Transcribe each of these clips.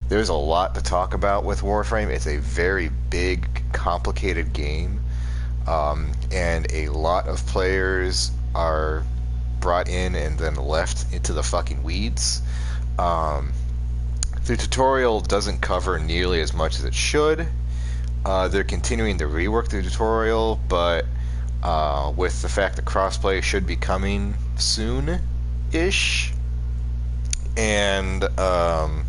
there's a lot to talk about with Warframe. It's a very big, complicated game, and a lot of players are brought in and then left into the fucking weeds. Um, the tutorial doesn't cover nearly as much as it should. They're continuing to rework the tutorial, but with the fact that crossplay should be coming soon-ish, and the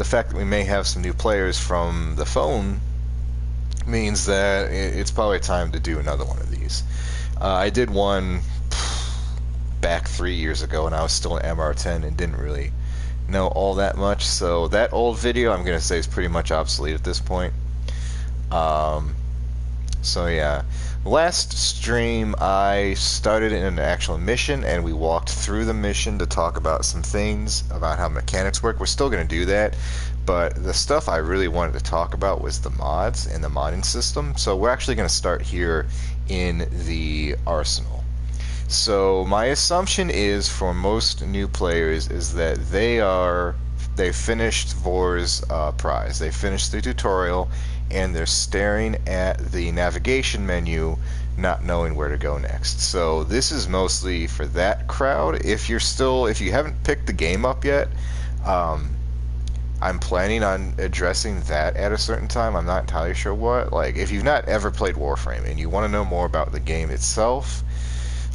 fact that we may have some new players from the phone means that it's probably time to do another one of these. I did one back 3 years ago, and I was still in MR10 and didn't really know all that much. So that old video, I'm going to say, is pretty much obsolete at this point. So yeah, last stream I started in an actual mission, and we walked through the mission to talk about some things about how mechanics work. We're still going to do that, but the stuff I really wanted to talk about was the mods and the modding system. So we're actually going to start here in the arsenal. So my assumption is, for most new players, is that they finished Vor's prize. They finished the tutorial, and they're staring at the navigation menu, not knowing where to go next. So this is mostly for that crowd. If you haven't picked the game up yet, I'm planning on addressing that at a certain time. I'm not entirely sure what. Like, if you've not ever played Warframe and you want to know more about the game itself,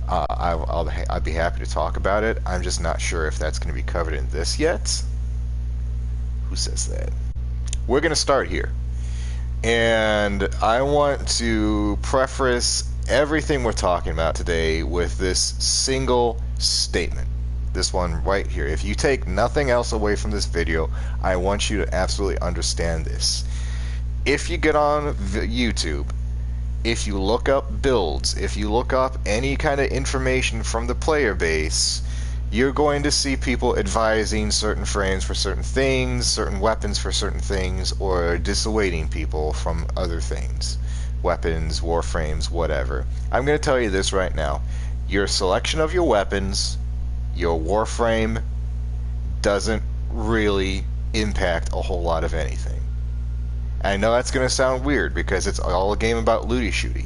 I'd be happy to talk about it. I'm just not sure if that's going to be covered in this yet. Who says that? We're going to start here. And I want to preface everything we're talking about today with this single statement. This one right here. If you take nothing else away from this video, I want you to absolutely understand this. If you get on YouTube, if you look up builds, if you look up any kind of information from the player base, you're going to see people advising certain frames for certain things, certain weapons for certain things, or dissuading people from other things. Weapons, warframes, whatever. I'm going to tell you this right now. Your selection of your weapons, your warframe, doesn't really impact a whole lot of anything. I know that's going to sound weird because it's all a game about looty-shooty.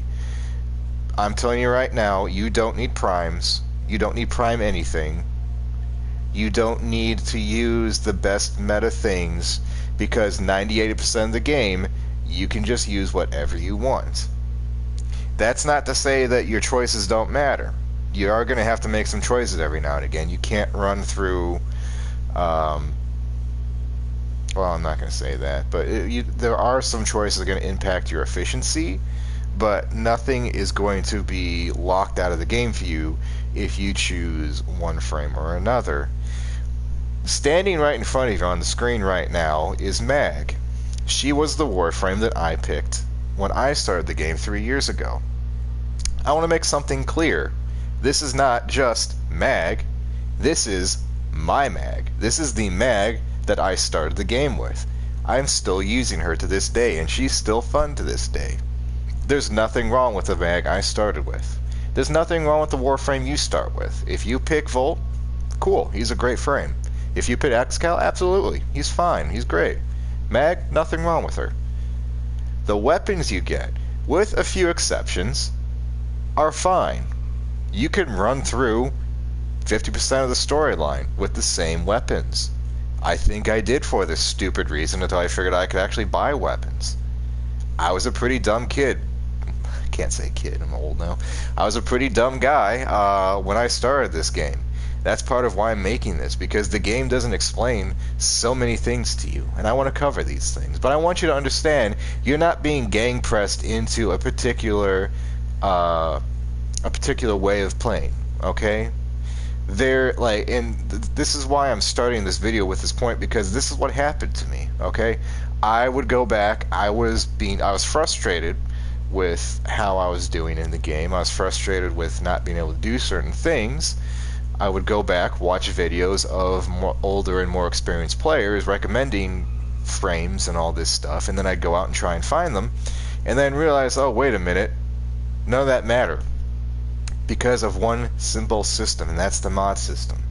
I'm telling you right now, you don't need primes. You don't need prime anything. You don't need to use the best meta things, because 98% of the game, you can just use whatever you want. That's not to say that your choices don't matter. You are going to have to make some choices every now and again. You can't run through... well, I'm not going to say that, but there are some choices that are going to impact your efficiency, but nothing is going to be locked out of the game for you if you choose one frame or another. Standing right in front of you on the screen right now is Mag. She was the warframe that I picked when I started the game 3 years ago. I want to make something clear. This is not just Mag. This is my Mag. This is the Mag that I started the game with. I'm still using her to this day, and she's still fun to this day. There's nothing wrong with the Mag I started with. There's nothing wrong with the warframe you start with. If you pick Volt, cool, he's a great frame. If you pick Excal, absolutely, he's fine, he's great. Mag, nothing wrong with her. The weapons you get, with a few exceptions, are fine. You can run through 50% of the storyline with the same weapons. I think I did for this stupid reason until I figured I could actually buy weapons. I was a pretty dumb kid. I can't say kid, I'm old now. I was a pretty dumb guy when I started this game. That's part of why I'm making this, because the game doesn't explain so many things to you, and I want to cover these things. But I want you to understand, you're not being gang pressed into a particular way of playing, okay? This is why I'm starting this video with this point, because this is what happened to me, okay? I would go back, I was frustrated with how I was doing in the game. I was frustrated with not being able to do certain things. I would go back, watch videos of older and more experienced players recommending frames and all this stuff, and then I'd go out and try and find them, and then realize, oh, wait a minute, none of that mattered, because of one simple system, and that's the mod system.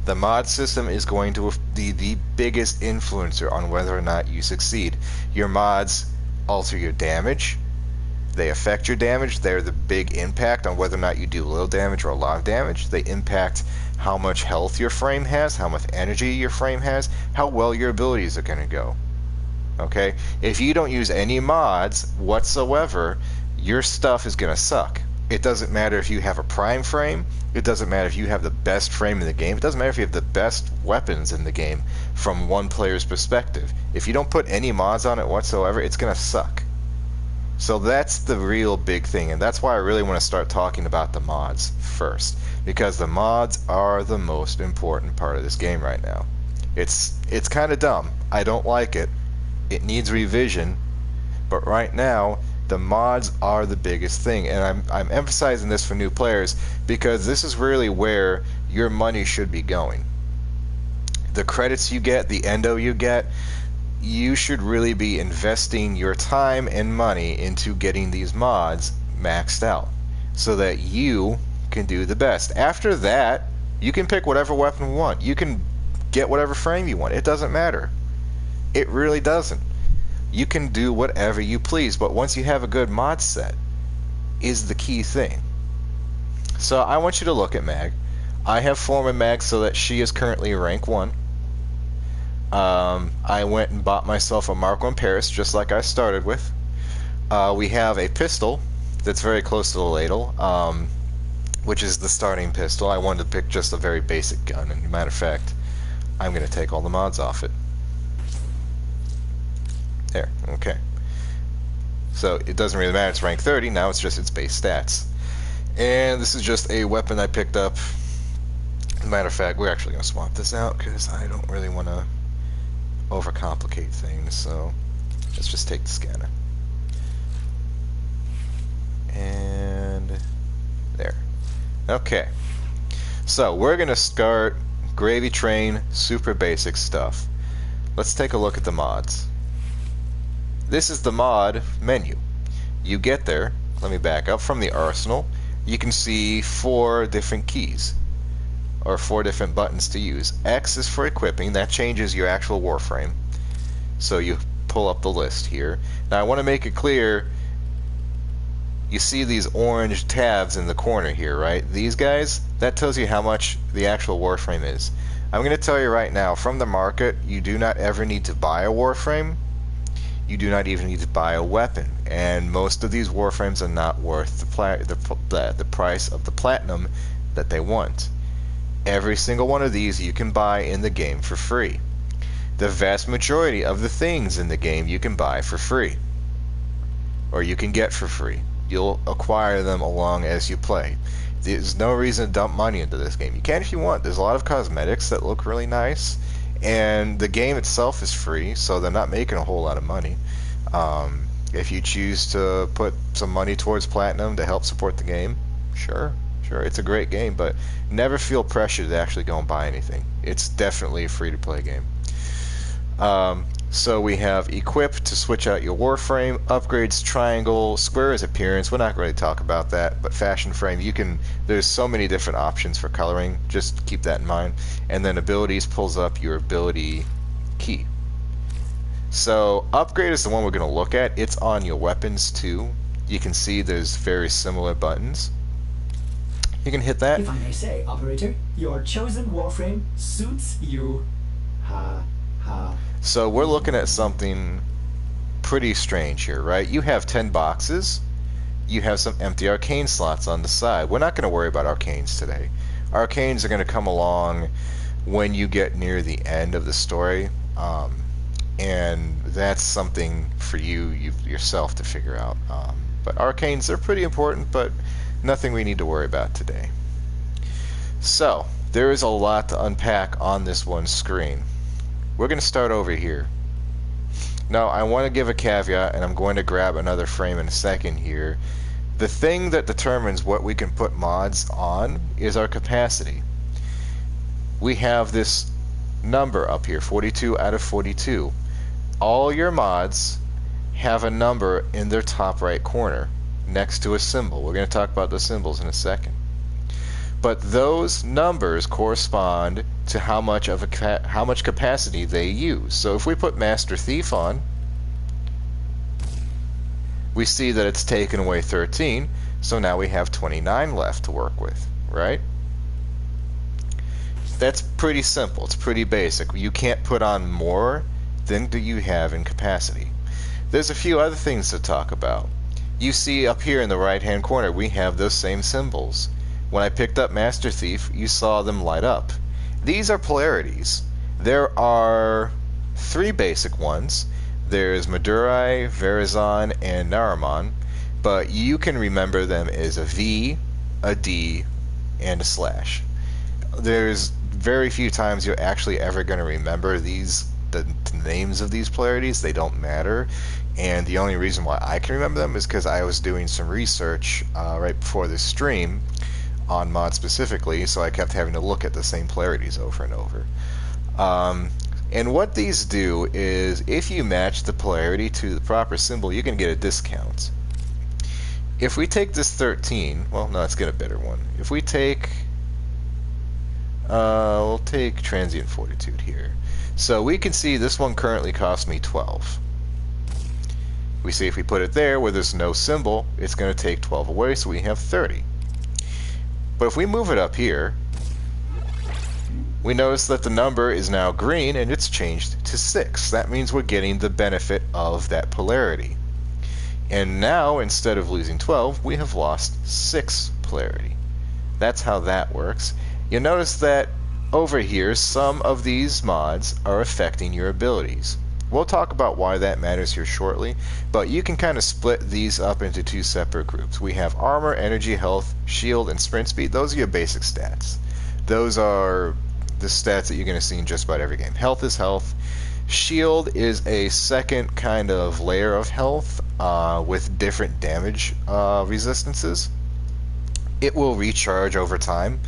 The mod system is going to the biggest influencer on whether or not you succeed. Your mods alter your damage. They affect your damage. They're the big impact on whether or not you do little damage or a lot of damage. They impact how much health your frame has, how much energy your frame has, how well your abilities are going to go. Okay? If you don't use any mods whatsoever, your stuff is going to suck. It doesn't matter if you have a prime frame. It doesn't matter if you have the best frame in the game. It doesn't matter if you have the best weapons in the game from one player's perspective. If you don't put any mods on it whatsoever, it's going to suck. So that's the real big thing, and that's why I really want to start talking about the mods first, because the mods are the most important part of this game right now. It's kind of dumb. I don't like it. It needs revision, but right now the mods are the biggest thing, and I'm emphasizing this for new players because this is really where your money should be going. The credits you get, the endo you get, you should really be investing your time and money into getting these mods maxed out so that you can do the best. After that, you can pick whatever weapon you want. You can get whatever frame you want. It doesn't matter. It really doesn't. You can do whatever you please, but once you have a good mod set is the key thing. So I want you to look at Mag. I have Foreman Mag so that she is currently rank 1. I went and bought myself a Mark 1 Paris, just like I started with. We have a pistol that's very close to the ladle, which is the starting pistol. I wanted to pick just a very basic gun, and as a matter of fact, I'm going to take all the mods off it. There, okay. So it doesn't really matter, it's rank 30, now it's just its base stats. And this is just a weapon I picked up. As a matter of fact, we're actually going to swap this out because I don't really want to overcomplicate things, so let's just take the scanner. And there. Okay. So we're going to start Gravy Train, super basic stuff. Let's take a look at the mods. This is the mod menu. You get there, let me back up, from the arsenal, you can see 4 different keys, or 4 different buttons to use. X is for equipping, that changes your actual Warframe. So you pull up the list here. Now I want to make it clear, you see these orange tabs in the corner here, right? These guys, that tells you how much the actual Warframe is. I'm going to tell you right now, from the market, you do not ever need to buy a Warframe. You do not even need to buy a weapon, and most of these Warframes are not worth the price of the platinum that they want. Every single one of these you can buy in the game for free. The vast majority of the things in the game you can buy for free, or you can get for free. You'll acquire them along as you play. There's no reason to dump money into this game. You can if you want. There's a lot of cosmetics that look really nice, and the game itself is free, so they're not making a whole lot of money. If you choose to put some money towards platinum to help support the game, sure, it's a great game, but never feel pressured to actually go and buy anything. It's definitely a free-to-play game. So we have equip to switch out your Warframe, upgrades triangle, square is appearance. We're not going to talk about that, but fashion frame, there's so many different options for coloring, just keep that in mind. And then abilities pulls up your ability key. So upgrade is the one we're going to look at. It's on your weapons too. You can see there's very similar buttons. You can hit that. If I may say, operator, your chosen Warframe suits you. Ha ha. So we're looking at something pretty strange here, right? You have 10 boxes. You have some empty arcane slots on the side. We're not going to worry about arcanes today. Arcanes are going to come along when you get near the end of the story, and that's something for you yourself to figure out. But arcanes are pretty important, but nothing we need to worry about today. So there is a lot to unpack on this one screen. We're going to start over here. Now, I want to give a caveat, and I'm going to grab another frame in a second here. The thing that determines what we can put mods on is our capacity. We have this number up here, 42 out of 42. All your mods have a number in their top right corner next to a symbol. We're going to talk about the symbols in a second. but those numbers correspond to how much capacity they use. So if we put Master Thief on, we see that it's taken away 13, so now we have 29 left to work with, right? That's pretty simple. It's pretty basic. You can't put on more than do you have in capacity. There's a few other things to talk about. You see up here in the right-hand corner, we have those same symbols. When I picked up Master Thief, you saw them light up. These are polarities. There are 3 basic ones. There's Madurai, Verizon, and Naramon, but you can remember them as a V, a D, and a slash. There's very few times you're actually ever going to remember the names of these polarities. They don't matter, and the only reason why I can remember them is because I was doing some research right before this stream on mods specifically, so I kept having to look at the same polarities over and over. And what these do is, if you match the polarity to the proper symbol, you can get a discount. If we take this 13, well, no, let's get a better one. If we take, we'll take Transient Fortitude here. So we can see this one currently costs me 12. We see if we put it there where there's no symbol, it's going to take 12 away, so we have 30. But if we move it up here, we notice that the number is now green and it's changed to 6. That means we're getting the benefit of that polarity. And now, instead of losing 12, we have lost 6 polarity. That's how that works. You'll notice that over here, some of these mods are affecting your abilities. We'll talk about why that matters here shortly, but you can kind of split these up into 2 separate groups. We have armor, energy, health, shield, and sprint speed. Those are your basic stats. Those are the stats that you're going to see in just about every game. Health is health. Shield is a second kind of layer of health with different damage resistances. It will recharge over time,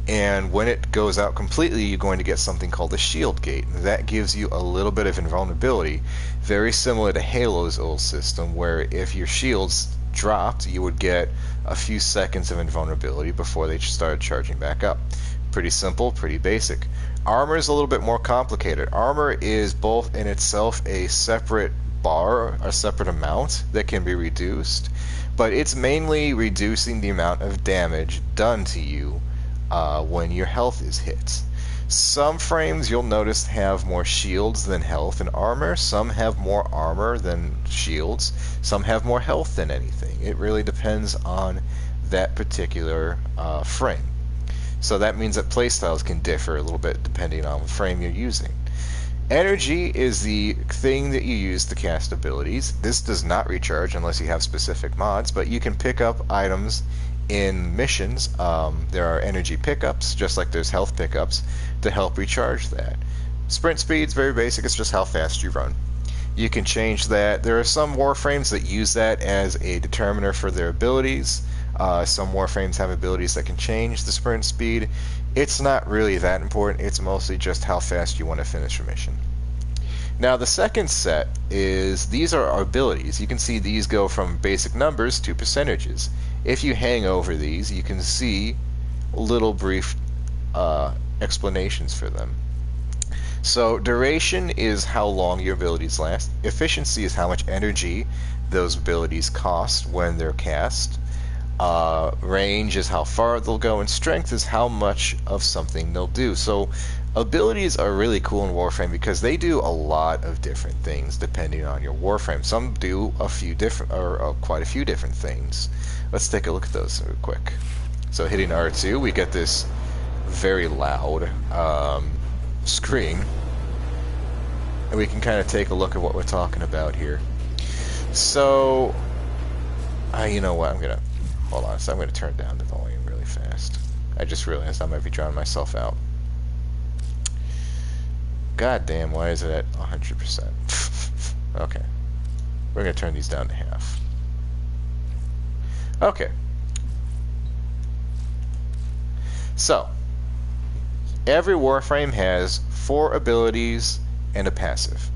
and when it goes out completely, you're going to get something called the shield gate. That gives you a little bit of invulnerability, very similar to Halo's old system, where if your shields dropped, you would get a few seconds of invulnerability before they started charging back up. Pretty simple, pretty basic. Armor is a little bit more complicated. Armor is both in itself a separate bar, a separate amount that can be reduced, but it's mainly reducing the amount of damage done to you when your health is hit. Some frames you'll notice have more shields than health and armor. Some have more armor than shields. Some have more health than anything. It really depends on that particular frame. So that means that playstyles can differ a little bit depending on the frame you're using. Energy is the thing that you use to cast abilities. This does not recharge unless you have specific mods, but you can pick up items in missions. There are energy pickups, just like there's health pickups, to help recharge that. Sprint speed's very basic, it's just how fast you run. You can change that. There are some warframes that use that as a determiner for their abilities. Some warframes have abilities that can change the sprint speed. It's not really that important, it's mostly just how fast you want to finish a mission. Now the second set is, these are our abilities. You can see these go from basic numbers to percentages. If you hang over these, you can see little brief explanations for them. So duration is how long your abilities last. Efficiency is how much energy those abilities cost when they're cast. Range is how far they'll go, and strength is how much of something they'll do. So abilities are really cool in Warframe because they do a lot of different things depending on your Warframe. Some do a few different, or quite a few different things. Let's take a look at those real quick. So hitting R2, we get this very loud screen, and we can kind of take a look at what we're talking about here. So, you know what? Hold on. So I'm gonna turn down the volume really fast. I just realized I might be drowning myself out. God damn! Why is it at 100%? Okay, we're gonna turn these down to half. Okay. So, every Warframe has 4 abilities and a passive.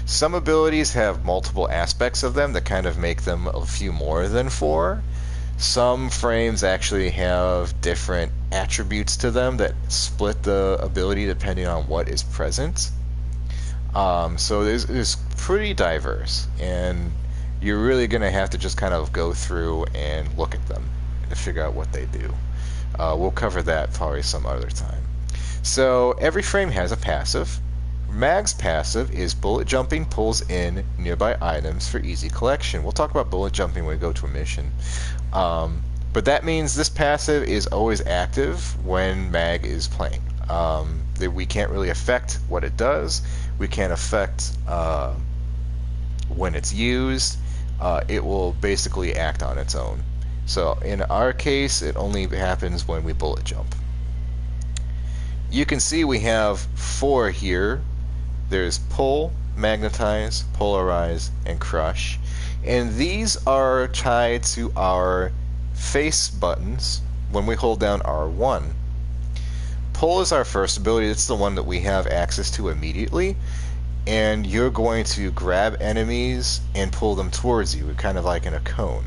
Some abilities have multiple aspects of them that kind of make them a few more than 4. Some frames actually have different attributes to them that split the ability depending on what is present. So it's pretty diverse, and you're really going to have to just kind of go through and look at them to figure out what they do. We'll cover that probably some other time. So every frame has a passive. Mag's passive is bullet jumping pulls in nearby items for easy collection. We'll talk about bullet jumping when we go to a mission. But that means this passive is always active when Mag is playing. That we can't really affect what it does. We can't affect when it's used. It will basically act on its own. So in our case, it only happens when we bullet jump. You can see we have 4 here. There's pull, magnetize, polarize, and crush. And these are tied to our face buttons when we hold down R1. Pull is our first ability. It's the one that we have access to immediately. And you're going to grab enemies and pull them towards you, kind of like in a cone.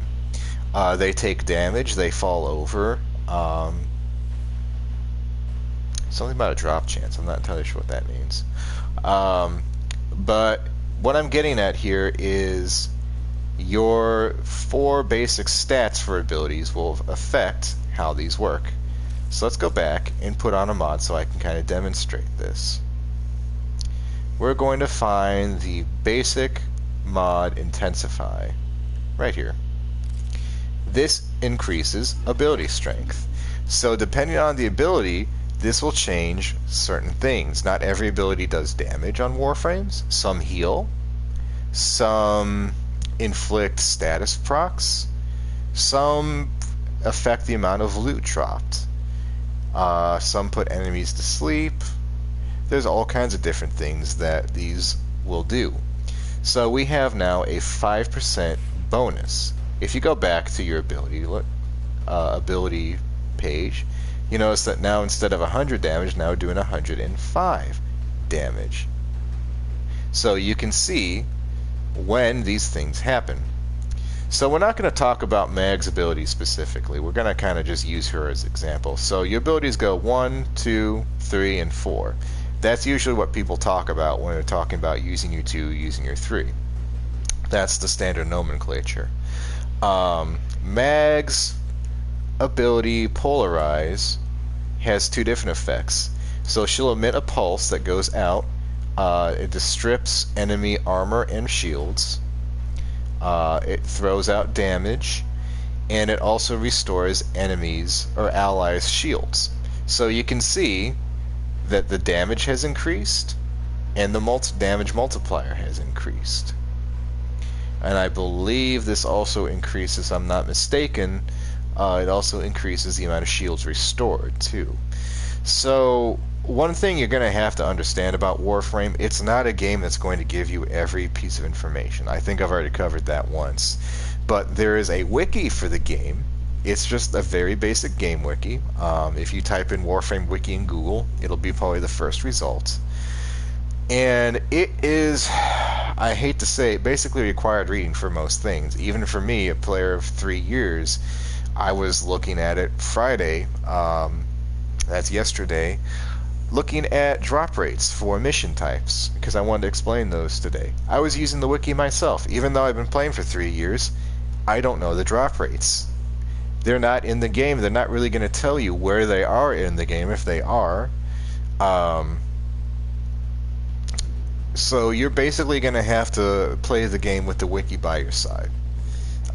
They take damage, they fall over. Something about a drop chance. I'm not entirely sure what that means. But what I'm getting at here is your 4 basic stats for abilities will affect how these work. So let's go back and put on a mod so I can kind of demonstrate this. We're going to find the basic mod Intensify right here. This increases ability strength. So depending on the ability, this will change certain things. Not every ability does damage on Warframes. Some heal. Some inflict status procs. Some affect the amount of loot dropped. Some put enemies to sleep. There's all kinds of different things that these will do. So we have now a 5% bonus. If you go back to your ability page, you notice that now instead of 100 damage, now we're doing 105 damage. So you can see when these things happen. So we're not going to talk about Mag's ability specifically. We're going to kind of just use her as an example. So your abilities go 1, 2, 3, and 4. That's usually what people talk about when they're talking about using your 2, using your 3. That's the standard nomenclature. Mag's ability Polarize has 2 different effects. So she'll emit a pulse that goes out. It strips enemy armor and shields. It throws out damage, and it also restores enemies or allies' shields. So you can see that the damage has increased, and the damage multiplier has increased. And I believe this also increases, I'm not mistaken, it also increases the amount of shields restored too. So one thing you're going to have to understand about Warframe, it's not a game that's going to give you every piece of information. I think I've already covered that once. But there is a wiki for the game. It's just a very basic game wiki. If you type in Warframe wiki in Google, it'll be probably the first result. And it is, I hate to say it, basically required reading for most things. Even for me, a player of 3 years, I was looking at it Friday, that's yesterday, looking at drop rates for mission types, because I wanted to explain those today. I was using the wiki myself. Even though I've been playing for 3 years, I don't know the drop rates. They're not in the game. They're not really going to tell you where they are in the game, if they are. So you're basically going to have to play the game with the wiki by your side.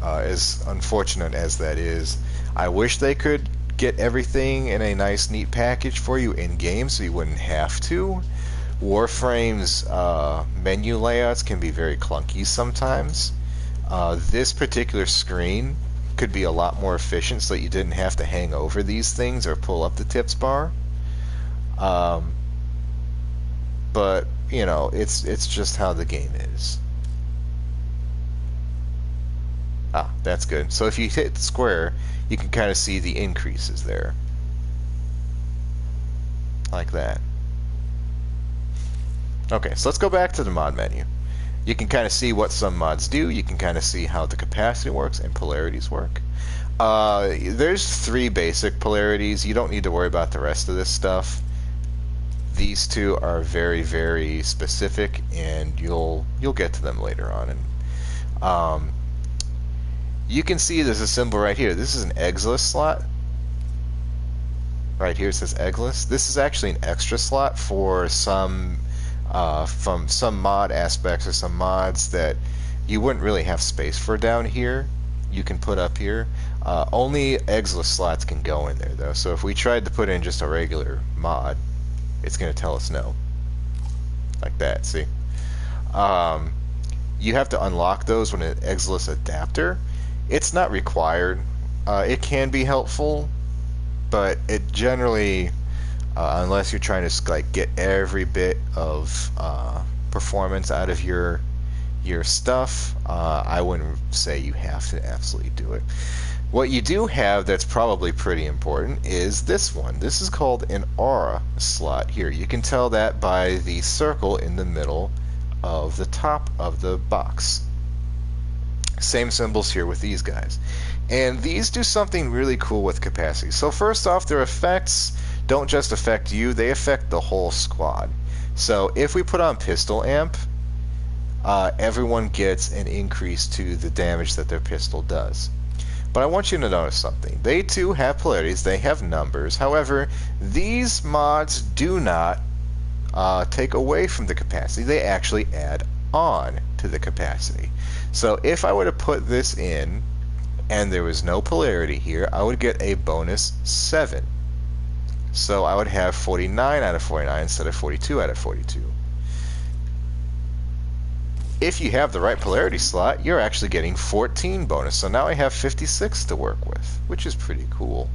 As unfortunate as that is, I wish they could get everything in a nice, neat package for you in-game so you wouldn't have to. Warframe's menu layouts can be very clunky sometimes. This particular screen could be a lot more efficient so that you didn't have to hang over these things or pull up the tips bar. But, you know, it's just how the game is. Ah, that's good. So if you hit square, you can kind of see the increases there. Like that. Okay, so let's go back to the mod menu. You can kind of see what some mods do. You can kind of see how the capacity works and polarities work. There's three basic polarities. You don't need to worry about the rest of this stuff. These two are very, very specific, and you'll get to them later on. And you can see there's a symbol right here. This is an eggless slot. Right here it says eggless. This is actually an extra slot for some from some mod aspects or some mods that you wouldn't really have space for down here. You can put up here. Only eggless slots can go in there though. So if we tried to put in just a regular mod, it's going to tell us no. Like that, see? You have to unlock those with an eggless adapter. It's not required. It can be helpful, but it generally, unless you're trying to like get every bit of performance out of your stuff, I wouldn't say you have to absolutely do it. What you do have that's probably pretty important is this one. This is called an aura slot here. You can tell that by the circle in the middle of the top of the box. Same symbols here with these guys. And these do something really cool with capacity. So first off, their effects don't just affect you, they affect the whole squad. So if we put on pistol amp, everyone gets an increase to the damage that their pistol does. But I want you to notice something. They too have polarities, they have numbers. However, these mods do not take away from the capacity, they actually add on to the capacity. So if I were to put this in and there was no polarity here, I would get a bonus 7. So I would have 49 out of 49 instead of 42 out of 42. If you have the right polarity slot, you're actually getting 14 bonus. So now I have 56 to work with, which is pretty cool.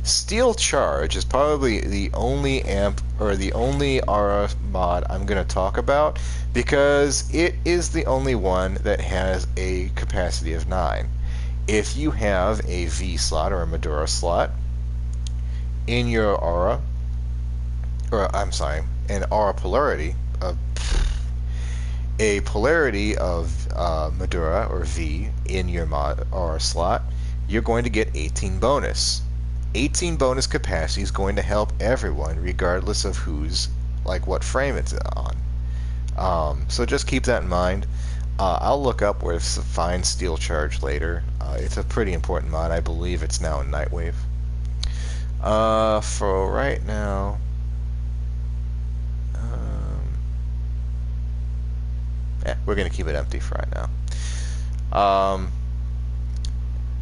Steel Charge is probably the only amp or the only aura mod I'm going to talk about because it is the only one that has a capacity of 9. If you have a V slot or a Madura slot in your aura, or I'm sorry, an aura polarity of a polarity of Madura or V in your mod aura slot, you're going to get 18 bonus. 18 bonus capacity is going to help everyone regardless of who's, like what frame it's on. So just keep that in mind. I'll look up where to find Steel Charge later. It's a pretty important mod. I believe it's now in Nightwave. For right now, we're going to keep it empty for right now.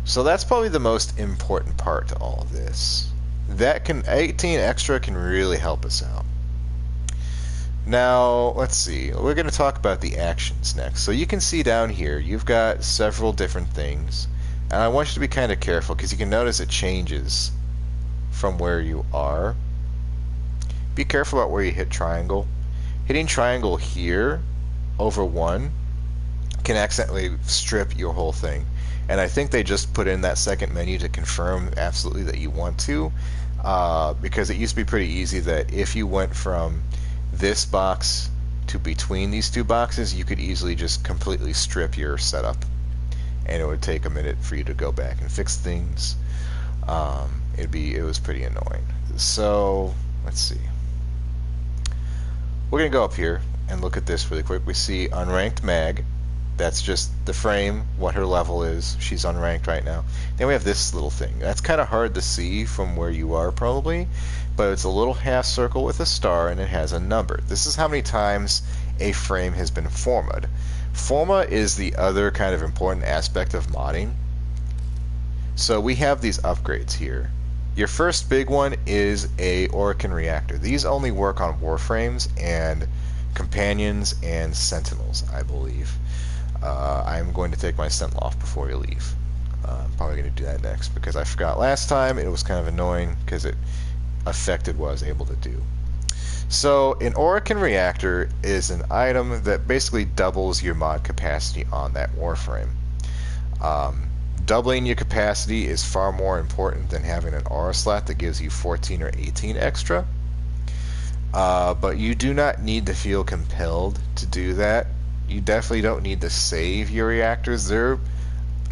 So that's probably the most important part to all of this. 18 extra can really help us out. Now, let's see. We're going to talk about the actions next. So you can see down here, you've got several different things. And I want you to be kind of careful because you can notice it changes from where you are. Be careful about where you hit triangle. Hitting triangle here over 1 can accidentally strip your whole thing. And I think they just put in that second menu to confirm absolutely that you want to, because it used to be pretty easy that if you went from this box to between these two boxes, you could easily just completely strip your setup, and it would take a minute for you to go back and fix things. It was pretty annoying. So let's see. We're gonna go up here and look at this really quick. We see unranked mag. That's just the frame, what her level is. She's unranked right now. Then we have this little thing. That's kind of hard to see from where you are probably, but it's a little half circle with a star and it has a number. This is how many times a frame has been formed. Forma is the other kind of important aspect of modding. So we have these upgrades here. Your first big one is a Orokin reactor. These only work on Warframes and Companions and Sentinels, I believe. I'm going to take my Sentinel off before we leave. I'm probably going to do that next because I forgot last time. It was kind of annoying because it affected what I was able to do. So an Orokin reactor is an item that basically doubles your mod capacity on that Warframe. Doubling your capacity is far more important than having an aura slot that gives you 14 or 18 extra. But you do not need to feel compelled to do that. You definitely don't need to save your reactors. They're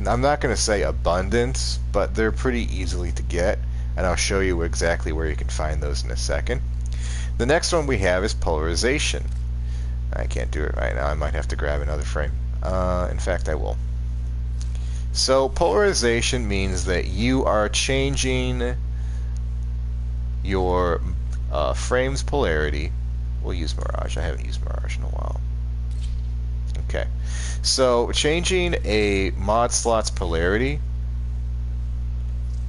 I'm not going to say abundant, but they're pretty easily to get, and I'll show you exactly where you can find those in a second. The next one we have is polarization. I can't do it right now. I might have to grab another frame. In fact, I will. So polarization means that you are changing your frame's polarity. We'll use Mirage. I haven't used Mirage in a while. Okay. So changing a mod slot's polarity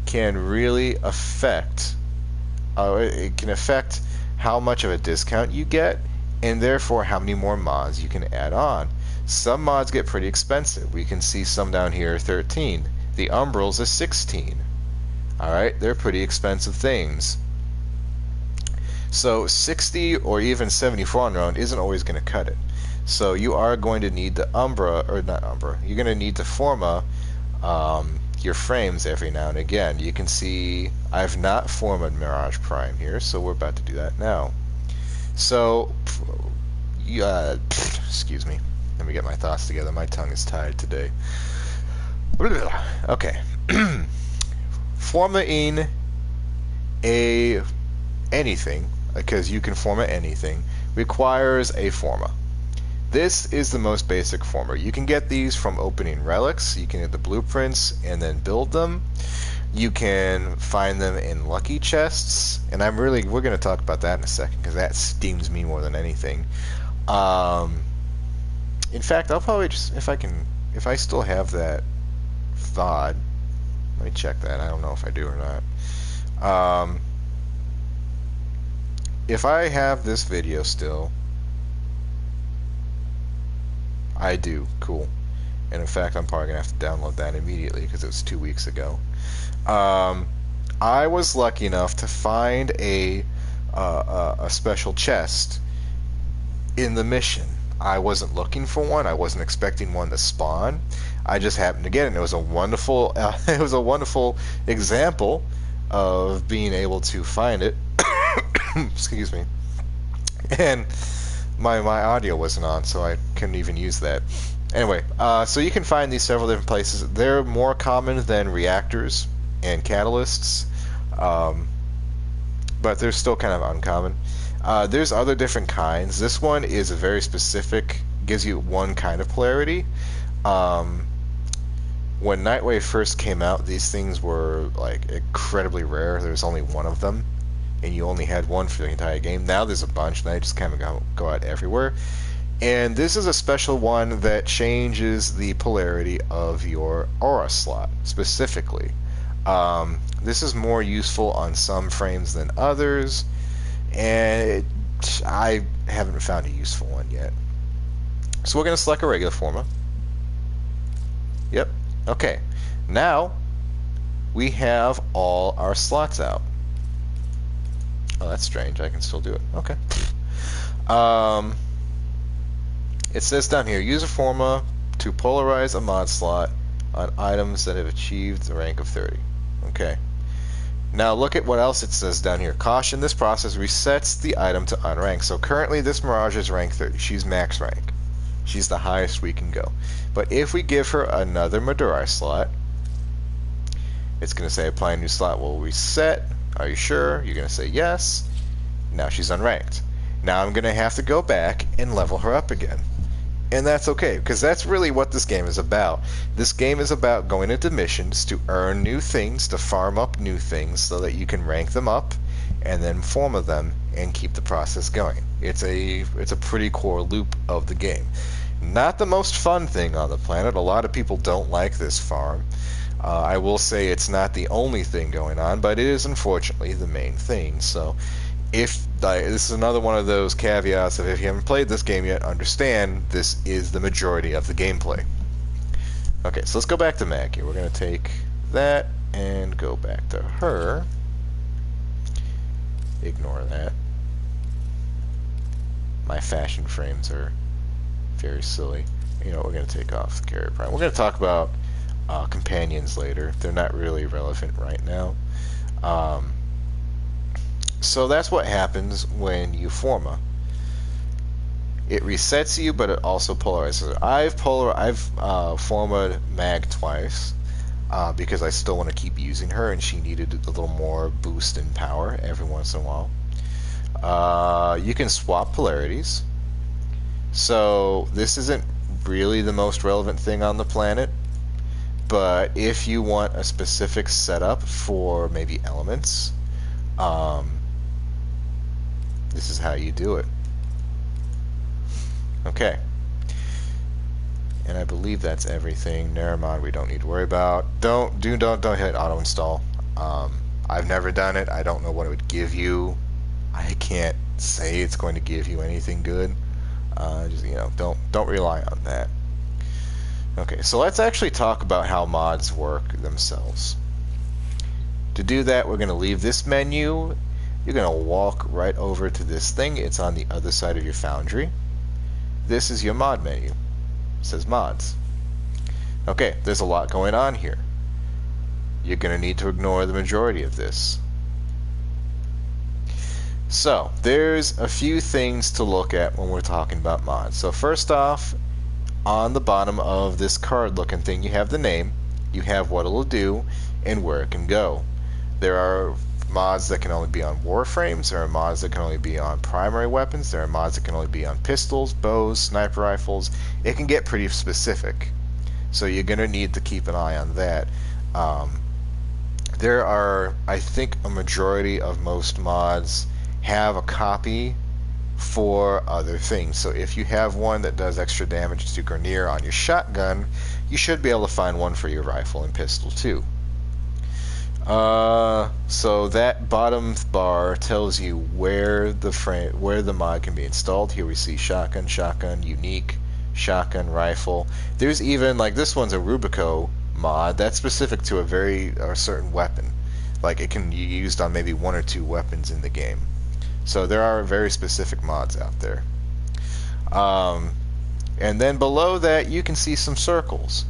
can really affect, it can affect how much of a discount you get, and therefore how many more mods you can add on. Some mods get pretty expensive. We can see some down here, 13. The Umbrals is 16. Alright, they're pretty expensive things. So 60 or even 74 on round isn't always going to cut it. So you are going to need the Umbra, or not Umbra, you're going to need to Forma your frames every now and again. You can see I've not formed Mirage Prime here, so we're about to do that now. So, excuse me. Let me get my thoughts together. My tongue is tied today. Okay. Formatting anything, because you can format anything, requires a forma. This is the most basic former. You can get these from opening relics. You can get the blueprints and then build them. You can find them in lucky chests, and we're going to talk about that in a second because that steams me more than anything. In fact, I'll probably just, if I still have that VOD, let me check that. I don't know if I do or not. If I have this video still, I do. Cool. And in fact, I'm probably going to have to download that immediately because it was 2 weeks ago. I was lucky enough to find a special chest in the mission. I wasn't looking for one. I wasn't expecting one to spawn. I just happened to get it. And it was a wonderful, example of being able to find it. Excuse me. And my audio wasn't on, so I couldn't even use that. Anyway, so you can find these several different places. They're more common than reactors and catalysts, but they're still kind of uncommon. There's other different kinds. This one is a very specific, gives you one kind of polarity. When Nightwave first came out, these things were like incredibly rare. There was only one of them, and you only had one for the entire game. Now there's a bunch, and they just kind of go out everywhere. And this is a special one that changes the polarity of your aura slot, specifically. This is more useful on some frames than others, and I haven't found a useful one yet. So we're going to select a regular forma. Yep. Okay. Now we have all our slots out. Oh, that's strange. I can still do it. Okay. It says down here, use a forma to polarize a mod slot on items that have achieved the rank of 30. Okay. Now look at what else it says down here. Caution, this process resets the item to unranked. So currently this Mirage is rank 30. She's max rank. She's the highest we can go. But if we give her another Madurai slot, it's going to say apply a new slot will reset. Are you sure? You're going to say yes. Now she's unranked. Now I'm going to have to go back and level her up again. And that's okay, because that's really what this game is about. This game is about going into missions to earn new things, to farm up new things so that you can rank them up and then forma them and keep the process going. It's a pretty core loop of the game. Not the most fun thing on the planet. A lot of people don't like this farm. I will say it's not the only thing going on, but it is unfortunately the main thing. So if this is another one of those caveats of if you haven't played this game yet, understand this is the majority of the gameplay. Okay, so let's go back to Maggie. We're going to take that and go back to her. Ignore that. My fashion frames are very silly. You know what, we're going to take off the Carrier Prime. We're going to talk about companions later. They're not really relevant right now. So that's what happens when you forma. It resets you, but it also polarizes. I've formed Mag twice because I still want to keep using her, and she needed a little more boost in power every once in a while. You can swap polarities. So this isn't really the most relevant thing on the planet, but if you want a specific setup for maybe elements, this is how you do it. Okay. And I believe that's everything. Nevermind, we don't need to worry about. Don't hit auto install. I've never done it. I don't know what it would give you. I can't say it's going to give you anything good. Just don't rely on that. Okay, so let's actually talk about how mods work themselves. To do that, we're going to leave this menu. You're going to walk right over to this thing. It's on the other side of your Foundry. This is your mod menu. It says mods. Okay, there's a lot going on here. You're going to need to ignore the majority of this. So, there's a few things to look at when we're talking about mods. So first off, on the bottom of this card looking thing, you have the name, you have what it'll do, and where it can go. There are mods that can only be on Warframes, there are mods that can only be on primary weapons, there are mods that can only be on pistols, bows, sniper rifles. It can get pretty specific. So you're going to need to keep an eye on that. There are, I think, a majority of most mods have a copy for other things. So if you have one that does extra damage to Grineer on your shotgun, you should be able to find one for your rifle and pistol too. So that bottom bar tells you where the mod can be installed. Here we see shotgun, unique, shotgun, rifle. There's even, like, this one's a Rubico mod that's specific to a certain weapon. Like, it can be used on maybe one or two weapons in the game. So there are very specific mods out there. And then below that, you can see some circles.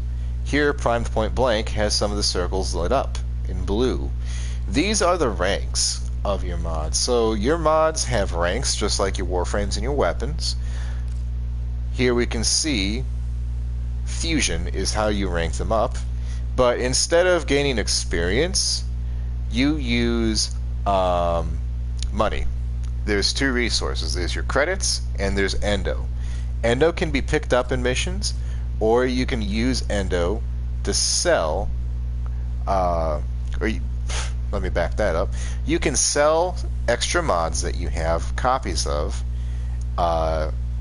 Here, Primed Point Blank has some of the circles lit up in blue. These are the ranks of your mods. So your mods have ranks just like your Warframes and your weapons. Here we can see Fusion is how you rank them up. But instead of gaining experience, you use money. There's two resources. There's your credits and there's Endo. Endo can be picked up in missions, or you can use Endo to sell. Let me back that up. You can sell extra mods that you have copies of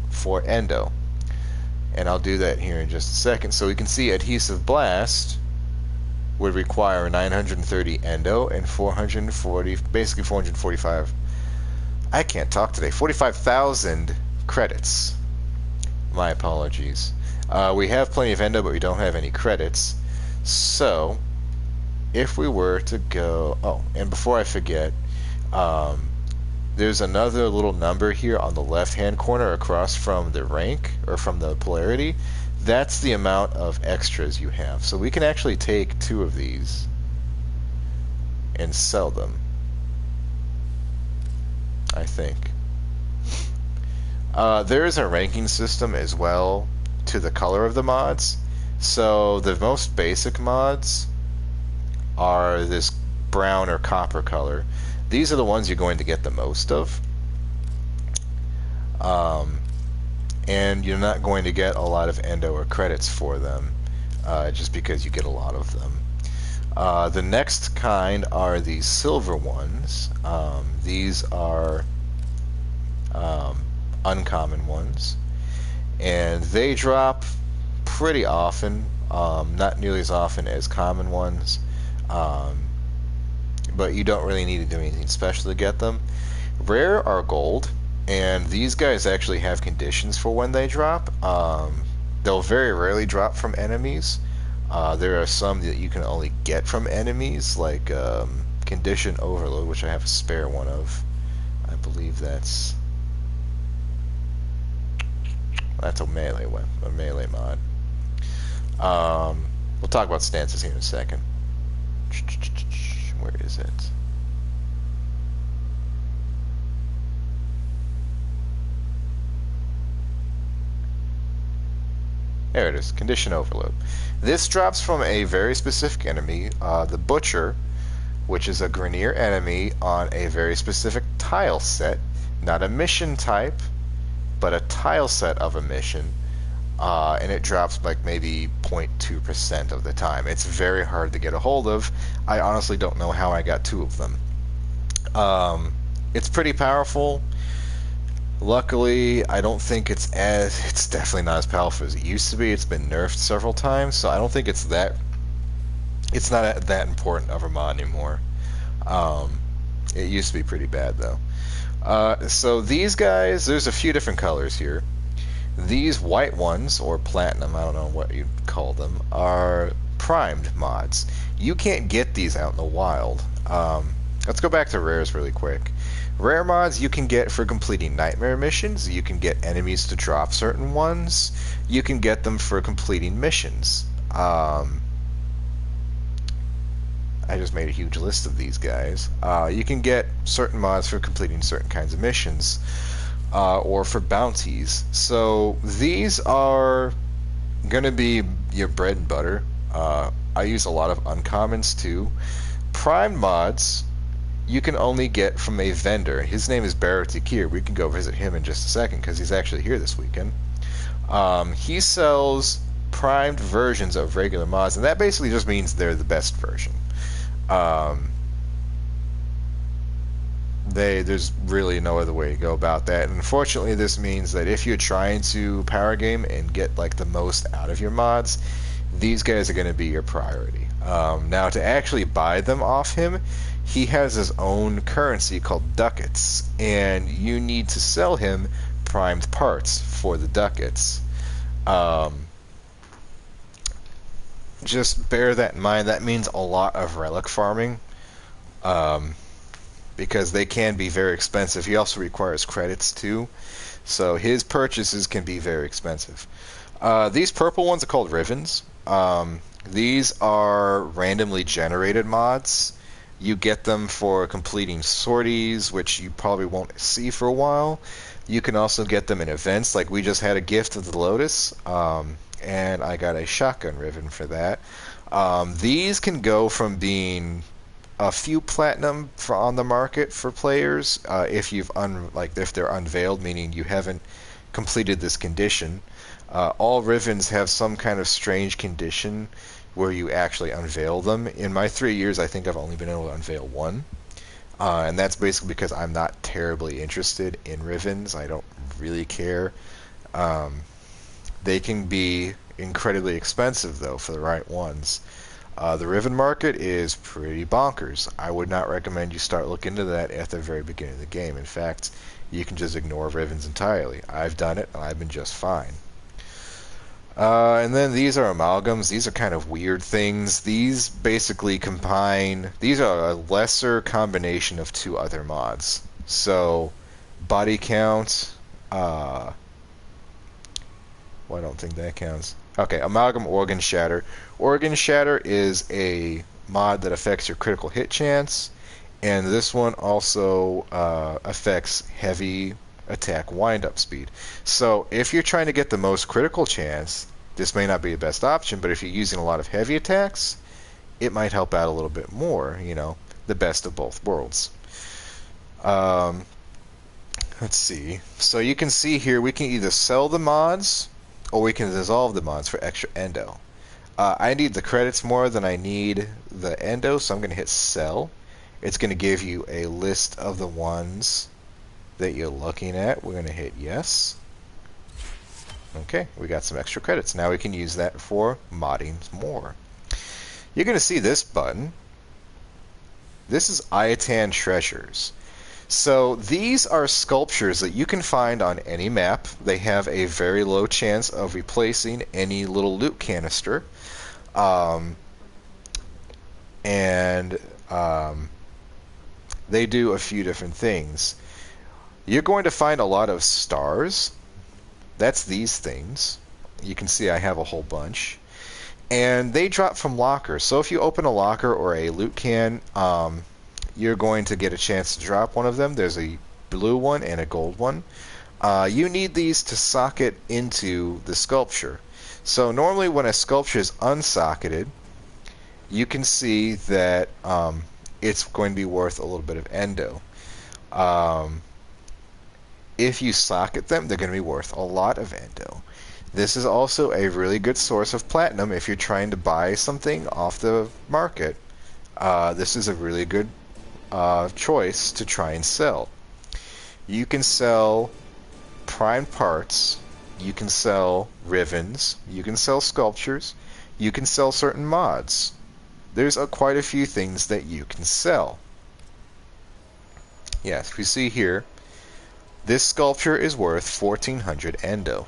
for Endo. And I'll do that here in just a second. So we can see Adhesive Blast would require 930 Endo and 440, basically 445. I can't talk today. 45,000 credits. My apologies. We have plenty of Endo, but we don't have any credits. So, if we were to go... Oh, and before I forget, there's another little number here on the left-hand corner across from the rank, or from the polarity. That's the amount of extras you have. So we can actually take 2 of these and sell them, I think. There is a ranking system as well to the color of the mods. So the most basic mods are this brown or copper color. These are the ones you're going to get the most of. And you're not going to get a lot of Endo or credits for them, just because you get a lot of them. The next kind are these silver ones. These are uncommon ones, and they drop pretty often, not nearly as often as common ones, but you don't really need to do anything special to get them. Rare are gold, and these guys actually have conditions for when they drop. They'll very rarely drop from enemies. There are some that you can only get from enemies, like Condition Overload, which I have a spare one of. I believe that's a melee weapon, a melee mod. We'll talk about stances here in a second. Where is it? There it is, condition overload. This drops from a very specific enemy, the Butcher, which is a Grineer enemy on a very specific tile set. Not a mission type, but a tile set of a mission. And it drops like maybe 0.2% of the time. It's very hard to get a hold of. I honestly don't know how I got 2 of them. It's pretty powerful. Luckily, I don't think it's definitely not as powerful as it used to be. It's been nerfed several times, so I don't think it's not that important of a mod anymore. It used to be pretty bad though. So these guys, there's a few different colors here. These white ones, or platinum, I don't know what you'd call them, are primed mods. You can't get these out in the wild. Let's go back to rares really quick. Rare mods you can get for completing nightmare missions. You can get enemies to drop certain ones. You can get them for completing missions. I just made a huge list of these guys. You can get certain mods for completing certain kinds of missions, or for bounties. So these are going to be your bread and butter. I use a lot of uncommons too. Prime mods you can only get from a vendor. His name is Baratikir. We can go visit him in just a second because he's actually here this weekend. He sells primed versions of regular mods, and that basically just means they're the best version. There's really no other way to go about that. And unfortunately, this means that if you're trying to power game and get like the most out of your mods, these guys are going to be your priority. Now, to actually buy them off him, he has his own currency called ducats, and you need to sell him primed parts for the ducats. Just bear that in mind. That means a lot of relic farming, because they can be very expensive. He also requires credits too, so his purchases can be very expensive. These purple ones are called Rivens. These are randomly generated mods. You get them for completing sorties, which you probably won't see for a while. You can also get them in events, like we just had a gift of the Lotus, and I got a shotgun Riven for that. These can go from being a few platinum on the market for players, if if they're unveiled, meaning you haven't completed this condition. All Rivens have some kind of strange condition where you actually unveil them. In my 3 years, I think I've only been able to unveil one. And that's basically because I'm not terribly interested in Rivens. I don't really care. They can be incredibly expensive, though, for the right ones. The Riven market is pretty bonkers. I would not recommend you start looking into that at the very beginning of the game. In fact, you can just ignore Rivens entirely. I've done it, and I've been just fine. And then these are amalgams. These are kind of weird things. These basically combine... These are a lesser combination of 2 other mods. So, body count... well, I don't think that counts. Okay, Amalgam Organ Shatter. Organ Shatter is a mod that affects your critical hit chance, and this one also affects heavy attack wind-up speed. So if you're trying to get the most critical chance, this may not be the best option, but if you're using a lot of heavy attacks, it might help out a little bit more, the best of both worlds. Let's see. So you can see here, we can either sell the mods, or we can dissolve the mods for extra endo. I need the credits more than I need the endo, so I'm going to hit sell. It's going to give you a list of the ones that you're looking at. We're going to hit yes. Okay, we got some extra credits. Now we can use that for modding more. You're going to see this button. This is Ayatan Treasures. So these are sculptures that you can find on any map. They have a very low chance of replacing any little loot canister. They do a few different things. You're going to find a lot of stars. That's these things. You can see I have a whole bunch. And they drop from lockers. So if you open a locker or a loot can, you're going to get a chance to drop one of them. There's a blue one and a gold one. You need these to socket into the sculpture. So normally when a sculpture is unsocketed, you can see that it's going to be worth a little bit of endo. Um, if you socket them, they're going to be worth a lot of endo. This is also a really good source of platinum if you're trying to buy something off the market. This is a really good choice to try and sell. You can sell primed parts, you can sell rivens, you can sell sculptures, you can sell certain mods. There's quite a few things that you can sell. Yes, we see here, this sculpture is worth 1400 endo.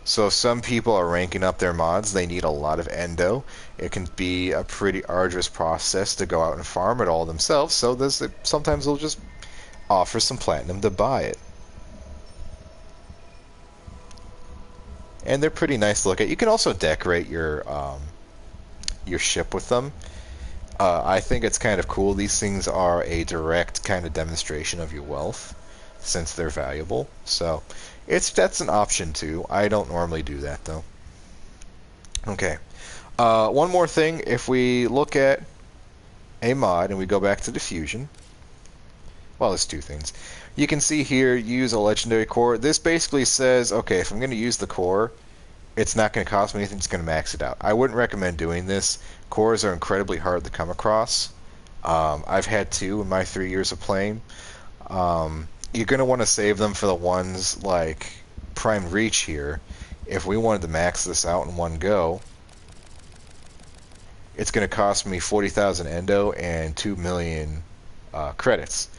So if some people are ranking up their mods, they need a lot of endo. It can be a pretty arduous process to go out and farm it all themselves, so sometimes they'll just offer some platinum to buy it. And they're pretty nice to look at. You can also decorate your ship with them. I think it's kind of cool. These things are a direct kind of demonstration of your wealth, since they're valuable. So that's an option too. I don't normally do that though. Okay. One more thing. If we look at a mod and we go back to diffusion, well, there's two things. You can see here, use a legendary core. This basically says, okay, if I'm going to use the core, it's not going to cost me anything, it's going to max it out. I wouldn't recommend doing this. Cores are incredibly hard to come across. I've had two in my 3 years of playing. You're going to want to save them for the ones like Prime Reach here. If we wanted to max this out in one go, it's going to cost me 40,000 endo and 2 million credits.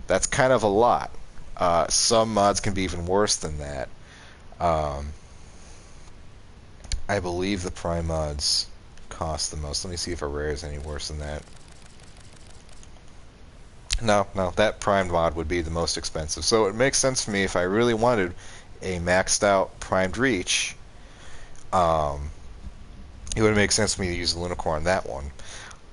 That's kind of a lot. Some mods can be even worse than that. I believe the Prime mods cost the most. Let me see if a rare is any worse than that. No, that primed mod would be the most expensive. So it makes sense for me if I really wanted a maxed out primed reach, it would make sense for me to use the Lunicorn on that one.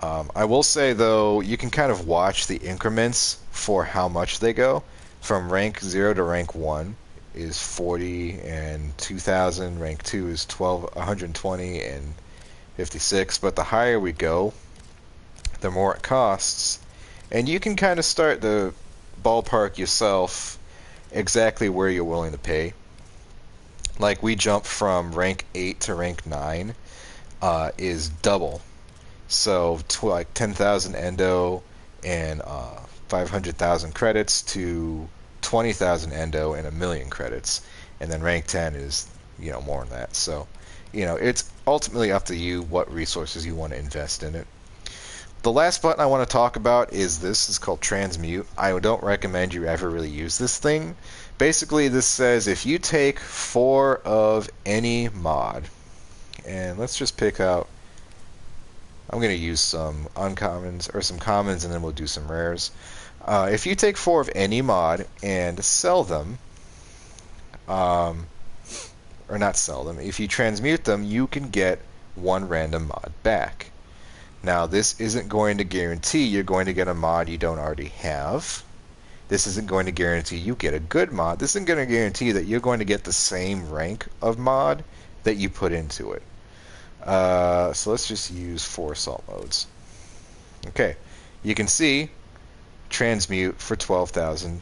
I will say though, you can kind of watch the increments for how much they go. From rank 0 to rank 1 is 40 and 2,000. Rank 2 is 120 and 56. But the higher we go, the more it costs. And you can kind of start to ballpark yourself exactly where you're willing to pay. Like we jump from rank 8 to rank 9 is double. So like 10,000 endo and 500,000 credits to 20,000 endo and 1,000,000 credits. And then rank 10 is, more than that. So, it's ultimately up to you what resources you want to invest in it. The last button I want to talk about is this. It's called Transmute. I don't recommend you ever really use this thing. Basically, this says if you take 4 of any mod, and let's just pick out, I'm going to use some uncommons, or some commons, and then we'll do some rares. If you take 4 of any mod and sell them, or not sell them, if you transmute them, you can get 1 random mod back. Now, this isn't going to guarantee you're going to get a mod you don't already have. This isn't going to guarantee you get a good mod. This isn't going to guarantee that you're going to get the same rank of mod that you put into it. So let's just use 4 assault modes. Okay, you can see transmute for 12,000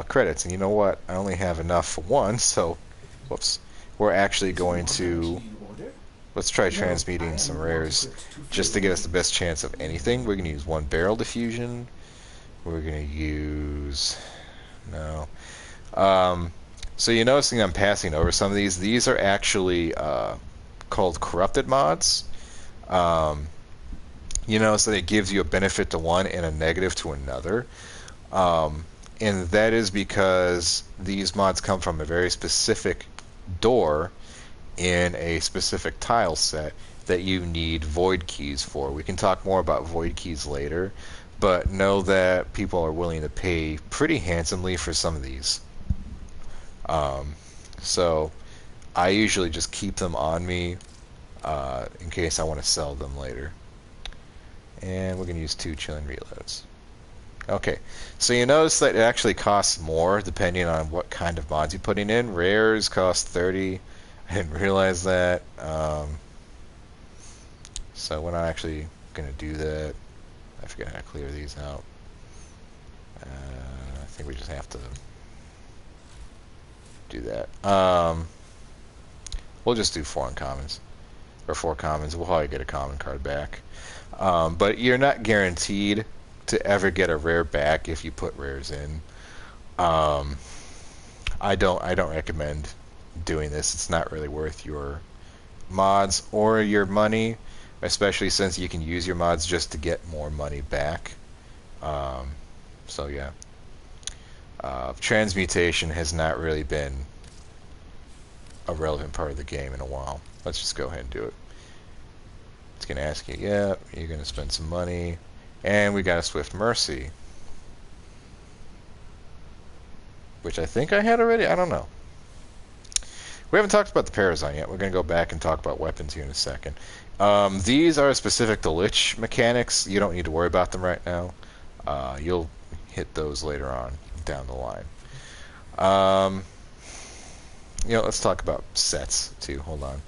credits. And you know what? I only have enough for 1, so whoops. We're actually going to... Let's try transmuting some rares just to get us the best chance of anything. We're going to use 1 barrel diffusion. We're going to use... No. So you're noticing I'm passing over some of these. These are actually called corrupted mods. So it gives you a benefit to one and a negative to another. And that is because these mods come from a very specific door in a specific tile set that you need void keys for. We can talk more about void keys later, but know that people are willing to pay pretty handsomely for some of these. So I usually just keep them on me in case I want to sell them later. And we're going to use 2 chilling reloads. Okay, so you notice that it actually costs more depending on what kind of mods you're putting in. Rares cost 30. I didn't realize that. So we're not actually going to do that. I forget how to clear these out. I think we just have to do that. We'll just do 4 uncommons. Or 4 commons. We'll probably get a common card back. But you're not guaranteed to ever get a rare back if you put rares in. I don't recommend doing this. It's not really worth your mods or your money, especially since you can use your mods just to get more money back. So yeah, transmutation has not really been a relevant part of the game in a while. Let's just go ahead and do it. It's gonna ask you, yeah, you're gonna spend some money, and we got a Swift Mercy, which I think I had already. I don't know. We haven't talked about the Parazine yet. We're going to go back and talk about weapons here in a second. These are specific to Lich mechanics. You don't need to worry about them right now. You'll hit those later on down the line. Let's talk about sets too. Hold on.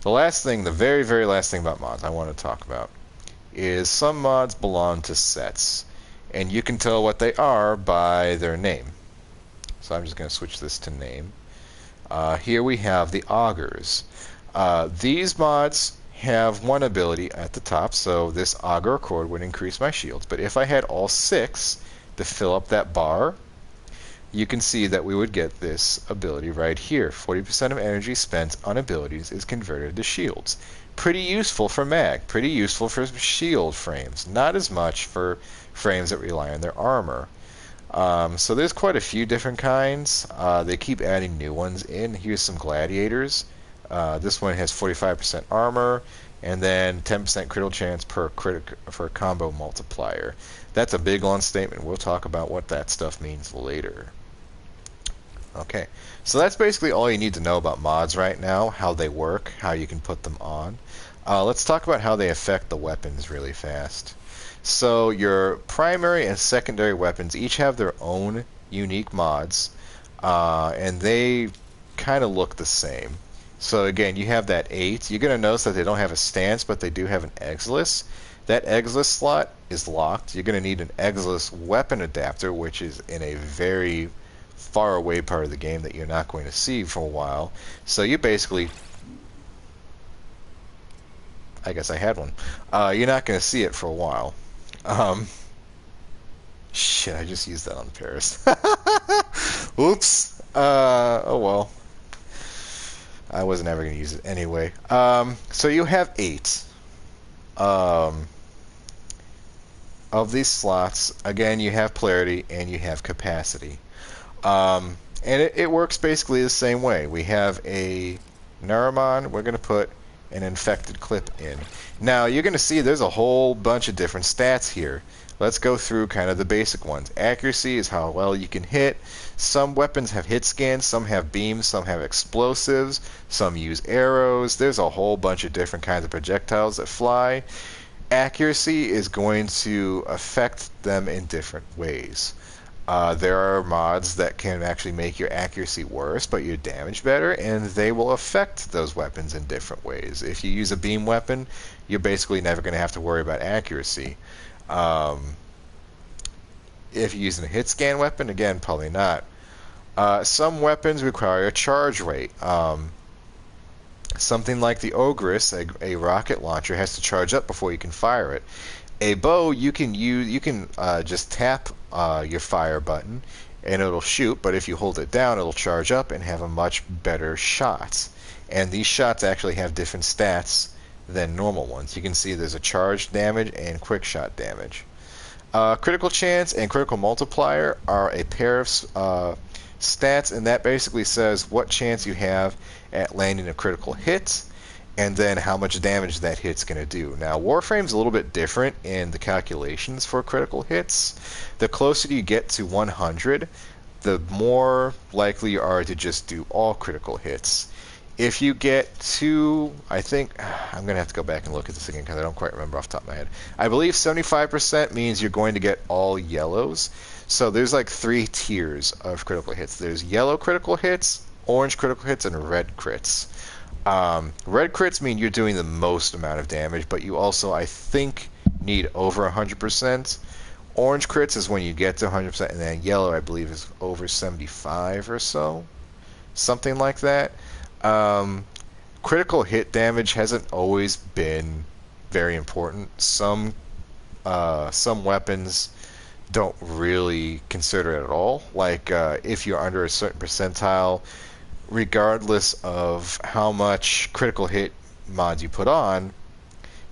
The last thing, the very, very last thing about mods I want to talk about is some mods belong to sets, and you can tell what they are by their name. So I'm just going to switch this to name. Here we have the Augurs. These mods have one ability at the top, so this Augur Accord would increase my shields. But if I had all 6 to fill up that bar, you can see that we would get this ability right here. 40% of energy spent on abilities is converted to shields. Pretty useful for mag, pretty useful for shield frames. Not as much for frames that rely on their armor. So there's quite a few different kinds. They keep adding new ones in. Here's some gladiators. This one has 45% armor, and then 10% critical chance per for a combo multiplier. That's a big long statement. We'll talk about what that stuff means later. Okay, so that's basically all you need to know about mods right now, how they work, how you can put them on. Let's talk about how they affect the weapons really fast. So your primary and secondary weapons each have their own unique mods, and they kind of look the same. So again, you have that 8. You're going to notice that they don't have a stance, but they do have an Exilis. That Exilis slot is locked. You're going to need an Exilis weapon adapter, which is in a very far away part of the game that you're not going to see for a while. So you basically... I guess I had one. You're not going to see it for a while. Shit, I just used that on Paris. Oops. Oh well. I wasn't ever going to use it anyway. So you have 8 of these slots. Again, you have polarity and you have capacity. And it works basically the same way. We have a Naramon. We're going to put an infected clip in. Now you're going to see there's a whole bunch of different stats here. Let's go through kind of the basic ones. Accuracy is how well you can hit. Some weapons have hit scans, some have beams, some have explosives, some use arrows. There's a whole bunch of different kinds of projectiles that fly. Accuracy is going to affect them in different ways. There are mods that can actually make your accuracy worse, but your damage better, and they will affect those weapons in different ways. If you use a beam weapon, you're basically never going to have to worry about accuracy. If you're using a hit scan weapon, again, probably not. Some weapons require a charge rate. Something like the Ogress, a rocket launcher, has to charge up before you can fire it. A bow, you can just tap your fire button and it'll shoot, but if you hold it down, it'll charge up and have a much better shot. And these shots actually have different stats than normal ones. You can see there's a charge damage and quick shot damage. Critical chance and critical multiplier are a pair of stats, and that basically says what chance you have at landing a critical hit and then how much damage that hit's going to do. Now, Warframe's a little bit different in the calculations for critical hits. The closer you get to 100, the more likely you are to just do all critical hits. If you get to, I think, I'm going to have to go back and look at this again because I don't quite remember off the top of my head. I believe 75% means you're going to get all yellows. So there's like 3 tiers of critical hits. There's yellow critical hits, orange critical hits, and red crits. Red crits mean you're doing the most amount of damage, but you also, I think, need over 100%. Orange crits is when you get to 100%, and then yellow, I believe, is over 75 or so, something like that. Um, Critical hit damage hasn't always been very important. Some weapons don't really consider it at all. Like if you're under a certain percentile, regardless of how much critical hit mods you put on,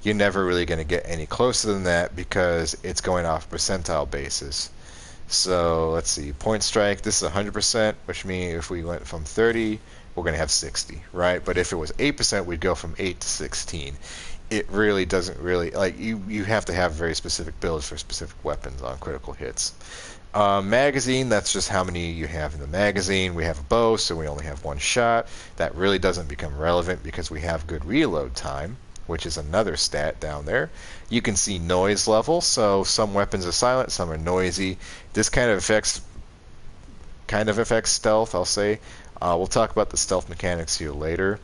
you're never really going to get any closer than that because it's going off a percentile basis. So let's see, point strike, this is 100%, which means if we went from 30, we're going to have 60, right? But if it was 8%, we'd go from 8 to 16. It really doesn't really, like, you have to have very specific builds for specific weapons on critical hits. Magazine, that's just how many you have in the magazine. We have a bow, so we only have one shot. That really doesn't become relevant because we have good reload time, which is another stat down there. You can see noise level, so some weapons are silent, some are noisy. This kind of affects stealth, I'll say. We'll talk about the stealth mechanics here later.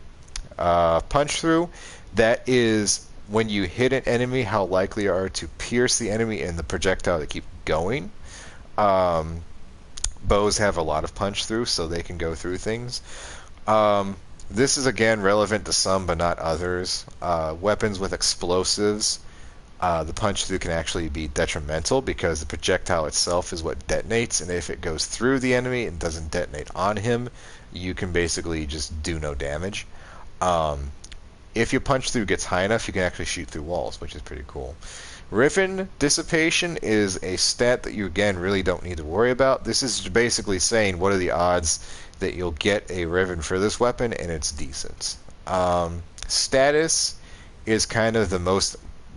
Punch through, that is when you hit an enemy, how likely you are to pierce the enemy and the projectile to keep going. Um, Bows have a lot of punch through, so they can go through things. This is again relevant to some, but not others. Weapons with explosives, the punch through can actually be detrimental because the projectile itself is what detonates, and if it goes through the enemy and doesn't detonate on him, you can basically just do no damage. Um, if your punch through gets high enough, you can actually shoot through walls, which is pretty cool. Riffin Dissipation is a stat that you again really don't need to worry about. This is basically saying what are the odds that you'll get a Riven for this weapon, and it's decent. Status is kind of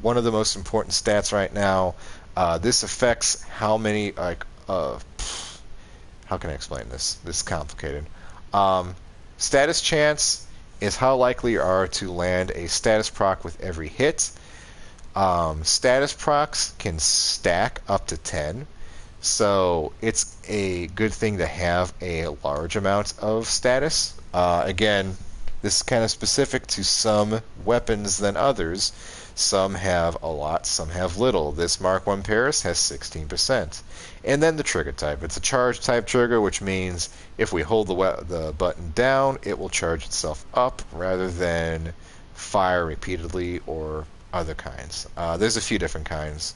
one of the most important stats right now. This affects how many how can I explain this? This is complicated. Status chance is how likely you are to land a status proc with every hit. Status procs can stack up to 10, so it's a good thing to have a large amount of status. Again, this is kind of specific to some weapons than others. Some have a lot, some have little. This Mark 1 Paris has 16%. And then the trigger type. It's a charge type trigger, which means if we hold the button down, it will charge itself up rather than fire repeatedly or other kinds. There's a few different kinds,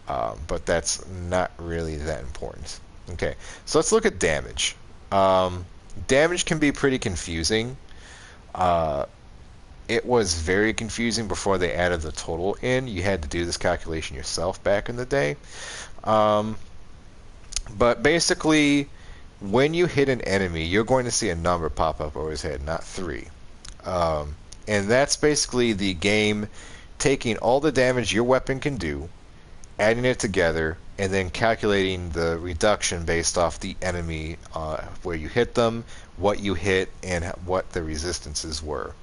but that's not really that important. Okay, so let's look at damage. Damage can be pretty confusing. It was very confusing before they added the total in. You had to do this calculation yourself back in the day. But basically, when you hit an enemy, you're going to see a number pop up over his head, not 3. And that's basically the game taking all the damage your weapon can do, adding it together, and then calculating the reduction based off the enemy, where you hit them, what you hit, and what the resistances were.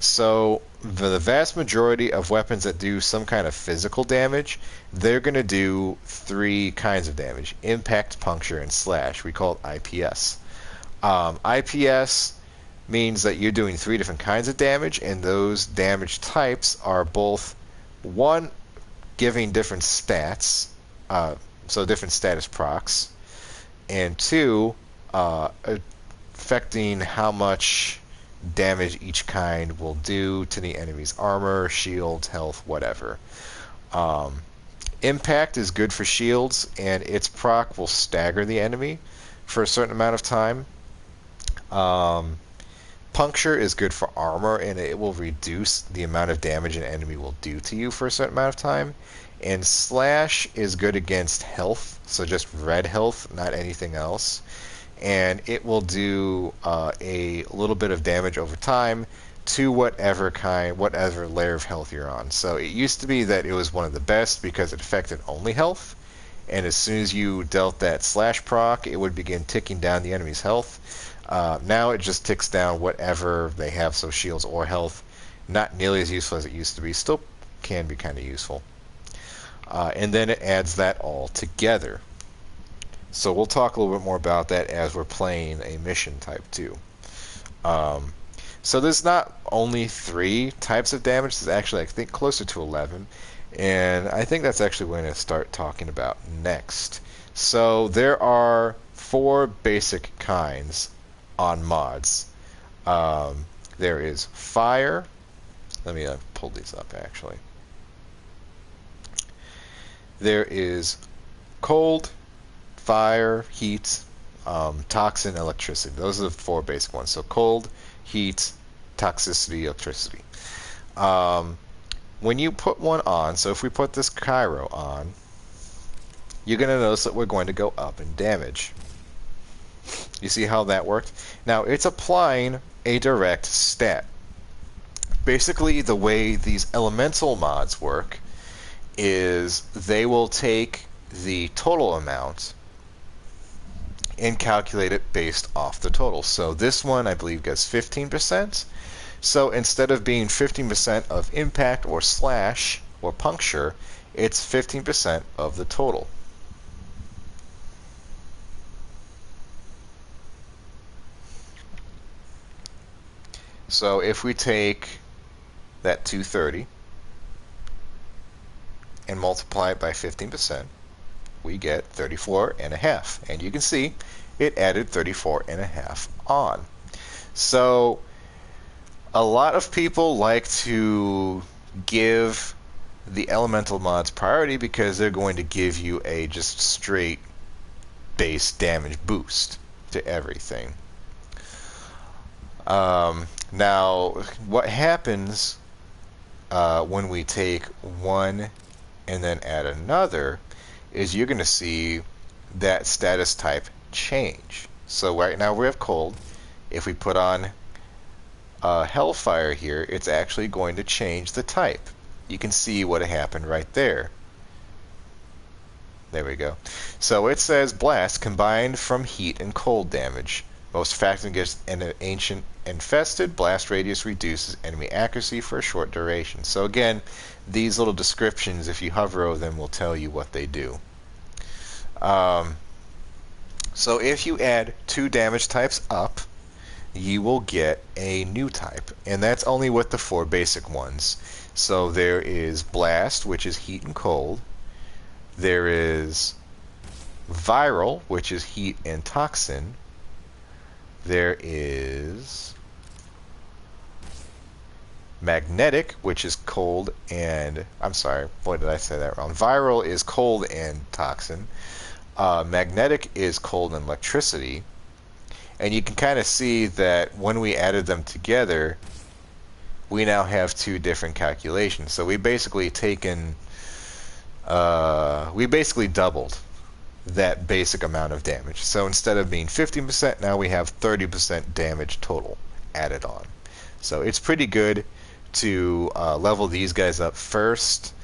So the vast majority of weapons that do some kind of physical damage, they're going to do 3 kinds of damage: impact, puncture, and slash. We call it IPS. IPS means that you're doing 3 different kinds of damage, and those damage types are both, one, giving different stats, so different status procs, and 2, affecting how much damage each kind will do to the enemy's armor, shields, health, whatever. Impact is good for shields, and its proc will stagger the enemy for a certain amount of time. Puncture is good for armor, and it will reduce the amount of damage an enemy will do to you for a certain amount of time. And slash is good against health, so just red health, not anything else. And it will do a little bit of damage over time to whatever layer of health you're on. So it used to be that it was one of the best because it affected only health, and as soon as you dealt that slash proc, it would begin ticking down the enemy's health. Now it just ticks down whatever they have, so shields or health. Not nearly as useful as it used to be, still can be kind of useful. And then it adds that all together. So we'll talk a little bit more about that as we're playing a mission type 2. So there's not only 3 types of damage. There's actually, I think, closer to 11. And I think that's actually what we're going to start talking about next. So there are 4 basic kinds on mods. Um, there is fire. Let me pull these up, actually. There is cold, fire, heat, toxin, electricity. Those are the 4 basic ones. So cold, heat, toxicity, electricity. Um, when you put one on, so if we put this Cairo on, you're going to notice that we're going to go up in damage. You see how that worked? Now, it's applying a direct stat. Basically, the way these elemental mods work is they will take the total amount and calculate it based off the total. So this one, I believe, gets 15%. So instead of being 15% of impact or slash or puncture, it's 15% of the total. So if we take that 230 and multiply it by 15%, we get 34.5. And you can see it added 34.5 on. So a lot of people like to give the elemental mods priority because they're going to give you a just straight base damage boost to everything. Now, what happens when we take one and then add another is you're going to see that status type change. So right now we have cold. If we put on Hellfire here, it's actually going to change the type. You can see what happened right there. There we go. So it says blast combined from heat and cold damage. Most effective against an ancient infested. Blast radius reduces enemy accuracy for a short duration. So again, these little descriptions, if you hover over them, will tell you what they do. So if you add 2 damage types up, you will get a new type, and that's only with the 4 basic ones. So there is blast, which is heat and cold. There is viral, which is heat and toxin. There is magnetic, which is cold and... I'm sorry, boy, did I say that wrong. Viral is cold and toxin. Magnetic is cold and electricity. And you can kind of see that when we added them together, we now have 2 different calculations. So we basically doubled that basic amount of damage. So instead of being 15%, now we have 30% damage total added on. So it's pretty good to level these guys up first.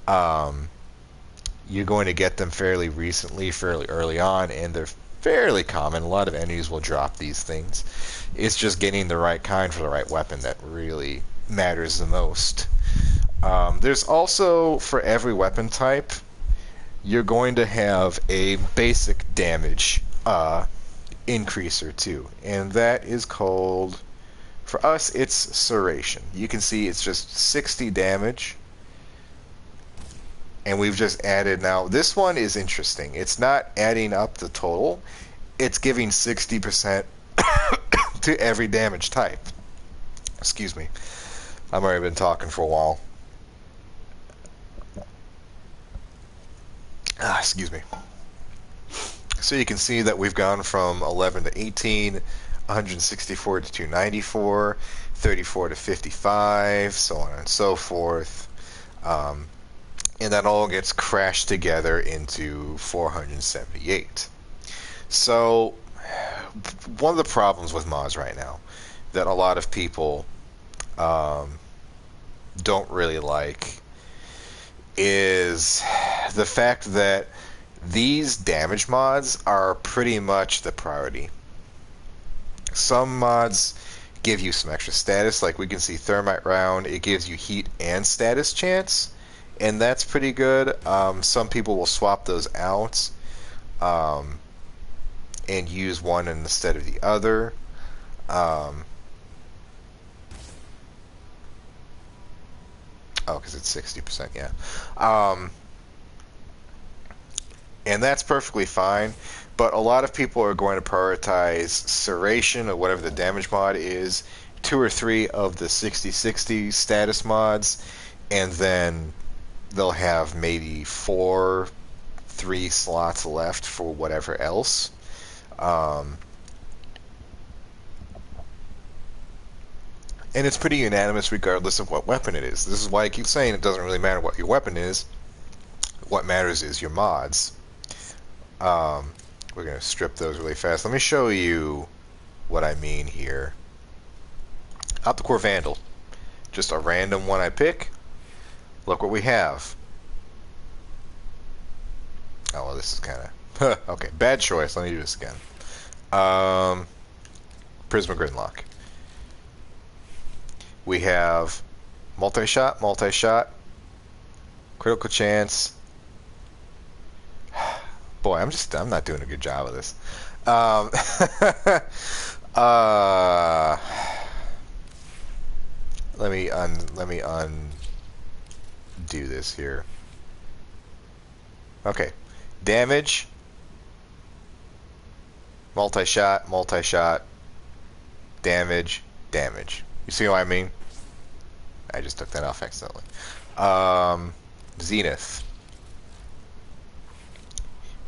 You're going to get them fairly recently, fairly early on, and they're fairly common. A lot of enemies will drop these things. It's just getting the right kind for the right weapon that really matters the most. There's also, for every weapon type, you're going to have a basic damage increaser too, and that is called, for us, it's Serration. You can see it's just 60 damage, and we've just added, now this one is interesting. It's not adding up the total, it's giving 60% to every damage type. Excuse me, I've already been talking for a while. Excuse me. So you can see that we've gone from 11 to 18, 164 to 294, 34 to 55, so on and so forth. And that all gets crashed together into 478. So one of the problems with mods right now that a lot of people don't really like is the fact that these damage mods are pretty much the priority. Some mods give you some extra status, like we can see Thermite Round, it gives you heat and status chance, and that's pretty good. Some people will swap those out and use one instead of the other. Oh, because it's 60%, yeah. Um, and that's perfectly fine. But a lot of people are going to prioritize Serration or whatever the damage mod is, two or three of the 60/60 status mods, and then they'll have maybe three slots left for whatever else. Um, and it's pretty unanimous regardless of what weapon it is. This is why I keep saying it doesn't really matter what your weapon is. What matters is your mods. Um, we're going to strip those really fast. Let me show you what I mean here. Out the Core Vandal. Just a random one I pick. Look what we have. Oh, well, this is kind of... okay, bad choice. Let me do this again. Prisma Gridlock. We have multi-shot, critical chance. Boy, I'm not doing a good job of this. Let me undo this here. Okay, damage, multi-shot, damage. You see what I mean? I just took that off accidentally. Zenith.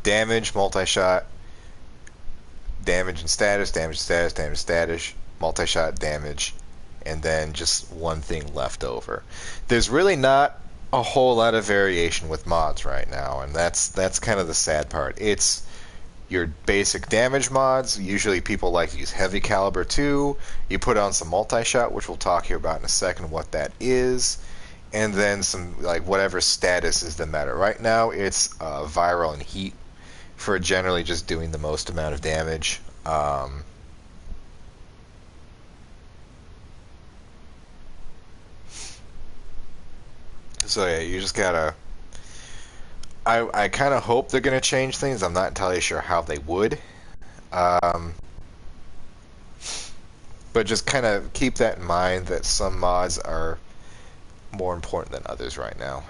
Damage, multi-shot, damage and status, multi-shot, damage, and then just one thing left over. There's really not a whole lot of variation with mods right now, and that's kind of the sad part. It's your basic damage mods. Usually people like to use heavy caliber too. You put on some multi-shot, which we'll talk here about in a second what that is, and then some like whatever status is the matter. Right now it's viral and heat for generally just doing the most amount of damage. So yeah, you just gotta... I kind of hope they're gonna change things. I'm not entirely sure how they would. But just kind of keep that in mind that some mods are more important than others right now.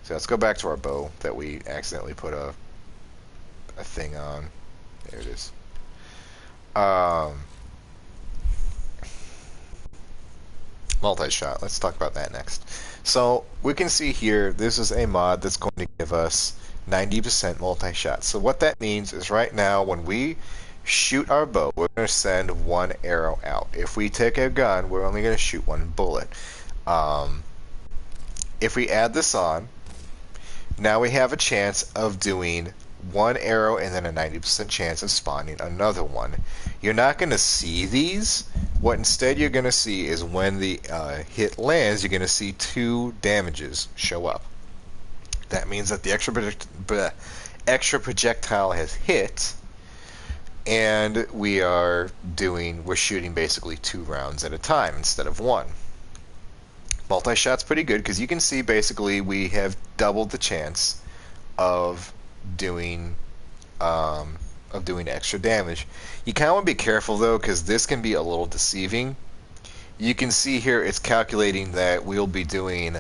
So let's go back to our bow that we accidentally put a thing on. There it is. Multi-shot. Let's talk about that next. So we can see here, this is a mod that's going to give us 90% multi-shot. So what that means is right now when we shoot our bow, we're going to send one arrow out. If we take a gun, we're only going to shoot one bullet. If we add this on, now we have a chance of doing one arrow and then a 90% chance of spawning another one. You're not going to see these. What instead you're going to see is when the hit lands, you're going to see two damages show up. That means that the extra projectile has hit, and we're shooting basically 2 rounds at a time instead of 1. Multi-shot's pretty good because you can see basically we have doubled the chance of doing extra damage. You kind of want to be careful though, because this can be a little deceiving. You can see here it's calculating that we'll be doing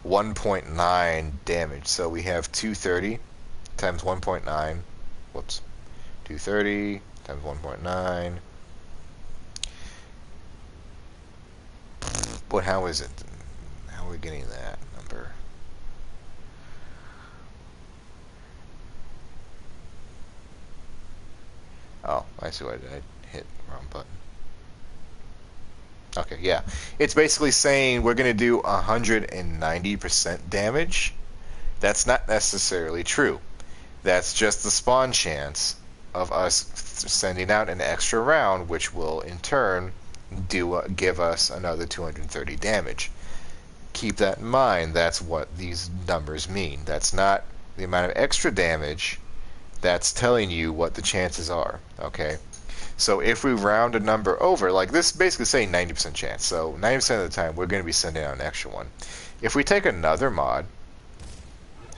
1.9 damage. So we have 230 times 1.9. Whoops. 230 times 1.9. But how is it? How are we getting that number? Oh, I see what I hit. Wrong button. Okay, yeah. It's basically saying we're going to do 190% damage. That's not necessarily true. That's just the spawn chance of us sending out an extra round, which will in turn give us another 230 damage. Keep that in mind. That's what these numbers mean. That's not the amount of extra damage. That's telling you what the chances are, okay? So if we round a number over, like this basically saying 90% chance, so 90% of the time we're going to be sending out an extra one. If we take another mod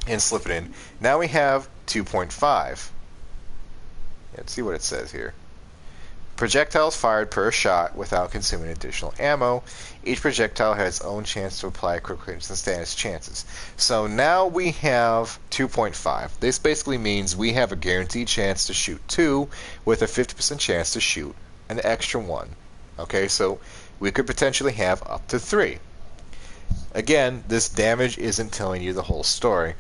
and slip it in, now we have 2.5. Let's see what it says here. Projectiles fired per shot without consuming additional ammo. Each projectile has its own chance to apply critical hits and status chances. So now we have 2.5. This basically means we have a guaranteed chance to shoot 2 with a 50% chance to shoot an extra 1. Okay, so we could potentially have up to 3. Again, this damage isn't telling you the whole story.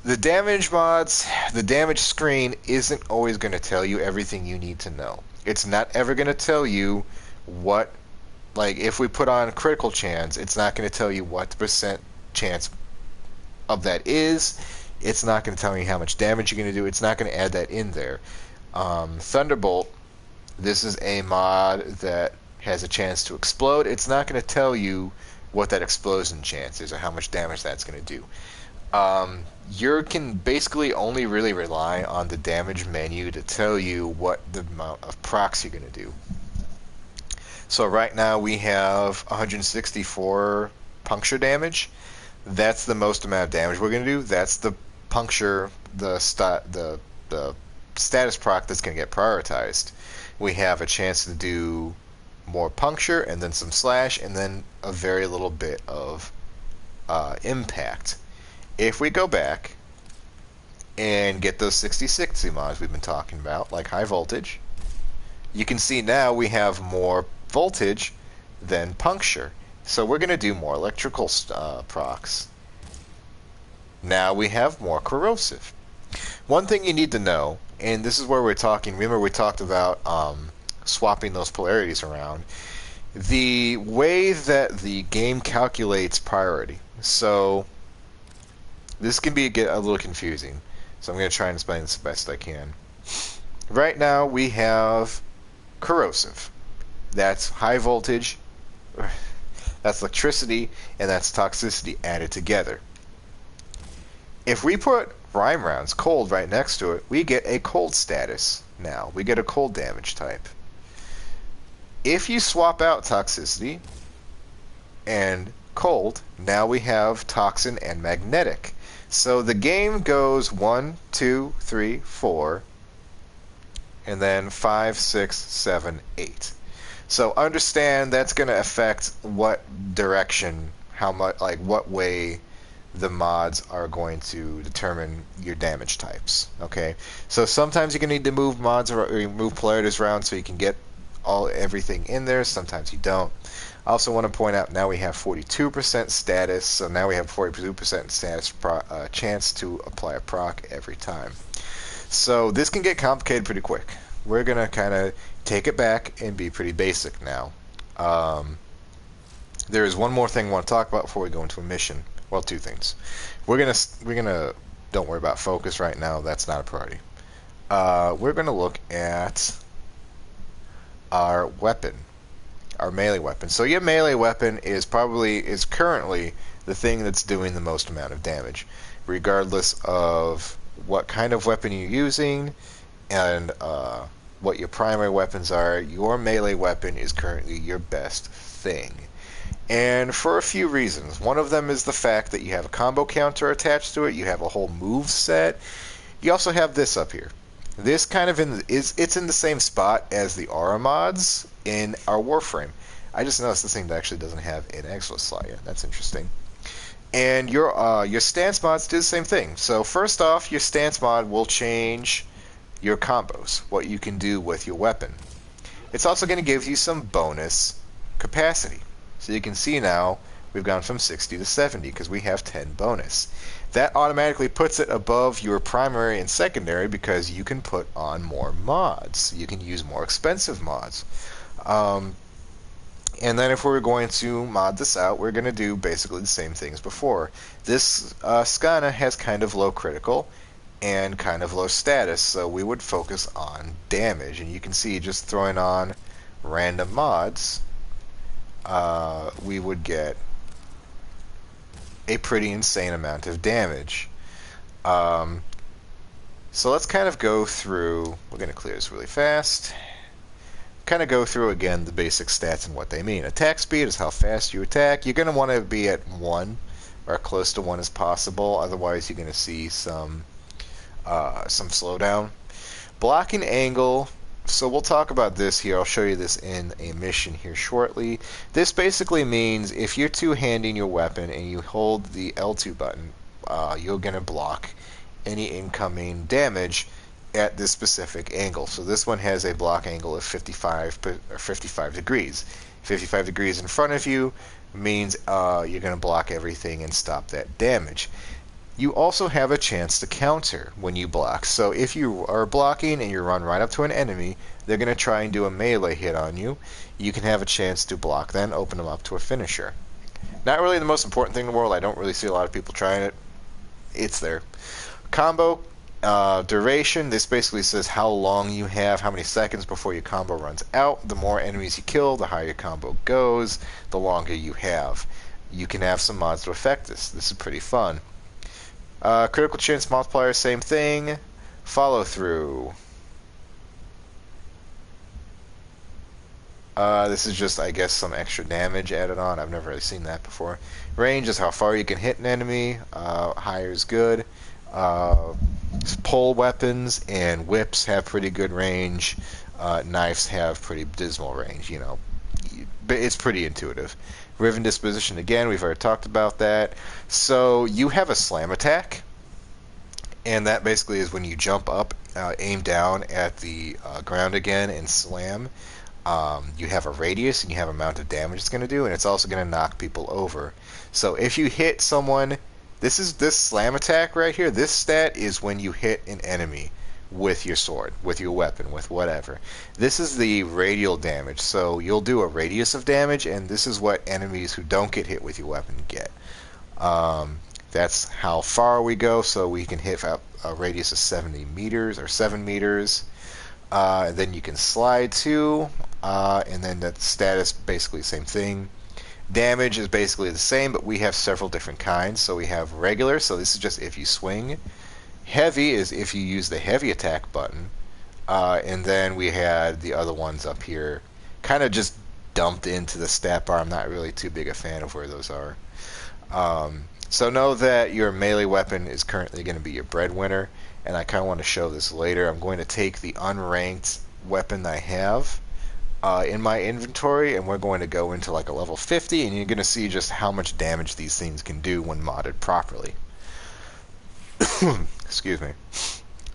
The damage mods, the damage screen isn't always going to tell you everything you need to know. It's not ever going to tell you what, like if we put on critical chance, it's not going to tell you what the percent chance of that is. It's not going to tell you how much damage you're going to do. It's not going to add that in there. Thunderbolt, this is a mod that has a chance to explode. It's not going to tell you what that explosion chance is or how much damage that's going to do. You can basically only really rely on the damage menu to tell you what the amount of procs you're going to do. So right now we have 164 puncture damage. That's the most amount of damage we're going to do. That's the puncture, the status proc that's going to get prioritized. We have a chance to do more puncture and then some slash and then a very little bit of impact. If we go back and get those 60/60 mods we've been talking about, like high voltage, you can see now we have more voltage than puncture. So we're going to do more electrical procs. Now we have more corrosive. One thing you need to know, and this is where we're talking, remember we talked about swapping those polarities around, the way that the game calculates priority. So this can get a little confusing, so I'm going to try and explain this the best I can. Right now we have corrosive. That's high voltage, that's electricity, and that's toxicity added together. If we put rhyme rounds, cold, right next to it, we get a cold status now. We get a cold damage type. If you swap out toxicity and cold, now we have toxin and magnetic. So the game goes 1, 2, 3, 4, and then 5, 6, 7, 8. So understand that's going to affect what direction, how much, like what way the mods are going to determine your damage types. Okay, so sometimes you're going to need to move mods or move polarities around so you can get everything in there. Sometimes you don't. I also want to point out now we have 42% status, so now we have 42% status chance to apply a proc every time. So this can get complicated pretty quick. We're going to kind of take it back and be pretty basic now. There is one more thing I want to talk about before we go into a mission. Well, two things. We're gonna don't worry about focus right now. That's not a priority. We're gonna look at our weapon, our melee weapon. So your melee weapon is currently the thing that's doing the most amount of damage, regardless of what kind of weapon you're using and what your primary weapons are. Your melee weapon is currently your best thing. And for a few reasons. One of them is the fact that you have a combo counter attached to it. You have a whole move set. You also have this up here. This kind of it's in the same spot as the aura mods in our Warframe. I just noticed this thing actually doesn't have an extra slot yet. That's interesting. And your stance mods do the same thing. So first off, your stance mod will change your combos, what you can do with your weapon. It's also going to give you some bonus capacity. So you can see now we've gone from 60 to 70 because we have 10 bonus. That automatically puts it above your primary and secondary because you can put on more mods. You can use more expensive mods. And then if we're going to mod this out, we're going to do basically the same things before. This Skana has kind of low critical and kind of low status, so we would focus on damage. And you can see just throwing on random mods, we would get a pretty insane amount of damage. So let's kind of go through, we're going to clear this really fast, kind of go through again the basic stats and what they mean. Attack speed is how fast you attack. You're going to want to be at 1 or close to 1 as possible, otherwise you're going to see some slowdown. Blocking angle So we'll talk about this here. I'll show you this in a mission here shortly. This basically means if you're two-handing your weapon and you hold the L2 button, you're going to block any incoming damage at this specific angle. So this one has a block angle of 55 degrees. 55 degrees in front of you means you're going to block everything and stop that damage. You also have a chance to counter when you block. So if you are blocking and you run right up to an enemy, they're going to try and do a melee hit on you. You can have a chance to block, then open them up to a finisher. Not really the most important thing in the world. I don't really see a lot of people trying it. It's there. Combo duration. This basically says how long you have, how many seconds before your combo runs out. The more enemies you kill, the higher your combo goes, the longer you have. You can have some mods to affect this. This is pretty fun. Critical chance multiplier, same thing. Follow through. This is just, I guess, some extra damage added on. I've never really seen that before. Range is how far you can hit an enemy. Higher is good. Pole weapons and whips have pretty good range. Knives have pretty dismal range, you know. But it's pretty intuitive. Riven disposition, again, we've already talked about that. So you have a slam attack, and that basically is when you jump up, aim down at the ground again, and slam. You have a radius, and you have a amount of damage it's going to do, and it's also going to knock people over. So if you hit someone, this slam attack right here, this stat is when you hit an enemy with your sword, with your weapon, with whatever. This is the radial damage, so you'll do a radius of damage, and this is what enemies who don't get hit with your weapon get. That's how far we go, so we can hit a radius of 70 meters or 7 meters. Then you can slide too, and then the status basically the same thing. Damage is basically the same, but we have several different kinds. So we have regular, so this is just if you swing. Heavy is if you use the heavy attack button. And then we had the other ones up here, kind of just dumped into the stat bar. I'm not really too big a fan of where those are. So know that your melee weapon is currently going to be your breadwinner, and I kind of want to show this later. I'm going to take the unranked weapon I have in my inventory, and we're going to go into like a level 50, and you're going to see just how much damage these things can do when modded properly. Excuse me.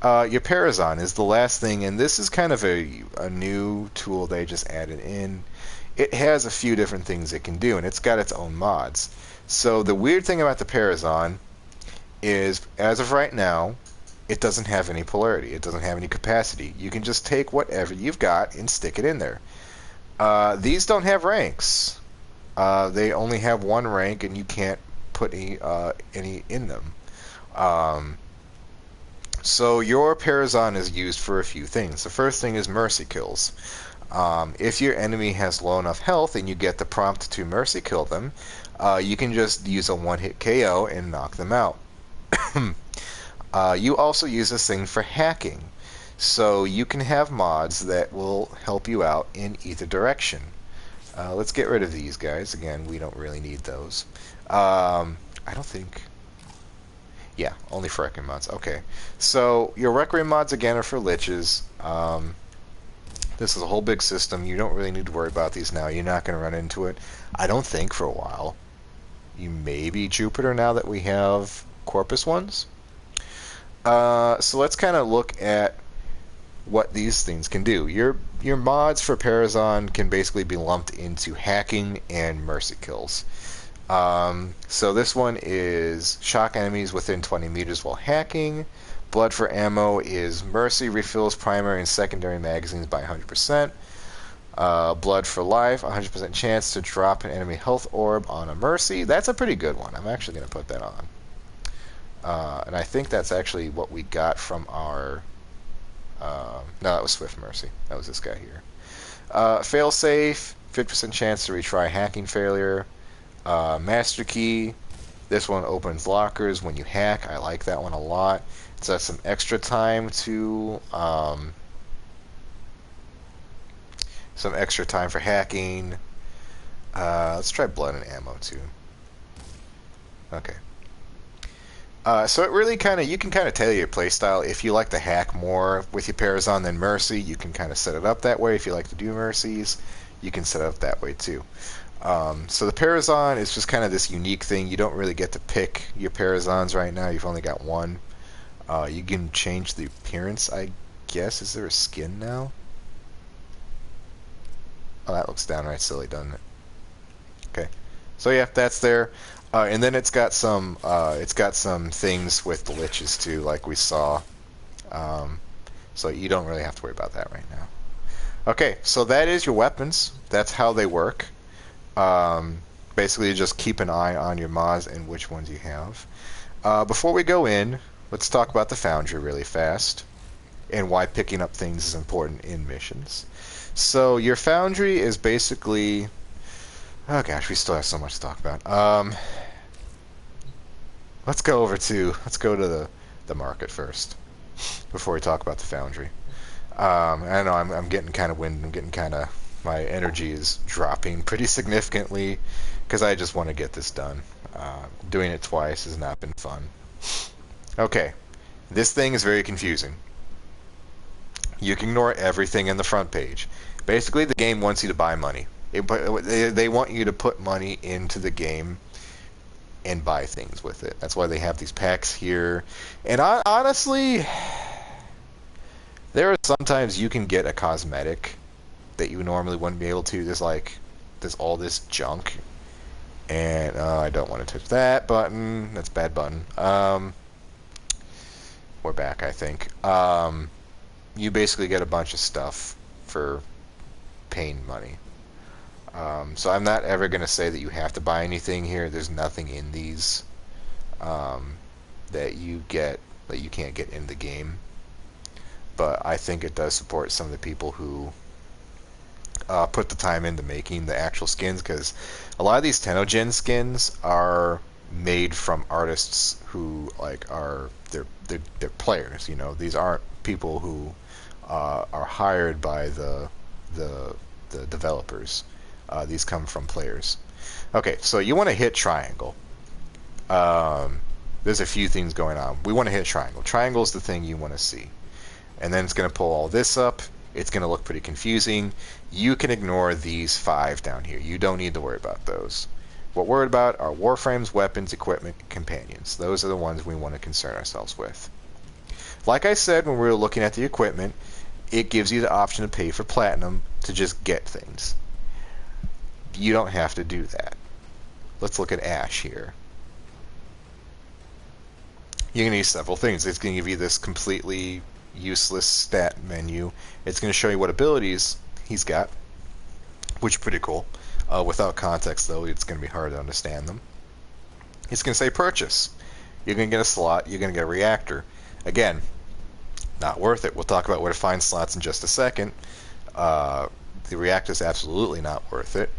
Your Parazon is the last thing, and this is kind of a new tool they just added in. It has a few different things it can do, and it's got its own mods. So the weird thing about the Parazon is, as of right now, it doesn't have any polarity. It doesn't have any capacity. You can just take whatever you've got and stick it in there. These don't have ranks. They only have one rank, and you can't put any in them. So your Parazon is used for a few things. The first thing is mercy kills. If your enemy has low enough health and you get the prompt to mercy kill them, you can just use a one-hit KO and knock them out. You also use this thing for hacking. So you can have mods that will help you out in either direction. Let's get rid of these guys. Again, we don't really need those. I don't think... Yeah, only for Requiem mods. Okay. So your Requiem mods, again, are for liches. This is a whole big system. You don't really need to worry about these now. You're not going to run into it, I don't think, for a while. You may be Jupiter now that we have Corpus ones. So let's kind of look at what these things can do. Your mods for Parazon can basically be lumped into hacking and mercy kills. So this one is shock enemies within 20 meters while hacking. Blood for ammo is mercy refills primary and secondary magazines by 100%. Blood for life, 100% chance to drop an enemy health orb on a mercy. That's a pretty good one. I'm actually going to put that on. And I think that's actually what we got from our... no, that was Swift Mercy. That was this guy here. Fail safe, 50% chance to retry hacking failure. Master key. This one opens lockers when you hack. I like that one a lot. So that's some extra time to... some extra time for hacking. Let's try blood and ammo too. Okay. So it really kind of you can kind of tailor your playstyle. If you like to hack more with your Parazon than Mercy, you can kind of set it up that way. If you like to do Mercies, you can set it up that way too. So the Parazon is just kind of this unique thing. You don't really get to pick your Parazons right now. You've only got one. You can change the appearance, I guess. Is there a skin now? Oh, that looks downright silly, doesn't it? Okay. So yeah, that's there. And then it's got some things with the liches too, like we saw. Um, so you don't really have to worry about that right now. Okay, so that is your weapons. That's how they work. Basically, just keep an eye on your mods and which ones you have. Before we go in, let's talk about the Foundry really fast and why picking up things is important in missions. So your Foundry is basically... Oh gosh, we still have so much to talk about. Let's go to the market first before we talk about the Foundry. I know I'm getting kind of winded. I'm getting kind of my energy is dropping pretty significantly because I just want to get this done. Doing it twice has not been fun. Okay, this thing is very confusing. You can ignore everything in the front page. Basically, the game wants you to buy money. They want you to put money into the game and buy things with it. That's why they have these packs here. And honestly, there are sometimes you can get a cosmetic that you normally wouldn't be able to. There's all this junk. And I don't want to touch that button. That's a bad button. We're back, I think. You basically get a bunch of stuff for paying money. So I'm not ever going to say that you have to buy anything here. There's nothing in these that you can't get in the game. But I think it does support some of the people who put the time into making the actual skins, because a lot of these Tenogen skins are made from artists who they're players. You know, these aren't people who are hired by the developers. These come from players. Okay, so you want to hit triangle. There's a few things going on. We want to hit triangle. Triangle is the thing you want to see. And then it's going to pull all this up. It's going to look pretty confusing. You can ignore these 5 down here. You don't need to worry about those. What we're worried about are Warframes, weapons, equipment, companions. Those are the ones we want to concern ourselves with. Like I said when we were looking at the equipment, it gives you the option to pay for platinum to just get things. You don't have to do that. Let's look at Ash here. You're going to use several things. It's going to give you this completely useless stat menu. It's going to show you what abilities he's got, which is pretty cool. Without context, though, it's going to be hard to understand them. It's going to say purchase. You're going to get a slot. You're going to get a reactor. Again, not worth it. We'll talk about where to find slots in just a second. The reactor is absolutely not worth it.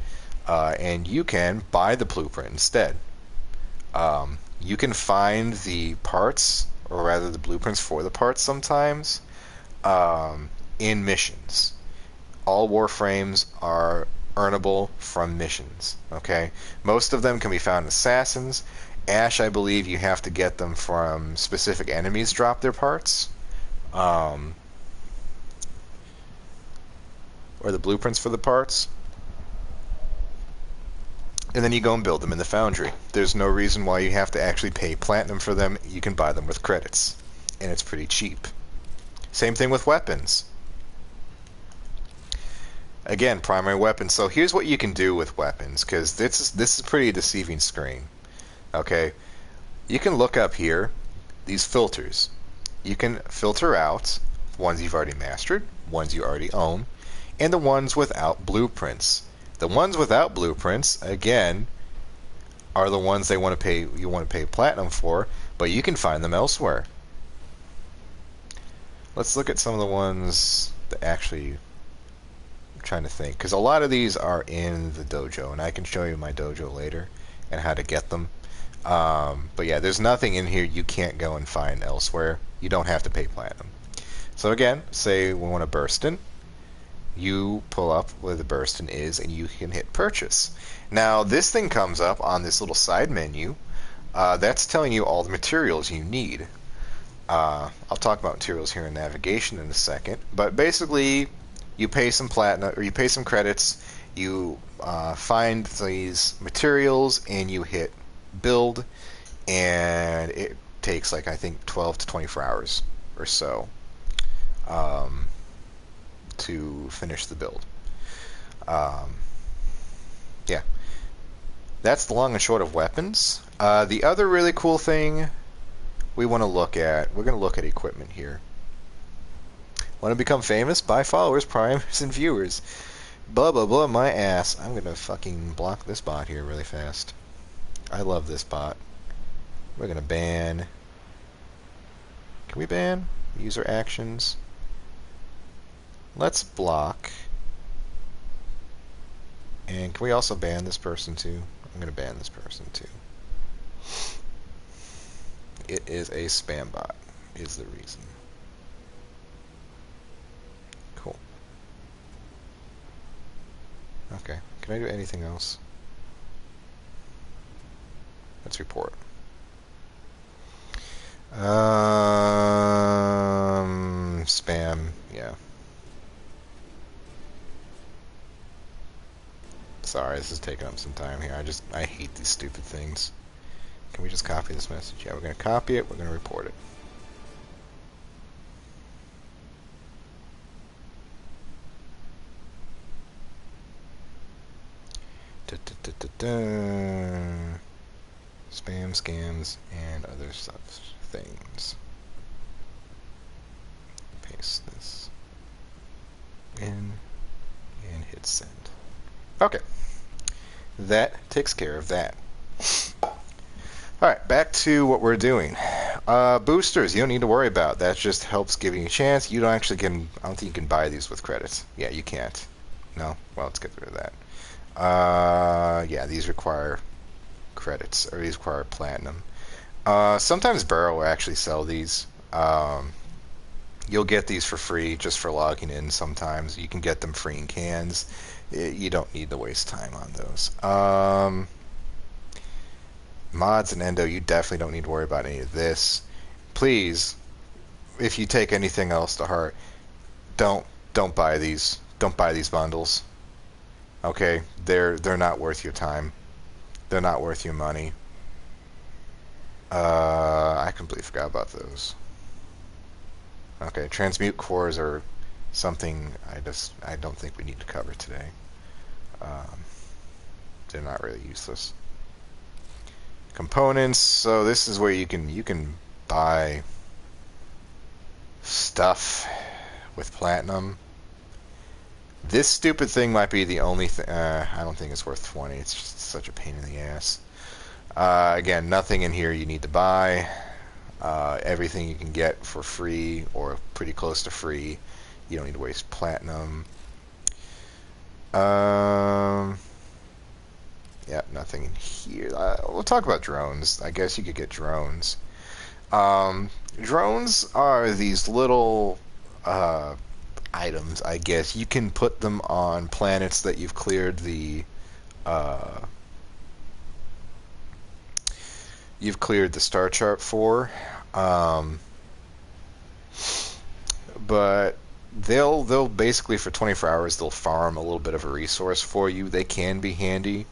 And you can buy the blueprint instead. You can find the parts, or rather the blueprints for the parts sometimes, in missions. All Warframes are earnable from missions. Okay, most of them can be found in Assassins. Ash, I believe you have to get them from specific enemies drop their parts. Or the blueprints for the parts. And then you go and build them in the Foundry. There's no reason why you have to actually pay platinum for them. You can buy them with credits. And it's pretty cheap. Same thing with weapons. Again, primary weapons. So here's what you can do with weapons, because this is pretty deceiving screen. Okay? You can look up here, these filters. You can filter out ones you've already mastered, ones you already own, and the ones without blueprints. The ones without blueprints, again, are the ones you want to pay platinum for, but you can find them elsewhere. Let's look at some of the ones that actually... I'm trying to think, because a lot of these are in the dojo, and I can show you my dojo later and how to get them. But yeah, there's nothing in here you can't go and find elsewhere. You don't have to pay platinum. So again, say we want to burst in. You pull up where the Burstin is, and you can hit purchase. Now, this thing comes up on this little side menu. That's telling you all the materials you need. I'll talk about materials here in navigation in a second, but basically, you pay some platinum or you pay some credits. You find these materials and you hit build, and it takes like I think 12 to 24 hours or so um, to finish the build. Um, yeah, that's the long and short of weapons. The other really cool thing we're going to look at equipment here. Want to become famous? Buy followers, primers, and viewers. Blah, blah, blah, my ass. I'm going to fucking block this bot here really fast. I love this bot. We're going to ban. Can we ban? User actions. Let's block. And can we also ban this person too? I'm going to ban this person too. It is a spam bot, is the reason. Cool. Okay. Can I do anything else? Let's report. Spam, yeah. Sorry, this is taking up some time here. I hate these stupid things. Can we just copy this message? Yeah, we're going to copy it. We're going to report it. Da, da, da, da, da. Spam, scams, and other such things. Paste this in and hit send. Okay. That takes care of that. Alright, back to what we're doing. Boosters, you don't need to worry about. That just helps giving you a chance. You don't actually can... I don't think you can buy these with credits. Yeah, you can't. No? Well, let's get rid of that. Yeah, these require credits, or these require platinum. Sometimes Burrow will actually sell these. You'll get these for free just for logging in sometimes. You can get them free in cans. You don't need to waste time on those. Mods and Endo, you definitely don't need to worry about any of this. Please, if you take anything else to heart, don't buy these. Don't buy these bundles. Okay, they're not worth your time. They're not worth your money. I completely forgot about those. Okay, transmute cores are something I don't think we need to cover today. They're not really useless. Components. So this is where you can buy stuff with platinum. This stupid thing might be the only thing. I don't think it's worth 20. It's just such a pain in the ass. Again, nothing in here you need to buy. Everything you can get for free or pretty close to free. You don't need to waste platinum. Yeah, nothing in here. We'll talk about drones. I guess you could get drones. Drones are these little items, I guess. You can put them on planets that you've cleared the star chart for. But they'll basically for 24 hours they'll farm a little bit of a resource for you. They can be handy.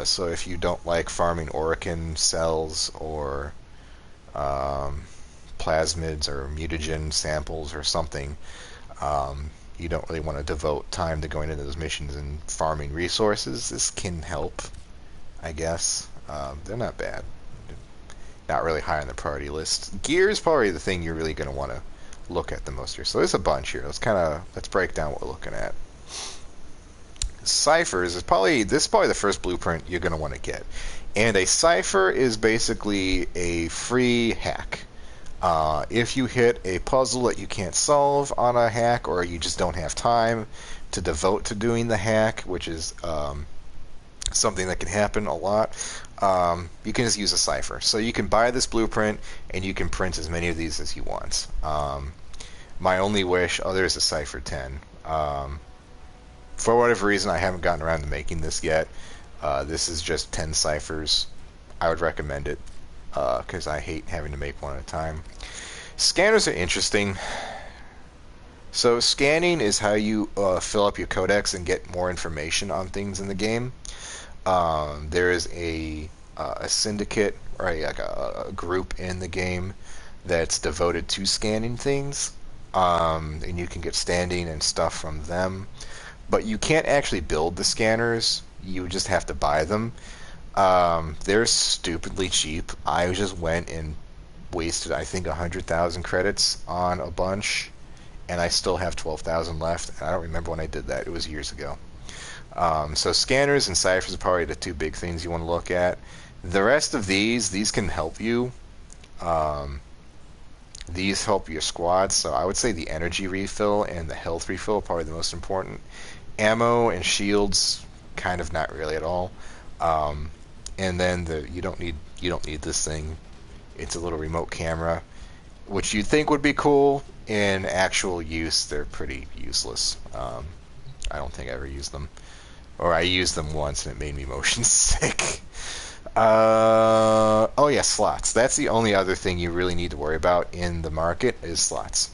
So if you don't like farming Orokin cells or plasmids or mutagen samples or something, you don't really want to devote time to going into those missions and farming resources, this can help, I guess. They're not bad. Not really high on the priority list. Gear is probably the thing you're really going to want to look at the most here. So there's a bunch here. Let's break down what we're looking at. Ciphers is probably the first blueprint you're going to want to get. And a cipher is basically a free hack. If you hit a puzzle that you can't solve on a hack, or you just don't have time to devote to doing the hack, which is something that can happen a lot, you can just use a cipher. So you can buy this blueprint, and you can print as many of these as you want. My only wish, there's a cipher 10. For whatever reason, I haven't gotten around to making this yet. This is just 10 ciphers. I would recommend it because I hate having to make one at a time. Scanners are interesting. So scanning is how you fill up your codex and get more information on things in the game. There is a syndicate or a group in the game that's devoted to scanning things, and you can get standing and stuff from them. But you can't actually build the scanners. You just have to buy them. They're stupidly cheap. I just went and wasted, I think, 100,000 credits on a bunch, and I still have 12,000 left. I don't remember when I did that. It was years ago. So scanners and ciphers are probably the two big things you want to look at. The rest of these can help you. Um, these help your squad. So I would say the energy refill and the health refill are probably the most important. Ammo and shields, kind of not really at all. Um, and then you don't need this thing. It's a little remote camera, which you'd think would be cool. In actual use, they're pretty useless. I don't think I ever used them. Or I used them once and it made me motion sick. Oh yeah, slots. That's the only other thing you really need to worry about in the market is slots.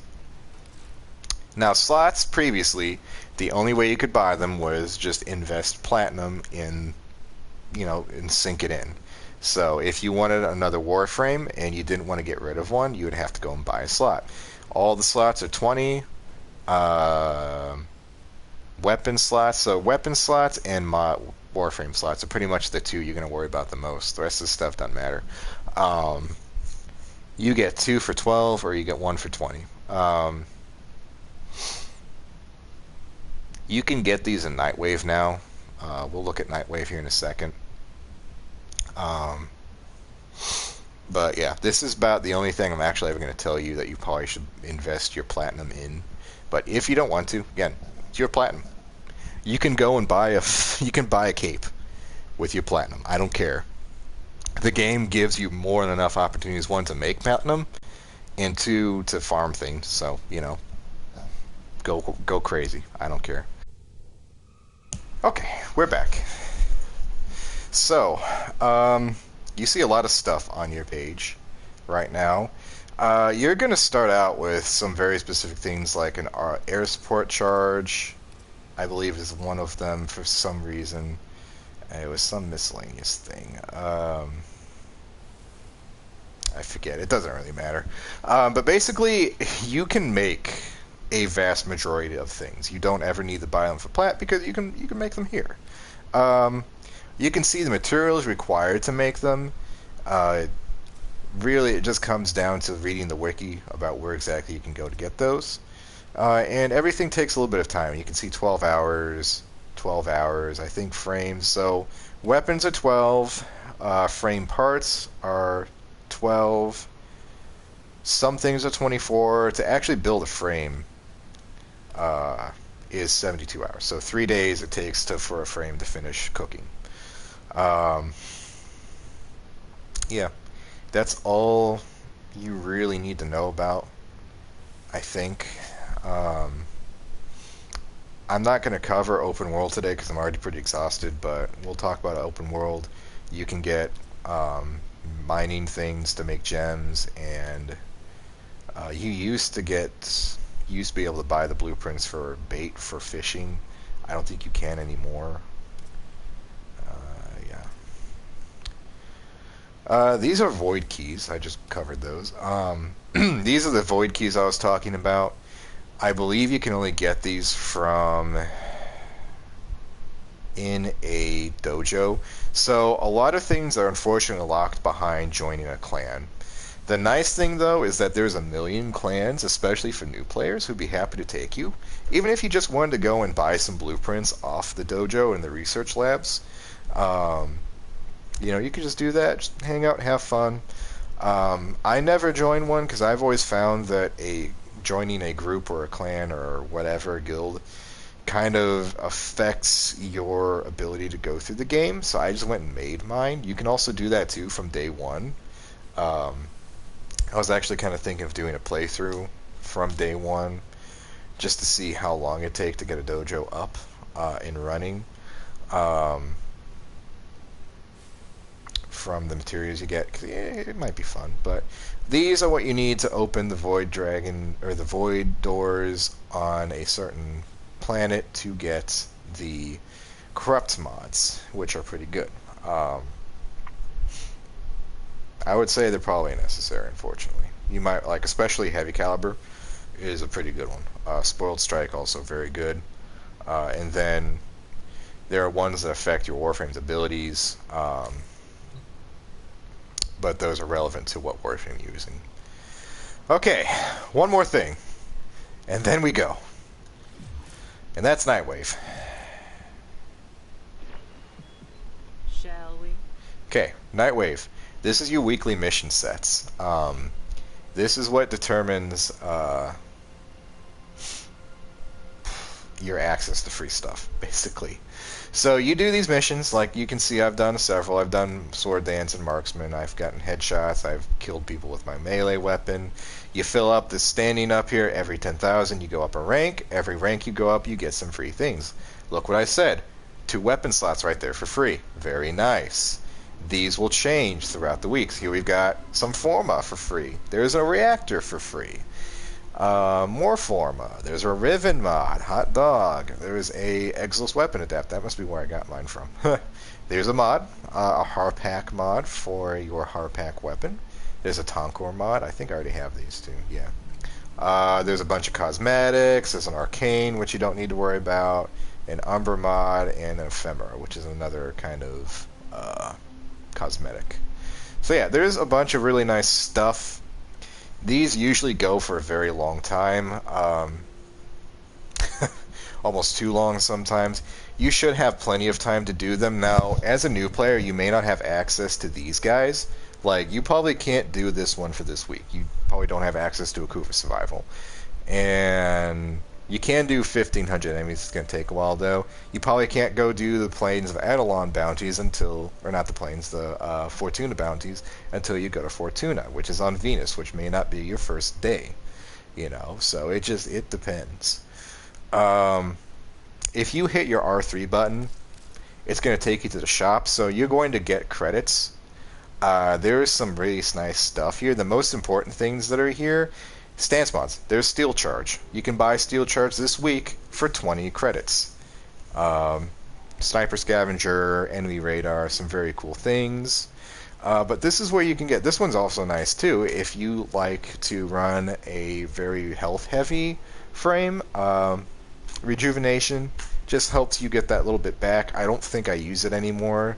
Now, slots previously, the only way you could buy them was just invest platinum in, and sink it in. So if you wanted another Warframe and you didn't want to get rid of one, you would have to go and buy a slot. All the slots are 20. Uh, Weapon slots. So weapon slots and Warframe slots are pretty much the two you're going to worry about the most. The rest of the stuff doesn't matter. Um, you get 2 for 12 or you get 1 for 20. You can get these in Nightwave now. We'll look at Nightwave here in a second. Um, but yeah, this is about the only thing I'm actually ever going to tell you that you probably should invest your platinum in. But if you don't want to, again, it's your platinum. You can go and you can buy a cape with your platinum. I don't care. The game gives you more than enough opportunities, one, to make platinum, and two, to farm things. So, go crazy. I don't care. Okay, we're back. So, you see a lot of stuff on your page right now. You're going to start out with some very specific things like an air support charge, I believe is one of them for some reason. It was some miscellaneous thing. I forget. It doesn't really matter. But basically, you can make a vast majority of things. You don't ever need to buy them for plat because you can make them here. Um, you can see the materials required to make them. Uh, Really, it just comes down to reading the wiki about where exactly you can go to get those. And everything takes a little bit of time. You can see 12 hours, 12 hours, I think frames. So weapons are 12, frame parts are 12, some things are 24. To actually build a frame is 72 hours. So 3 days it takes for a frame to finish cooking. Um, yeah, that's all you really need to know about, I think. Um, I'm not going to cover open world today because I'm already pretty exhausted, but we'll talk about open world. You can get um, mining things to make gems, and you used to be able to buy the blueprints for bait for fishing. I don't think you can anymore. Yeah. These are void keys. I just covered those. These are the void keys I was talking about. I believe you can only get these from in a dojo. So a lot of things are unfortunately locked behind joining a clan. The nice thing though is that there's a million clans, especially for new players, who'd be happy to take you. Even if you just wanted to go and buy some blueprints off the dojo and the research labs. Um, you could just do that, just hang out, have fun. I never joined one because I've always found that joining a group or a clan or whatever guild kind of affects your ability to go through the game. So I just went and made mine. You can also do that too from day one. Um, I was actually kind of thinking of doing a playthrough from day one just to see how long it takes to get a dojo up and running. Um, from the materials you get, 'cause, it might be fun. But these are what you need to open the Void Dragon or the Void doors on a certain planet to get the corrupt mods, which are pretty good. I would say they're probably necessary, unfortunately. You might like, especially Heavy Caliber is a pretty good one. Spoiled Strike also very good. And then there are ones that affect your Warframe's abilities, but those are relevant to what Warframe you're using. Okay, one more thing, and then we go. And that's Nightwave. Shall we? Okay, Nightwave. This is your weekly mission sets. This is what determines your access to free stuff, basically. So you do these missions, like you can see I've done several. I've done Sword Dance and Marksman. I've gotten headshots. I've killed people with my melee weapon. You fill up this standing up here every 10,000. You go up a rank. Every rank you go up, you get some free things. Look what I said. 2 weapon slots right there for free. Very nice. These will change throughout the weeks. Here we've got some Forma for free. There's a Reactor for free. More Forma. There's a Riven mod. Hot dog. There's a Exil's Weapon Adapt. That must be where I got mine from. There's a mod. A Harpack mod for your Harpack weapon. There's a Tonkor mod. I think I already have these too. Yeah. There's a bunch of cosmetics. There's an Arcane, which you don't need to worry about. An Umbra mod and an Ephemera, which is another kind of cosmetic. So yeah, there's a bunch of really nice stuff. These usually go for a very long time, almost too long sometimes. You should have plenty of time to do them. Now, as a new player, you may not have access to these guys. Like, you probably can't do this one for this week. You probably don't have access to a Kufa Survival. And you can do 1,500 enemies. It's going to take a while, though. You probably can't go do the Plains of Adelon bounties until, or not the Plains, the Fortuna bounties, until you go to Fortuna, which is on Venus, which may not be your first day. You know, so it depends. If you hit your R3 button, it's going to take you to the shop, so you're going to get credits. There is some really nice stuff here. The most important things that are here: stance mods. There's Steel Charge. You can buy Steel Charge this week for 20 credits. Sniper Scavenger, Enemy Radar, some very cool things. But this is where you can get... This one's also nice, too, if you like to run a very health-heavy frame. Rejuvenation just helps you get that little bit back. I don't think I use it anymore.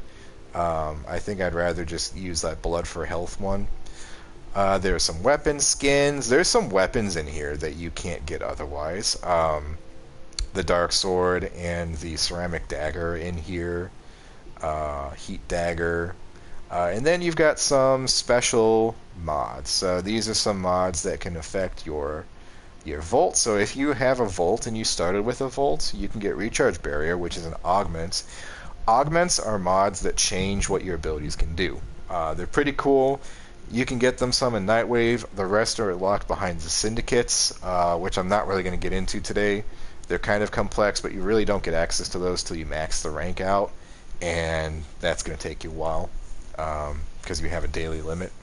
I think I'd rather just use that Blood for Health one. There's some weapon skins. There's some weapons in here that you can't get otherwise. The Dark Sword and the Ceramic Dagger in here. Heat Dagger. And then you've got some special mods. So these are some mods that can affect your Volt. So if you have a Volt and you started with a Volt, you can get Recharge Barrier, which is an Augment. Augments are mods that change what your abilities can do. They're pretty cool. You can get them some in Nightwave. The rest are locked behind the Syndicates, which I'm not really going to get into today. They're kind of complex, but you really don't get access to those till you max the rank out, and that's going to take you a while because you have a daily limit.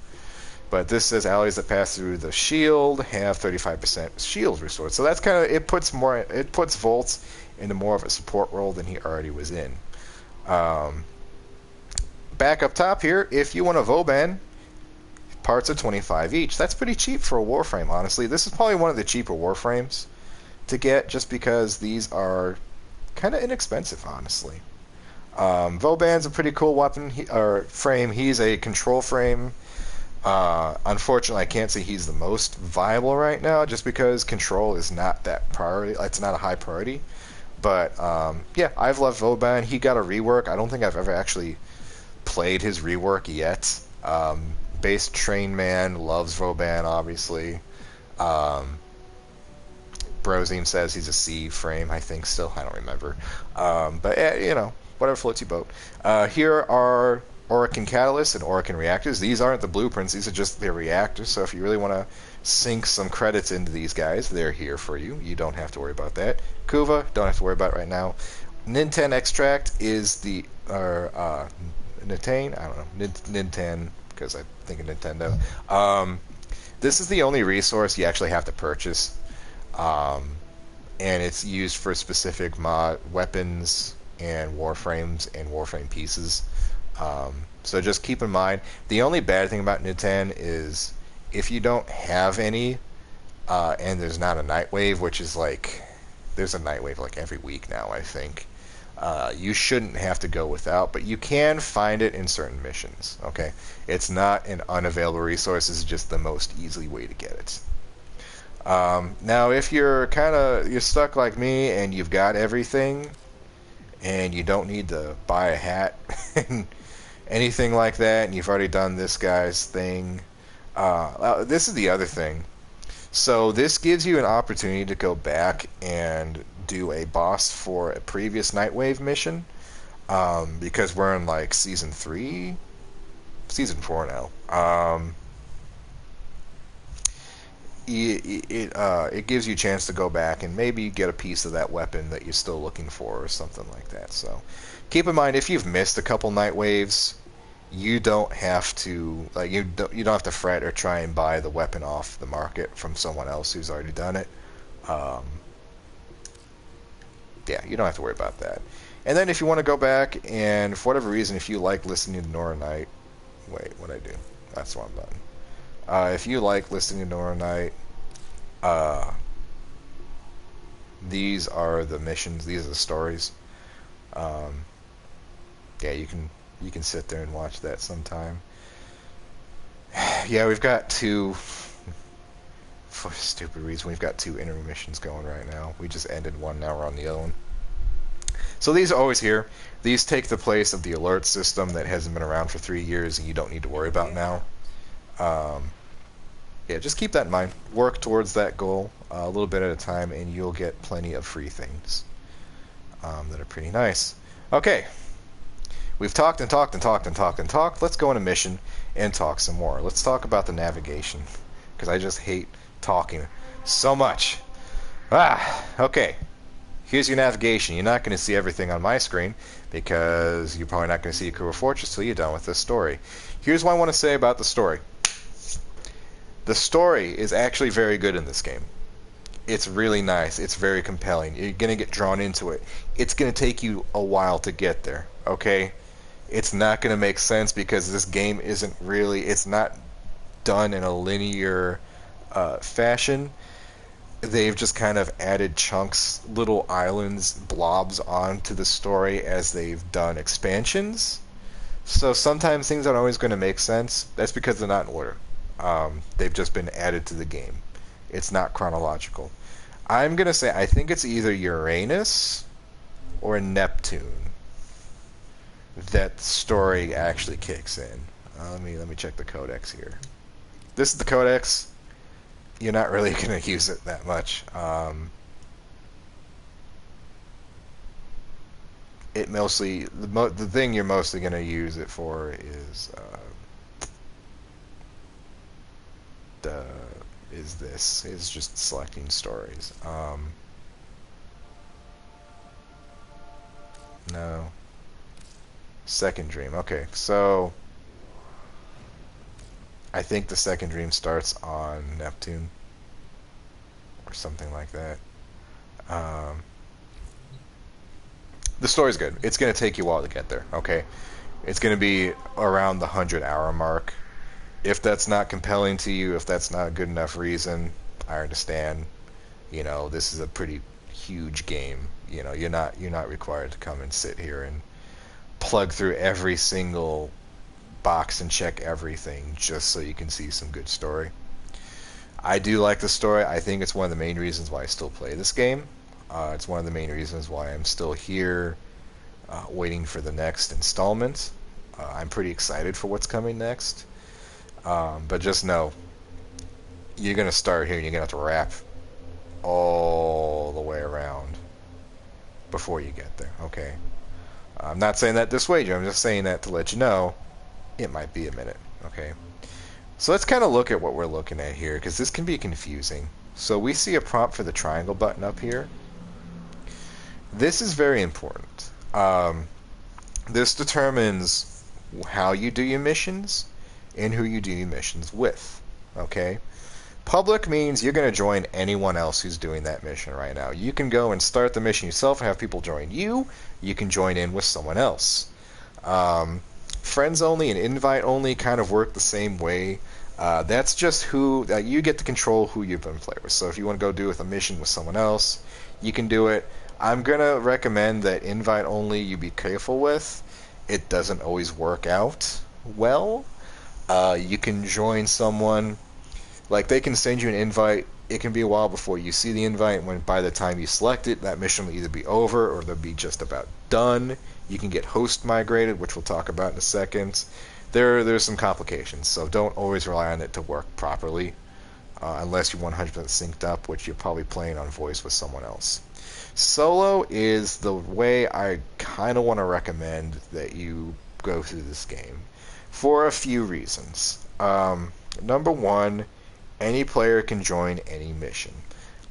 But this says allies that pass through the shield have 35% shield restored. So that's kind of it puts Volts into more of a support role than he already was in. Back up top here, if you want a Vauban, parts are 25 each. That's pretty cheap for a Warframe, honestly. This is probably one of the cheaper Warframes to get, just because these are kind of inexpensive, honestly. Vauban's a pretty cool weapon or frame. He's a control frame. Unfortunately, I can't say he's the most viable right now, just because control is not that priority. It's not a high priority. But yeah, I've loved Vauban. He got a rework. I don't think I've ever actually played his rework yet. Base Train Man loves Vauban, obviously. Brozine says he's a C frame, I think, still. I don't remember. But, you know, whatever floats your boat. Here are Orokin Catalysts and Orokin Reactors. These aren't the blueprints. These are just their reactors. So if you really want to sink some credits into these guys, they're here for you. You don't have to worry about that. Kuva, don't have to worry about it right now. Ninten Extract is the Nintendo. I don't know, Nintendo, because I think of Nintendo. Um, this is the only resource you actually have to purchase, um, and it's used for specific mod weapons and warframes and warframe pieces. So just keep in mind, the only bad thing about Nintendo is if you don't have any, and there's not a Nightwave, which is like there's a Nightwave like every week now, I think. You shouldn't have to go without, but you can find it in certain missions. Okay, it's not an unavailable resource; it's just the most easy way to get it. Now, if you're stuck like me and you've got everything, and you don't need to buy a hat and anything like that, and you've already done this guy's thing, this is the other thing. So this gives you an opportunity to go back and do a boss for a previous Nightwave mission, because we're in like season 3, season 4 now. It gives you a chance to go back and maybe get a piece of that weapon that you're still looking for or something like that. So keep in mind, if you've missed a couple Nightwaves, you don't have to you don't have to fret or try and buy the weapon off the market from someone else who's already done it. Um, yeah, you don't have to worry about that. And then if you want to go back and for whatever reason, if you like listening to Nora Knight, wait, what I do? That's the wrong button. If you like listening to Nora Knight, uh, these are the missions. These are the stories. Um, yeah, you can sit there and watch that sometime. Yeah, we've got two. For a stupid reason, we've got two intermissions going right now. We just ended one, now we're on the other one. So these are always here. These take the place of the alert system that hasn't been around for 3 years and you don't need to worry about now. Yeah, just keep that in mind. Work towards that goal a little bit at a time, and you'll get plenty of free things that are pretty nice. Okay, we've talked and talked and talked and talked and talked. Let's go on a mission and talk some more. Let's talk about the navigation, because I just hate talking so much. Okay. Here's your navigation. You're not going to see everything on my screen because you're probably not going to see Akura Fortress till you're done with this story. Here's what I want to say about the story. The story is actually very good in this game. It's really nice. It's very compelling. You're going to get drawn into it. It's going to take you a while to get there, okay? It's not going to make sense because this game isn't really, it's not done in a linear fashion. They've just kind of added chunks, little islands, blobs onto the story as they've done expansions. So sometimes things aren't always going to make sense. That's because they're not in order. They've just been added to the game. It's not chronological. I'm going to say I think it's either Uranus or Neptune that the story actually kicks in. Let me check the codex here. This is the codex. You're not really going to use it that much. It mostly the thing you're mostly going to use it for is just selecting stories. No. Second dream. Okay, so I think the second dream starts on Neptune or something like that. The story's good. It's going to take you a while to get there, okay? It's going to be around the 100-hour mark. If that's not compelling to you, if that's not a good enough reason, I understand. You know, this is a pretty huge game. You know, you're not required to come and sit here and plug through every single box and check everything just so you can see some good story. I do like the story. I think it's one of the main reasons why I still play this game. It's one of the main reasons why I'm still here waiting for the next installment. I'm pretty excited for what's coming next. But just know, you're going to start here and you're going to have to wrap all the way around before you get there, okay? I'm not saying that to dissuade you. I'm just saying that to let you know it might be a minute, okay? So let's kind of look at what we're looking at here, because this can be confusing. So we see a prompt for the triangle button up here. This is very important. This determines how you do your missions, and who you do your missions with. Okay? Public means you're going to join anyone else who's doing that mission right now. You can go and start the mission yourself and have people join you. You can join in with someone else. Friends only and invite only kind of work the same way. That's just who you get to control who you're going to play with. So if you want to go do with a mission with someone else, you can do it. I'm going to recommend that invite only you be careful with. It doesn't always work out well. You can join someone, like they can send you an invite. It can be a while before you see the invite. When by the time you select it, that mission will either be over or they'll be just about done. You can get host migrated, which we'll talk about in a second. There's some complications, so don't always rely on it to work properly, unless you're 100% synced up, which you're probably playing on voice with someone else. Solo is the way I kind of want to recommend that you go through this game for a few reasons. Number one, any player can join any mission.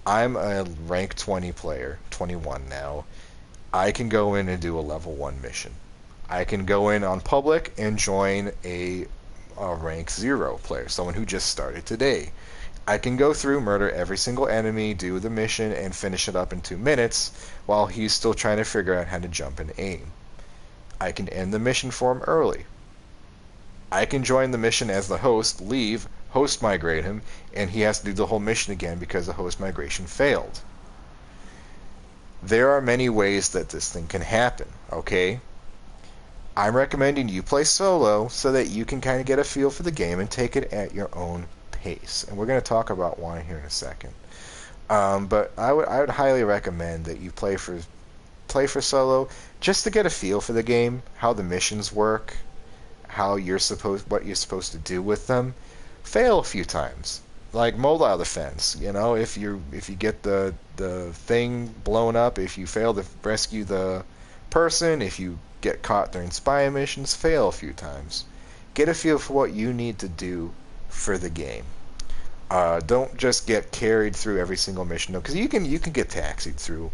I'm a rank 20 player, 21 now. I can go in and do a level 1 mission. I can go in on public and join a rank 0 player, someone who just started today. I can go through, murder every single enemy, do the mission, and finish it up in 2 minutes while he's still trying to figure out how to jump and aim. I can end the mission for him early. I can join the mission as the host, leave, host migrate him, and he has to do the whole mission again because the host migration failed. There are many ways that this thing can happen, okay? I'm recommending you play solo so that you can kind of get a feel for the game and take it at your own pace. And we're going to talk about why here in a second. But I would highly recommend that you play for solo just to get a feel for the game, how the missions work, what you're supposed to do with them. Fail a few times, like mobile defense. If you get the thing blown up, if you fail to rescue the person, if you get caught during spy missions, fail a few times. Get a feel for what you need to do for the game. Don't just get carried through every single mission, because you can get taxied through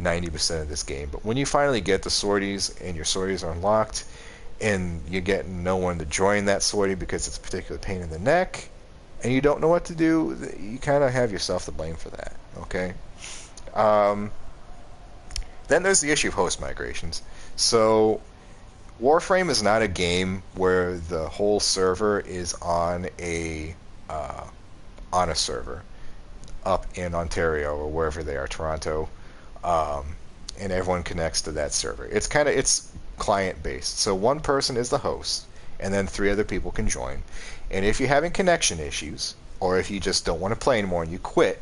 90% of this game. But when you finally get the sorties and your sorties are unlocked, and you get no one to join that sortie because it's a particular pain in the neck, and you don't know what to do, you kind of have yourself to blame for that. Okay. Then there's the issue of host migrations. So Warframe is not a game where the whole server is on a server up in Ontario or wherever they are, Toronto, and everyone connects to that server. It's client based. So one person is the host, and then 3 other people can join. And if you're having connection issues, or if you just don't want to play anymore and you quit,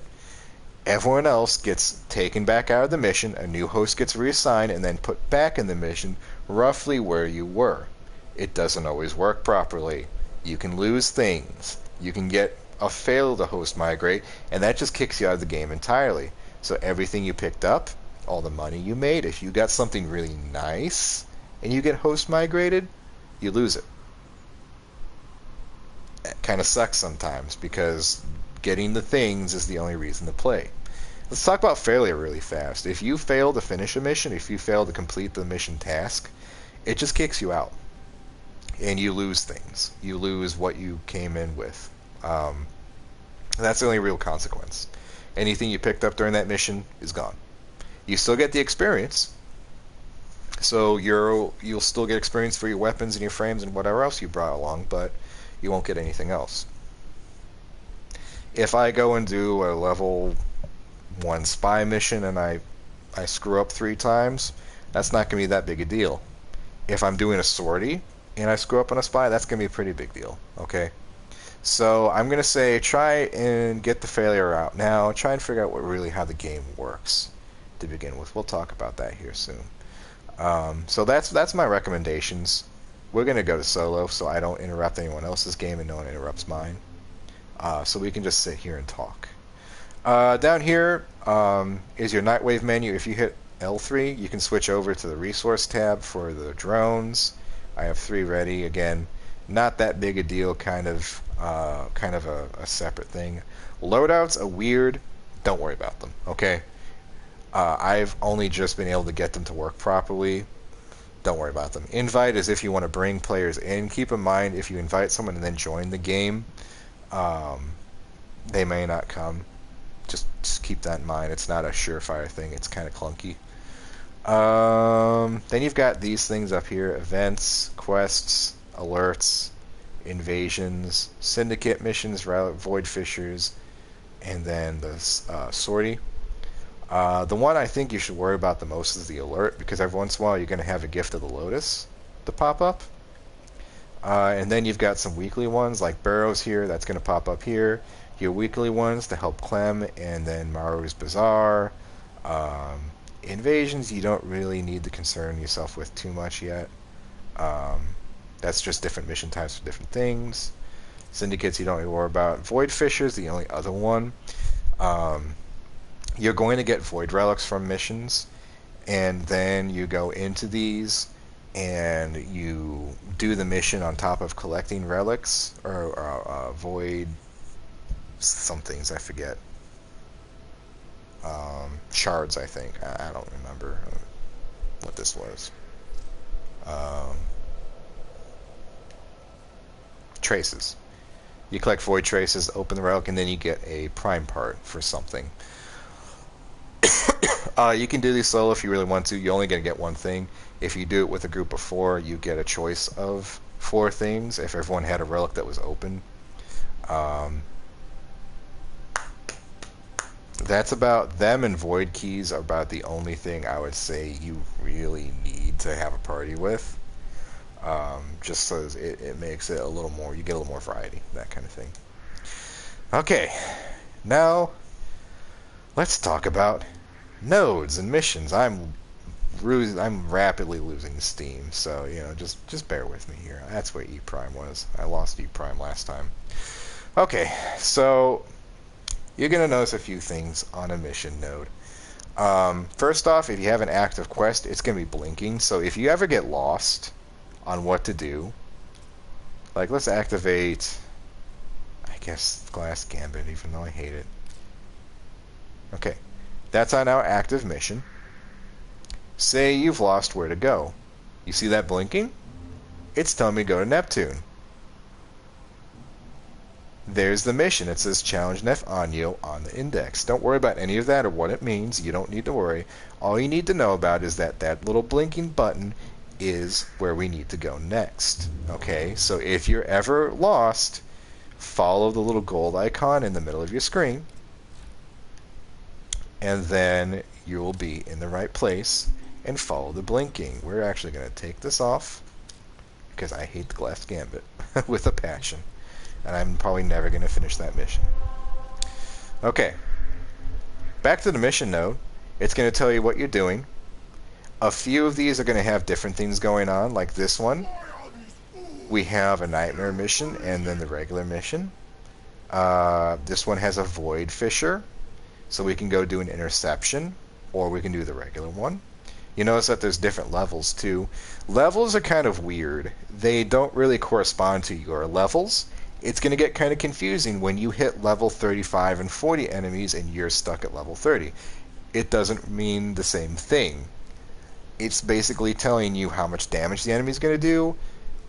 everyone else gets taken back out of the mission, a new host gets reassigned, and then put back in the mission roughly where you were. It doesn't always work properly. You can lose things. You can get a fail to host migrate, and that just kicks you out of the game entirely. So everything you picked up, all the money you made, if you got something really nice and you get host migrated, you lose it. It kind of sucks sometimes because getting the things is the only reason to play. Let's talk about failure really fast. If you fail to finish a mission, if you fail to complete the mission task, it just kicks you out. And you lose things. You lose what you came in with. That's the only real consequence. Anything you picked up during that mission is gone. You still get the experience. So you'll still get experience for your weapons and your frames and whatever else you brought along, but you won't get anything else. If I go and do a level 1 spy mission and I screw up 3 times, that's not going to be that big a deal. If I'm doing a sortie and I screw up on a spy, that's going to be a pretty big deal, okay? So I'm going to say try and get the failure out now. Try and figure out how the game works to begin with. We'll talk about that here soon. So that's my recommendations. We're going to go to solo so I don't interrupt anyone else's game and no one interrupts mine. So we can just sit here and talk. Down here is your Nightwave menu. If you hit L3, you can switch over to the resource tab for the drones. I have 3 ready. Again, not that big a deal, kind of a separate thing. Loadouts are weird. Don't worry about them, okay? I've only just been able to get them to work properly. Don't worry about them. Invite is if you want to bring players in. Keep in mind, if you invite someone and then join the game, um, they may not come. Just keep that in mind. It's not a surefire thing. It's kind of clunky. Then you've got these things up here: events, quests, alerts, invasions, syndicate missions, void fissures, and then the sortie. The one I think you should worry about the most is the alert, because every once in a while you're going to have a gift of the Lotus to pop up. And then you've got some weekly ones like Burrows here, that's going to pop up here. Your weekly ones to help Clem, and then Maru's Bazaar. Invasions you don't really need to concern yourself with too much yet. That's just different mission types for different things. Syndicates you don't need to worry about. Void Fissures, the only other one. You're going to get Void Relics from missions, and then you go into these and you do the mission on top of collecting relics or Void somethings, I forget. Shards, I think. I don't remember what this was. Traces. You collect Void Traces, open the relic, and then you get a prime part for something. You can do these solo if you really want to. You're only going to get one thing. If you do it with a group of 4, you get a choice of 4 things if everyone had a relic that was open. That's about them, and Void Keys are about the only thing I would say you really need to have a party with. Just so it makes it a little more, you get a little more variety, that kind of thing. Okay, now let's talk about nodes and missions. I'm rapidly losing steam, so just bear with me here. That's what E Prime was. I lost E Prime last time. Okay, so you're gonna notice a few things on a mission node. First off, if you have an active quest, it's gonna be blinking. So if you ever get lost on what to do, like let's activate, I guess, Glass Gambit, even though I hate it. Okay, that's on our active mission. Say you've lost where to go. You see that blinking? It's telling me to go to Neptune. There's the mission. It says Challenge Nef Anyo on the index. Don't worry about any of that or what it means. You don't need to worry. All you need to know about is that that little blinking button is where we need to go next. Okay, so if you're ever lost, follow the little gold icon in the middle of your screen, and then you will be in the right place, and follow the blinking. We're actually going to take this off because I hate the Glass Gambit with a passion, and I'm probably never going to finish that mission. Okay, back to the mission node. It's going to tell you what you're doing. A few of these are going to have different things going on, like this one. We have a nightmare mission and then the regular mission. This one has a void fissure, so we can go do an interception, or we can do the regular one. You notice that there's different levels too. Levels are kind of weird. They don't really correspond to your levels. It's going to get kind of confusing when you hit level 35 and 40 enemies and you're stuck at level 30. It doesn't mean the same thing. It's basically telling you how much damage the enemy is going to do,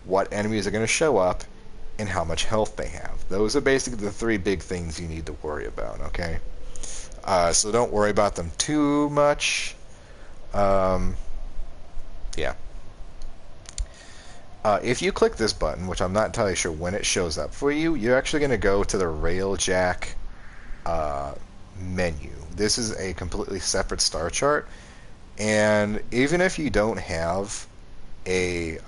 what enemies are going to show up, and how much health they have. Those are basically the 3 big things you need to worry about, okay? So don't worry about them too much. Yeah. If you click this button, which I'm not entirely sure when it shows up for you, you're actually going to go to the Railjack menu. This is a completely separate star chart, and even if you don't have a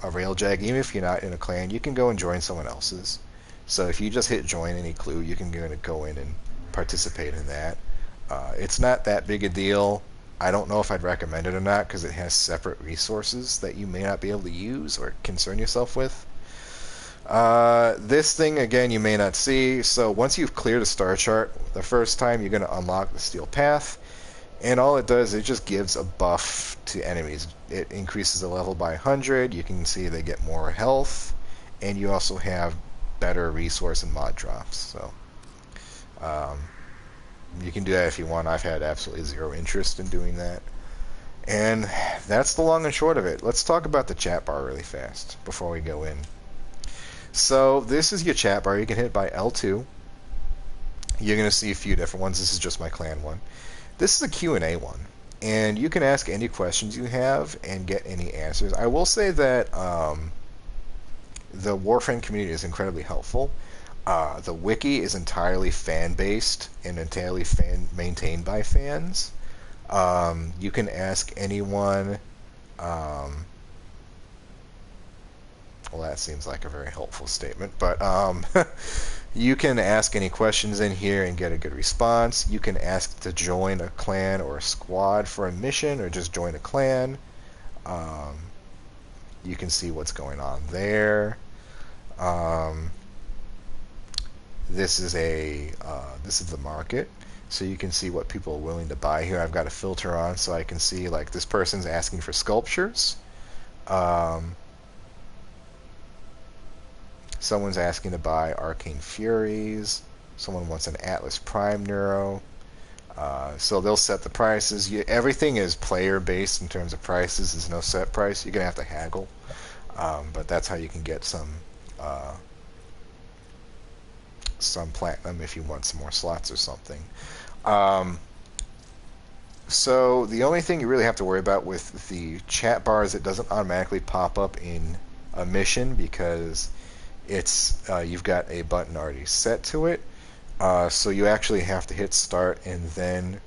Railjack, even if you're not in a clan, you can go and join someone else's. So if you just hit join any clue, you can go in and participate in that. It's not that big a deal. I don't know if I'd recommend it or not, because it has separate resources that you may not be able to use or concern yourself with. This thing, again, you may not see. So once you've cleared a star chart the first time, you're going to unlock the Steel Path. And all it does, it just gives a buff to enemies. It increases the level by 100. You can see they get more health. And you also have better resource and mod drops. So you can do that if you want. I've had absolutely zero interest in doing that. And that's the long and short of it. Let's talk about the chat bar really fast before we go in. So this is your chat bar. You can hit by L2. You're going to see a few different ones. This is just my clan one. This is a Q&A one. And you can ask any questions you have and get any answers. I will say that the Warframe community is incredibly helpful. The wiki is entirely fan-based and entirely maintained by fans. You can ask anyone. Well, that seems like a very helpful statement, but you can ask any questions in here and get a good response. You can ask to join a clan or a squad for a mission, or just join a clan. You can see what's going on there. This is the market, so you can see what people are willing to buy here. I've got a filter on so I can see, like, this person's asking for sculptures. Someone's asking to buy Arcane Furies. Someone wants an Atlas Prime Neuro. So they'll set the prices. Everything is player-based in terms of prices. There's no set price. You're going to have to haggle. But that's how you can get some platinum if you want some more slots or something. So the only thing you really have to worry about with the chat bar is it doesn't automatically pop up in a mission, because it's you've got a button already set to it. So you actually have to hit start and then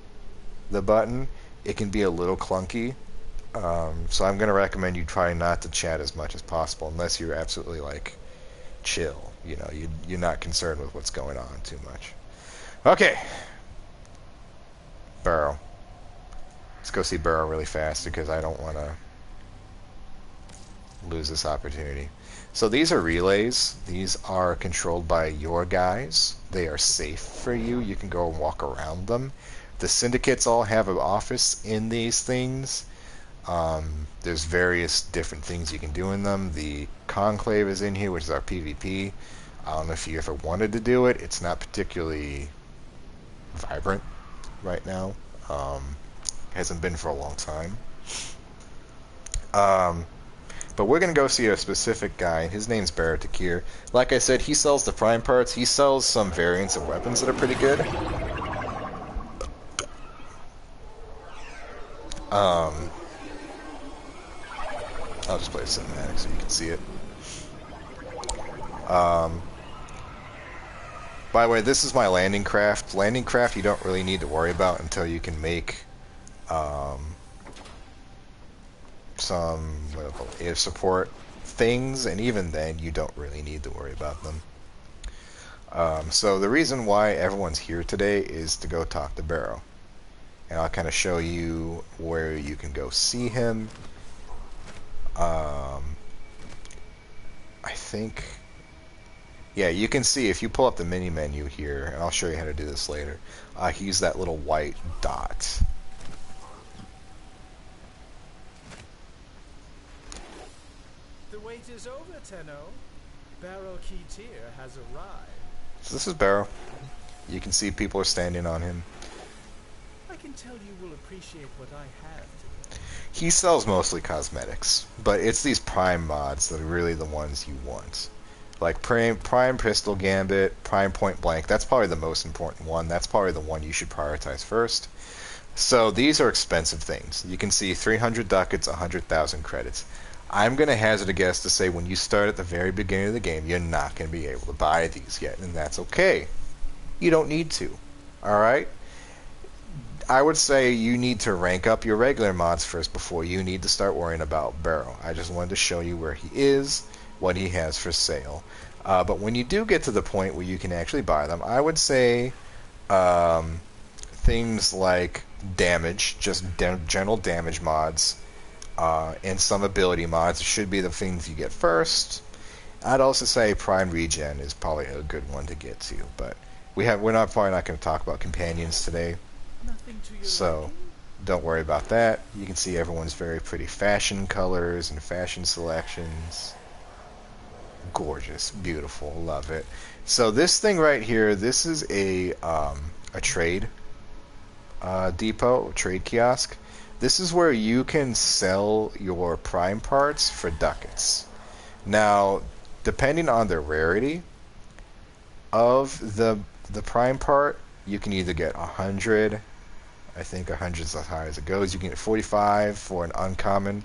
the button. It can be a little clunky. So I'm going to recommend you try not to chat as much as possible unless you're absolutely, like, chill. You know, you're not concerned with what's going on too much. Okay. Burrow. Let's go see Burrow really fast because I don't want to lose this opportunity. So these are relays. These are controlled by your guys. They are safe for you. You can go and walk around them. The syndicates all have an office in these things. There's various different things you can do in them. The Conclave is in here, which is our PvP. I don't know if you ever wanted to do it. It's not particularly vibrant right now. Hasn't been for a long time. But we're going to go see a specific guy. His name's Baratakir. Like I said, he sells the prime parts. He sells some variants of weapons that are pretty good. I'll just play a cinematic so you can see it. By the way, this is my landing craft. Landing craft you don't really need to worry about until you can make some air support things, and even then you don't really need to worry about them. So the reason why everyone's here today is to go talk to Barrow, and I'll kind of show you where you can go see him. I think, yeah, you can see if you pull up the mini menu here, and I'll show you how to do this later. He's that little white dot. The wait is over, Tenno. Barrow Keetir has arrived. So this is Barrow. You can see people are standing on him. I can tell you will appreciate what I have today. He sells mostly cosmetics, but it's these prime mods that are really the ones you want. Like prime Pistol Gambit, Prime Point Blank. That's probably the most important one. That's probably the one you should prioritize first. So these are expensive things. You can see 300 ducats, 100,000 credits. I'm going to hazard a guess to say when you start at the very beginning of the game, you're not going to be able to buy these yet, and that's okay. You don't need to. Alright? I would say you need to rank up your regular mods first before you need to start worrying about Barrow. I just wanted to show you where he is, what he has for sale. But when you do get to the point where you can actually buy them, I would say things like damage, just general damage mods, and some ability mods should be the things you get first. I'd also say Prime Regen is probably a good one to get to, but we're probably not going to talk about companions today. So don't worry about that. You can see everyone's very pretty fashion colors and fashion selections. Gorgeous, beautiful, love it. So this thing right here, this is a trade depot, trade kiosk. This is where you can sell your prime parts for ducats. Now, depending on the rarity of the prime part, you can either get 100. I think 100 is as high as it goes. You can get 45 for an uncommon,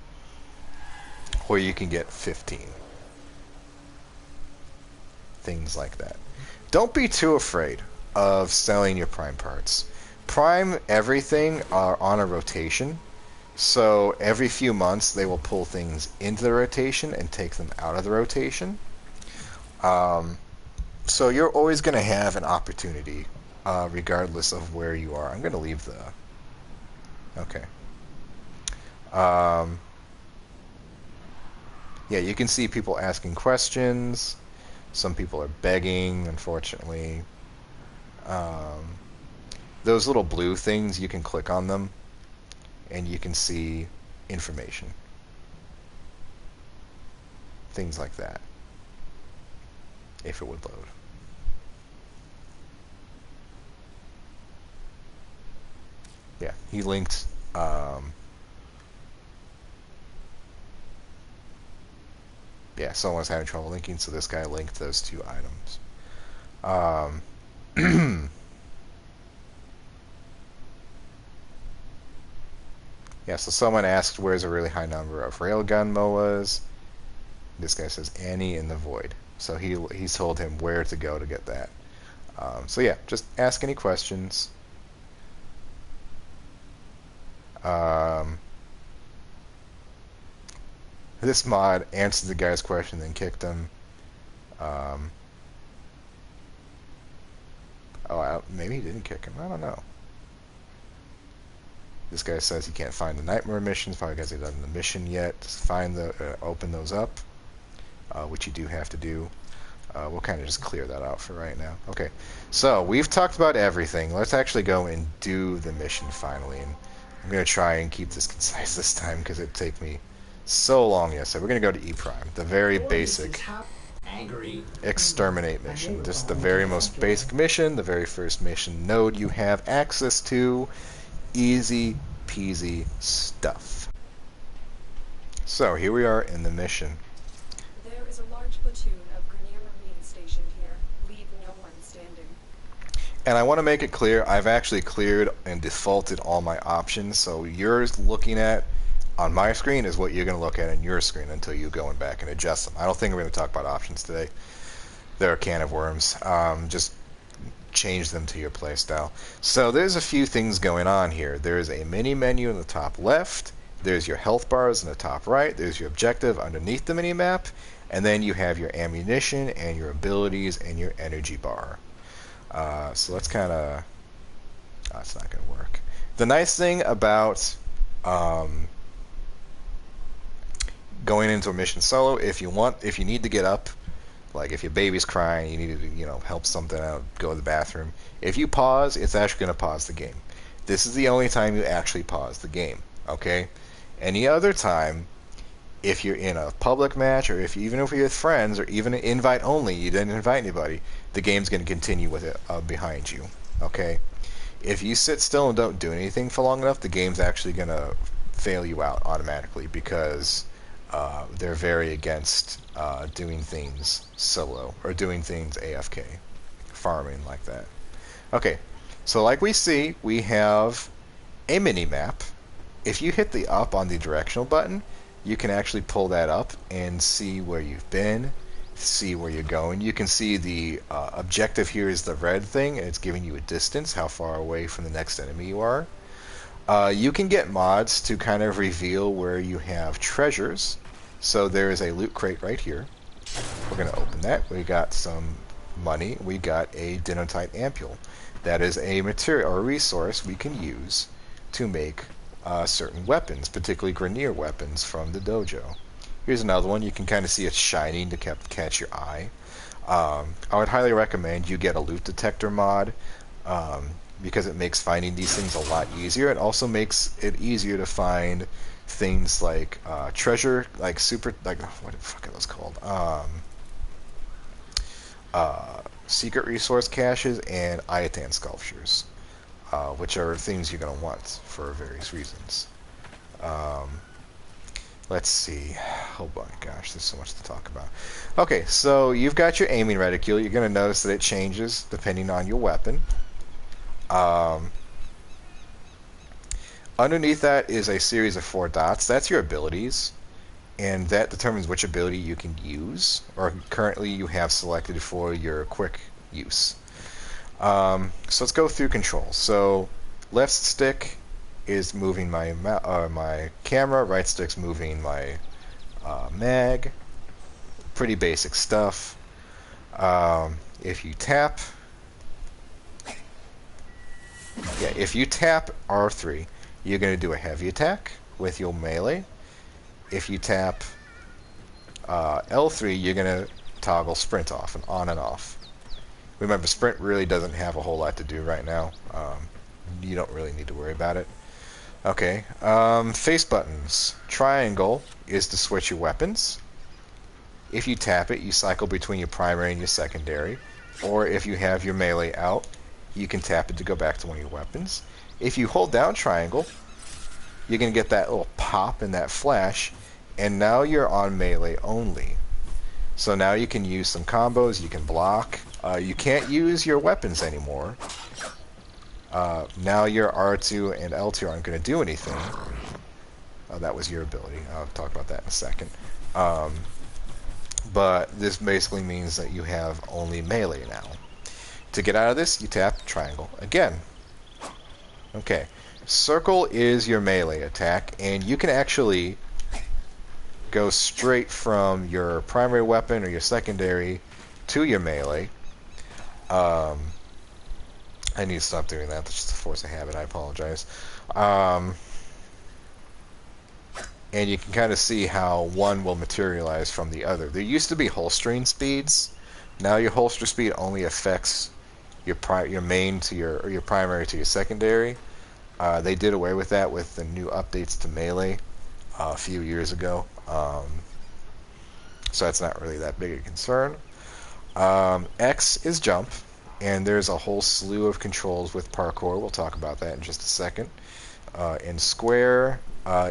or you can get 15. Things like that. Don't be too afraid of selling your prime parts. Prime everything are on a rotation, so every few months they will pull things into the rotation and take them out of the rotation. So you're always going to have an opportunity, regardless of where you are. I'm going to leave the... Okay. Yeah, you can see people asking questions. Some people are begging, unfortunately. Those little blue things, you can click on them, and you can see information. Things like that. If it would load. Yeah, he linked... yeah, someone was having trouble linking, so this guy linked those two items. Yeah, so someone asked where's a really high number of railgun MOAs. This guy says Annie in the Void. So he's told him where to go to get that. So yeah, just ask any questions. This mod answered the guy's question, then kicked him. Maybe he didn't kick him. I don't know. This guy says he can't find the nightmare missions, probably because he hasn't done the mission yet. Just find open those up, which you do have to do. We'll kind of just clear that out for right now. Okay, so we've talked about everything. Let's actually go and do the mission finally. And I'm going to try and keep this concise this time because it'd take me so long. Yes, so we're going to go to E Prime, the very basic exterminate mission. Just the very most basic mission, the very first mission node you have access to. Easy peasy stuff. So here we are in the mission. There is a large platoon of Grenier Marines stationed here. Leave no one standing. And I want to make it clear, I've actually cleared and defaulted all my options, so yours looking at on my screen is what you're going to look at on your screen until you go back and adjust them. I don't think we're going to talk about options today. They're a can of worms. Just change them to your playstyle. So there's a few things going on here. There's a mini menu in the top left. There's your health bars in the top right. There's your objective underneath the mini map. And then you have your ammunition and your abilities and your energy bar. So let's kind of... that's not going to work. The nice thing about going into a mission solo, if you need to get up, like if your baby's crying, you need to, help something out, go to the bathroom. If you pause, it's actually going to pause the game. This is the only time you actually pause the game, okay? Any other time, if you're in a public match, or even if you're with friends, or even an invite only, you didn't invite anybody, the game's going to continue with it behind you, okay? If you sit still and don't do anything for long enough, the game's actually going to fail you out automatically because they're very against doing things solo or doing things AFK, farming like that. Okay, so like we see, we have a mini map. If you hit the up on the directional button, you can actually pull that up and see where you've been, see where you're going. You can see the objective here is the red thing, and it's giving you a distance, how far away from the next enemy you are. You can get mods to kind of reveal where you have treasures. So there is a loot crate right here. We're going to open that. We got some money. We got a Dinotype ampule. That is a material or a resource we can use to make certain weapons, particularly Grenier weapons from the dojo. Here's another one. You can kind of see it shining to catch your eye. I would highly recommend you get a loot detector mod because it makes finding these things a lot easier. It also makes it easier to find things like treasure, like what the fuck are those called? Secret resource caches and Ayatan sculptures, which are things you're going to want for various reasons. Um, let's see. Oh my gosh, there's so much to talk about. Okay, so you've got your aiming reticule. You're going to notice that it changes depending on your weapon. Um, underneath that is a series of 4 dots. That's your abilities, and that determines which ability you can use, or currently you have selected for your quick use. So let's go through controls. So left stick is moving my camera, right stick's moving my mag. Pretty basic stuff. If you tap, if you tap R3, you're going to do a heavy attack with your melee. If you tap L3, you're going to toggle sprint off and on and off. Remember, sprint really doesn't have a whole lot to do right now. You don't really need to worry about it. Okay, face buttons. Triangle is to switch your weapons. If you tap it, you cycle between your primary and your secondary. Or if you have your melee out, you can tap it to go back to one of your weapons. If you hold down triangle, you're going to get that little pop and that flash, and now you're on melee only. So now you can use some combos, you can block. You can't use your weapons anymore. Now your R2 and L2 aren't going to do anything. That was your ability. I'll talk about that in a second. But this basically means that you have only melee now. To get out of this, you tap triangle again. Okay. Circle is your melee attack, and you can actually go straight from your primary weapon or your secondary to your melee. I need to stop doing that. That's just a force of habit. I apologize. And you can kind of see how one will materialize from the other. There used to be holstering speeds. Now your holster speed only affects your main to your primary to your secondary. They did away with that with the new updates to melee a few years ago. So that's not really that big a concern. X is jump, and there's a whole slew of controls with parkour. We'll talk about that in just a second. And square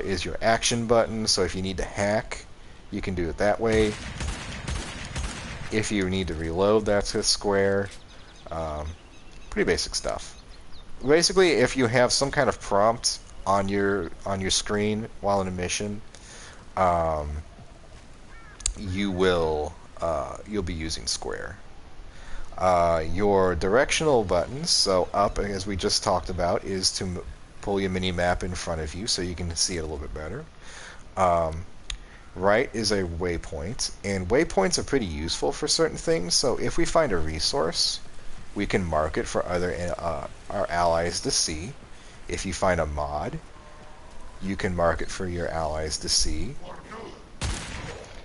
is your action button, so if you need to hack, you can do it that way. If you need to reload, that's with square. Pretty basic stuff. Basically, if you have some kind of prompt on your screen while in a mission, you'll be using square. Your directional buttons, so up, as we just talked about, is to pull your mini map in front of you so you can see it a little bit better. Right is a waypoint, and waypoints are pretty useful for certain things. So if we find a resource, we can mark it for our allies to see. If you find a mod, you can mark it for your allies to see.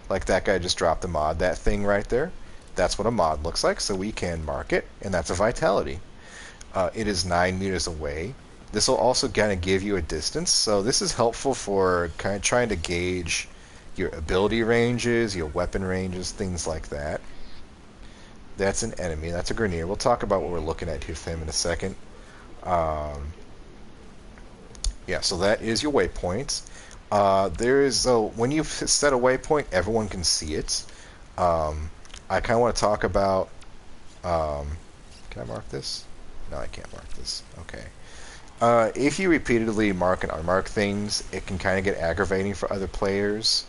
Like that guy just dropped a mod, that thing right there. That's what a mod looks like, so we can mark it, and that's a vitality. It is 9 meters away. This will also kind of give you a distance, so this is helpful for kind of trying to gauge your ability ranges, your weapon ranges, things like that. That's an enemy. That's a Grineer. We'll talk about what we're looking at with him in a second. Yeah, so that is your waypoint. When you set a waypoint, everyone can see it. I kind of want to talk about. Can I mark this? No, I can't mark this. Okay. If you repeatedly mark and unmark things, it can kind of get aggravating for other players.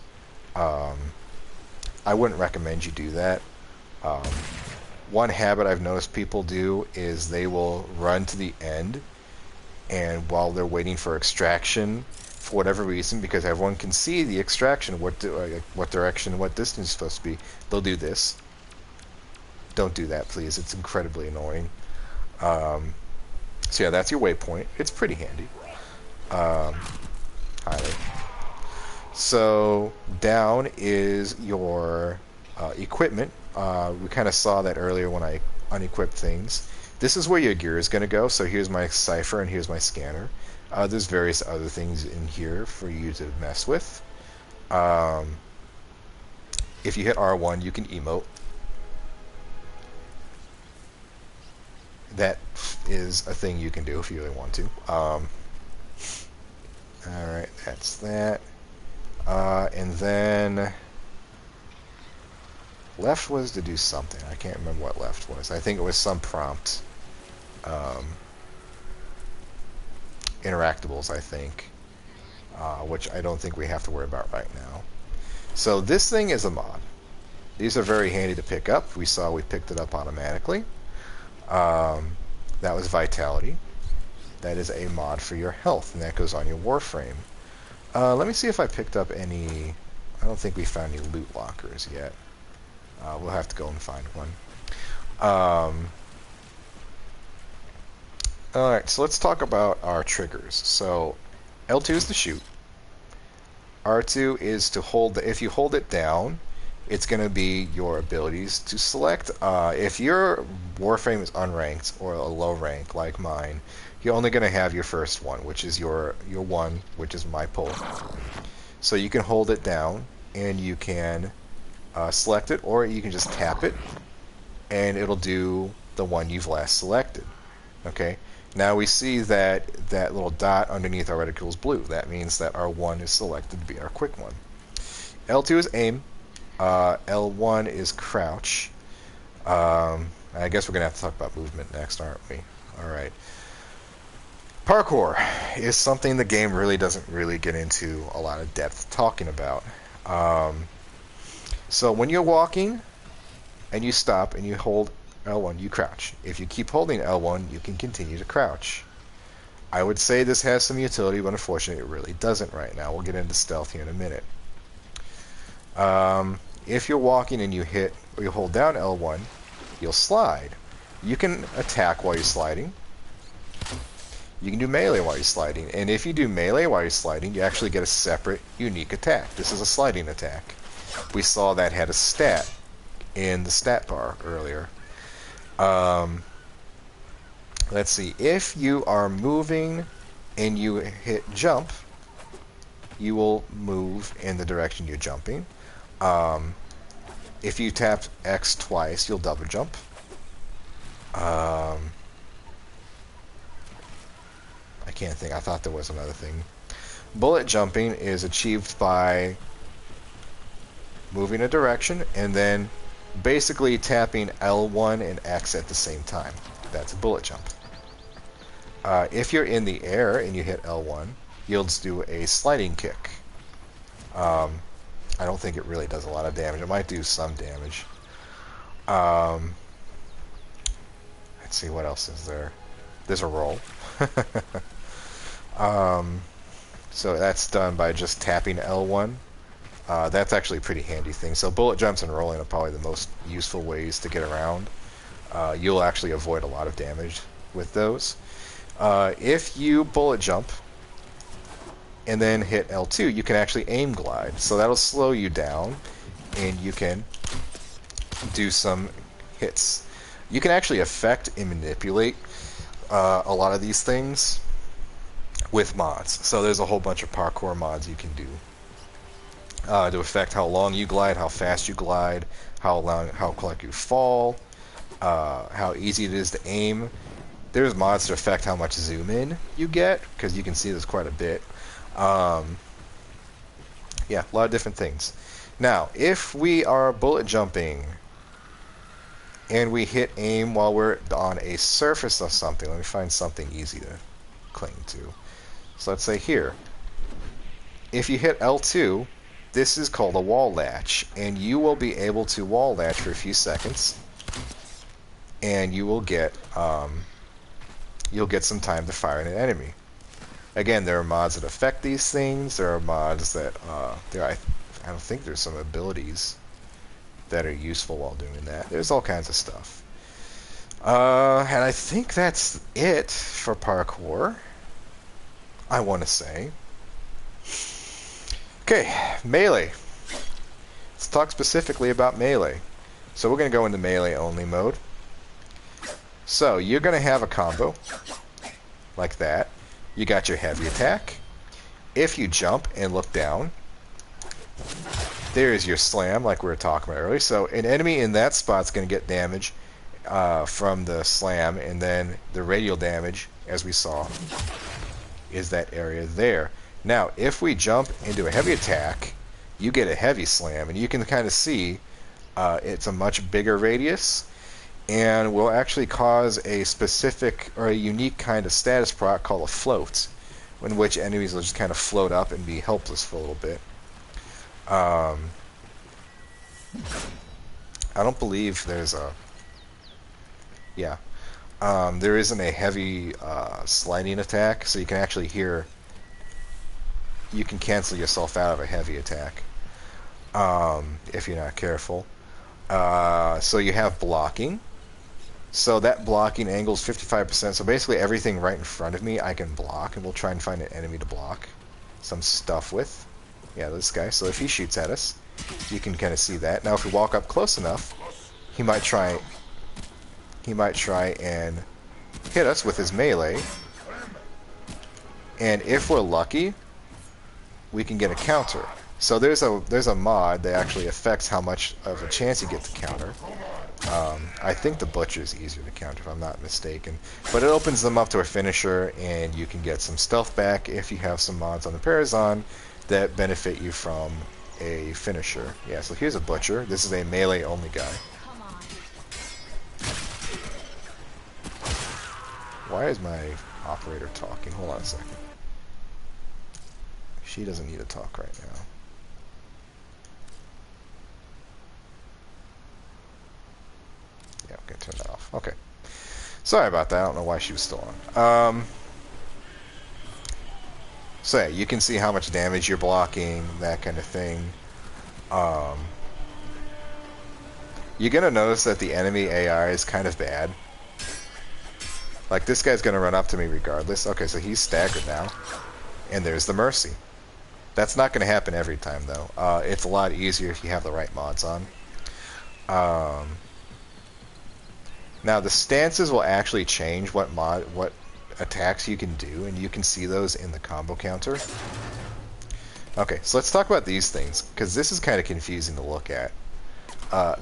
I wouldn't recommend you do that. One habit I've noticed people do is they will run to the end, and while they're waiting for extraction, for whatever reason, because everyone can see the extraction, what direction, what distance it's supposed to be, they'll do this. Don't do that, please. It's incredibly annoying. So yeah, that's your waypoint. It's pretty handy. Highly. So down is your equipment. We kind of saw that earlier when I unequipped things. This is where your gear is going to go. So here's my cipher and here's my scanner. There's various other things in here for you to mess with. If you hit R1, you can emote. That is a thing you can do if you really want to. Alright, that's that. And then left was to do something. I can't remember what left was. I think it was some prompt. Interactables, I think. Which I don't think we have to worry about right now. So this thing is a mod. These are very handy to pick up. We saw we picked it up automatically. That was Vitality. That is a mod for your health, and that goes on your Warframe. Let me see if I picked up any... I don't think we found any loot lockers yet. We'll have to go and find one. Alright, so let's talk about our triggers. So, L2 is to shoot. R2 is to hold... if you hold it down, it's going to be your abilities to select. If your Warframe is unranked or a low rank like mine, you're only going to have your first one, which is your one, which is my pull. So you can hold it down and you can select it, or you can just tap it and it'll do the one you've last selected. Okay. Now we see that that little dot underneath our reticule is blue. That means that our one is selected to be our quick one. L2 is aim. L1 is crouch. I guess we're going to have to talk about movement next, aren't we? Alright. Parkour is something the game really doesn't really get into a lot of depth talking about. So when you're walking and you stop and you hold L1, you crouch. If you keep holding L1, you can continue to crouch. I would say this has some utility, but unfortunately it really doesn't right now. We'll get into stealth here in a minute. If you're walking and you hold down L1, you'll slide. You can attack while you're sliding. You can do melee while you're sliding. And if you do melee while you're sliding, you actually get a separate, unique attack. This is a sliding attack. We saw that had a stat in the stat bar earlier. Let's see. If you are moving and you hit jump, you will move in the direction you're jumping. If you tap X twice, you'll double jump. I can't think. I thought there was another thing. Bullet jumping is achieved by moving a direction and then basically tapping L1 and X at the same time. That's a bullet jump. If you're in the air and you hit L1, you'll just do a sliding kick. I don't think it really does a lot of damage. It might do some damage. Let's see, what else is there? There's a roll. So that's done by just tapping L1. That's actually a pretty handy thing. So bullet jumps and rolling are probably the most useful ways to get around. You'll actually avoid a lot of damage with those. If you bullet jump and then hit L2, you can actually aim glide. So that'll slow you down and you can do some hits. You can actually affect and manipulate a lot of these things with mods. So there's a whole bunch of parkour mods you can do to affect how long you glide, how fast you glide, how quick you fall, how easy it is to aim. There's mods to affect how much zoom in you get, because you can see there's quite a bit. Yeah, a lot of different things. Now, if we are bullet jumping and we hit aim while we're on a surface of something, let me find something easy to cling to. So let's say here, if you hit L2, this is called a wall latch, and you will be able to wall latch for a few seconds, and you will get some time to fire at an enemy. Again, there are mods that affect these things. There are mods that I don't think there's some abilities that are useful while doing that. There's all kinds of stuff. And I think that's it for parkour, I want to say. Okay, melee. Let's talk specifically about melee. So we're going to go into melee only mode. So you're going to have a combo like that. You got your heavy attack. If you jump and look down, there's your slam like we were talking about earlier. So an enemy in that spot's going to get damage from the slam, and then the radial damage, as we saw, is that area there. Now, if we jump into a heavy attack, you get a heavy slam, and you can kind of see it's a much bigger radius, and will actually cause a specific or a unique kind of status proc called a float, in which enemies will just kind of float up and be helpless for a little bit. I don't believe there's a... Yeah. There isn't a heavy sliding attack, so you can actually hear... You can cancel yourself out of a heavy attack if you're not careful. So you have blocking. So that blocking angle is 55%. So basically everything right in front of me I can block, and we'll try and find an enemy to block some stuff with. Yeah, this guy. So if he shoots at us, you can kind of see that. Now if we walk up close enough, he might try and hit us with his melee. And if we're lucky, we can get a counter. So there's a mod that actually affects how much of a chance you get to counter. I think the Butcher is easier to counter if I'm not mistaken. But it opens them up to a finisher, and you can get some stealth back if you have some mods on the Parazon that benefit you from a finisher. Yeah, so here's a Butcher. This is a melee only guy. Why is my operator talking? Hold on a second. She doesn't need to talk right now. Yeah, I'm gonna turn that off. Okay. Sorry about that. I don't know why she was still on. So yeah, you can see how much damage you're blocking, that kind of thing. You're gonna notice that the enemy AI is kind of bad. Like, this guy's gonna run up to me regardless. Okay, so he's staggered now. And there's the Mercy. That's not gonna happen every time, though. It's a lot easier if you have the right mods on. Now, the stances will actually change what attacks you can do, and you can see those in the combo counter. Okay, so let's talk about these things, because this is kind of confusing to look at.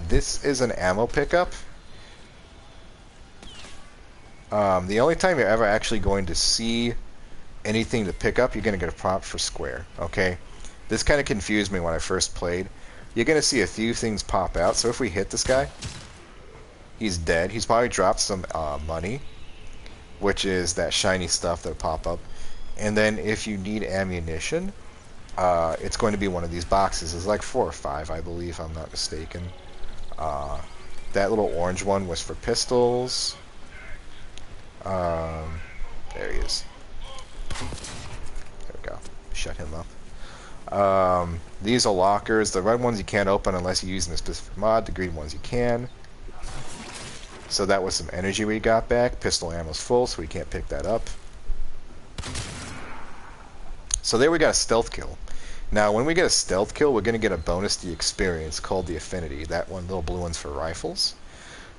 This is an ammo pickup. The only time you're ever actually going to see anything to pick up, you're going to get a prompt for square, okay? This kind of confused me when I first played. You're going to see a few things pop out, so if we hit this guy, he's dead. He's probably dropped some money, which is that shiny stuff that'll pop up. And then if you need ammunition, it's going to be one of these boxes. It's like 4 or 5, I believe, if I'm not mistaken. That little orange one was for pistols. There he is. There we go. Shut him up. These are lockers. The red ones you can't open unless you're using a specific mod. The green ones you can. So that was some energy we got back. Pistol ammo's full, so we can't pick that up. So there we got a stealth kill. Now, when we get a stealth kill, we're going to get a bonus to the experience called the Affinity. That one, little blue one's for rifles.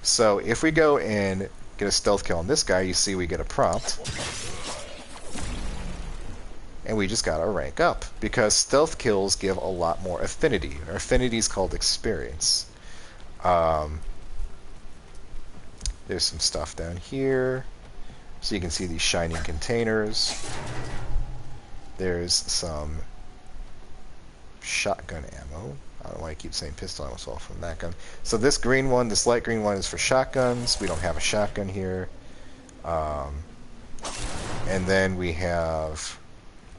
So if we go and get a stealth kill on this guy, you see we get a prompt. And we just got our rank up. Because stealth kills give a lot more affinity. Our affinity is called experience. There's some stuff down here. So you can see these shining containers. There's some shotgun ammo. I don't know why I keep saying pistol ammo, so from that gun. So this green one, this light green one, is for shotguns. We don't have a shotgun here. And then we have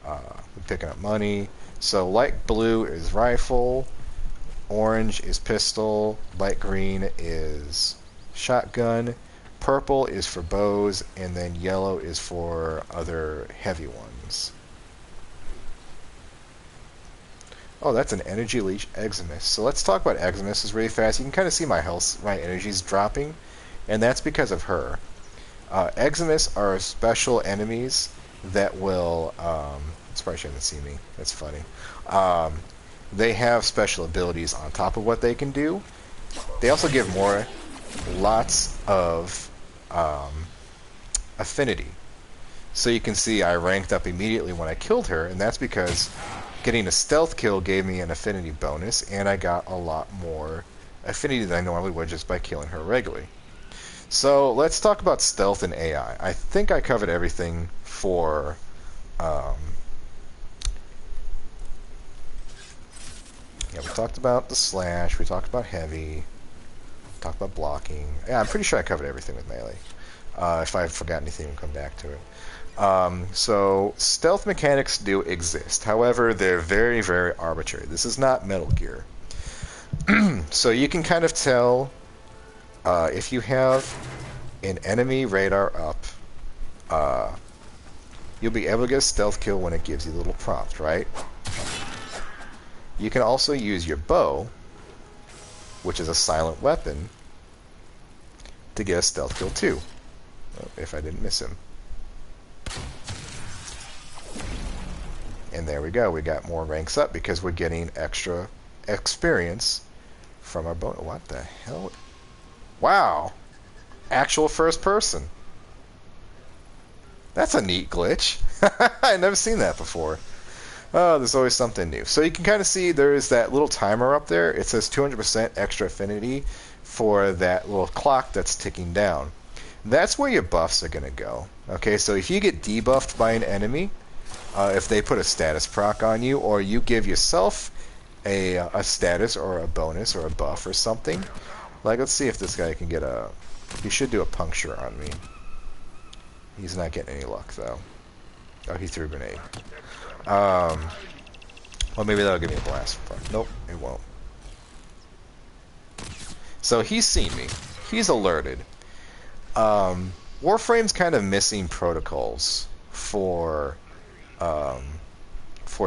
we're picking up money. So light blue is rifle, orange is pistol, light green is shotgun, purple is for bows, and then yellow is for other heavy ones. Oh, that's an energy leech Eximus. So let's talk about Eximus really fast. You can kind of see my health, my energy's dropping, and that's because of her. Eximus are special enemies that will... it's probably shouldn't see me. That's funny. They have special abilities on top of what they can do. They also give lots of affinity. So you can see I ranked up immediately when I killed her, and that's because getting a stealth kill gave me an affinity bonus, and I got a lot more affinity than I normally would just by killing her regularly. So let's talk about stealth and AI. I think I covered everything for Yeah, we talked about the slash, we talked about heavy, we talked about blocking. Yeah, I'm pretty sure I covered everything with melee. If I forgot anything, we'll come back to it. So stealth mechanics do exist. However, they're very, very arbitrary. This is not Metal Gear. So you can kind of tell if you have an enemy radar up, you'll be able to get a stealth kill when it gives you a little prompt, right? You can also use your bow, which is a silent weapon, to get a stealth kill too. If I didn't miss him. And there we go. We got more ranks up because we're getting extra experience from our bow. What the hell? Wow. Actual first person. That's a neat glitch. I've never seen that before. Oh, there's always something new. So you can kind of see there is that little timer up there. It says 200% extra affinity for that little clock that's ticking down. That's where your buffs are going to go. Okay, so if you get debuffed by an enemy, if they put a status proc on you, or you give yourself a status or a bonus or a buff or something, like let's see if this guy can get a... He should do a puncture on me. He's not getting any luck though. Oh, he threw a grenade. Well, maybe that'll give me a blast. Nope, it won't. So he's seen me. He's alerted. Warframe's kind of missing protocols for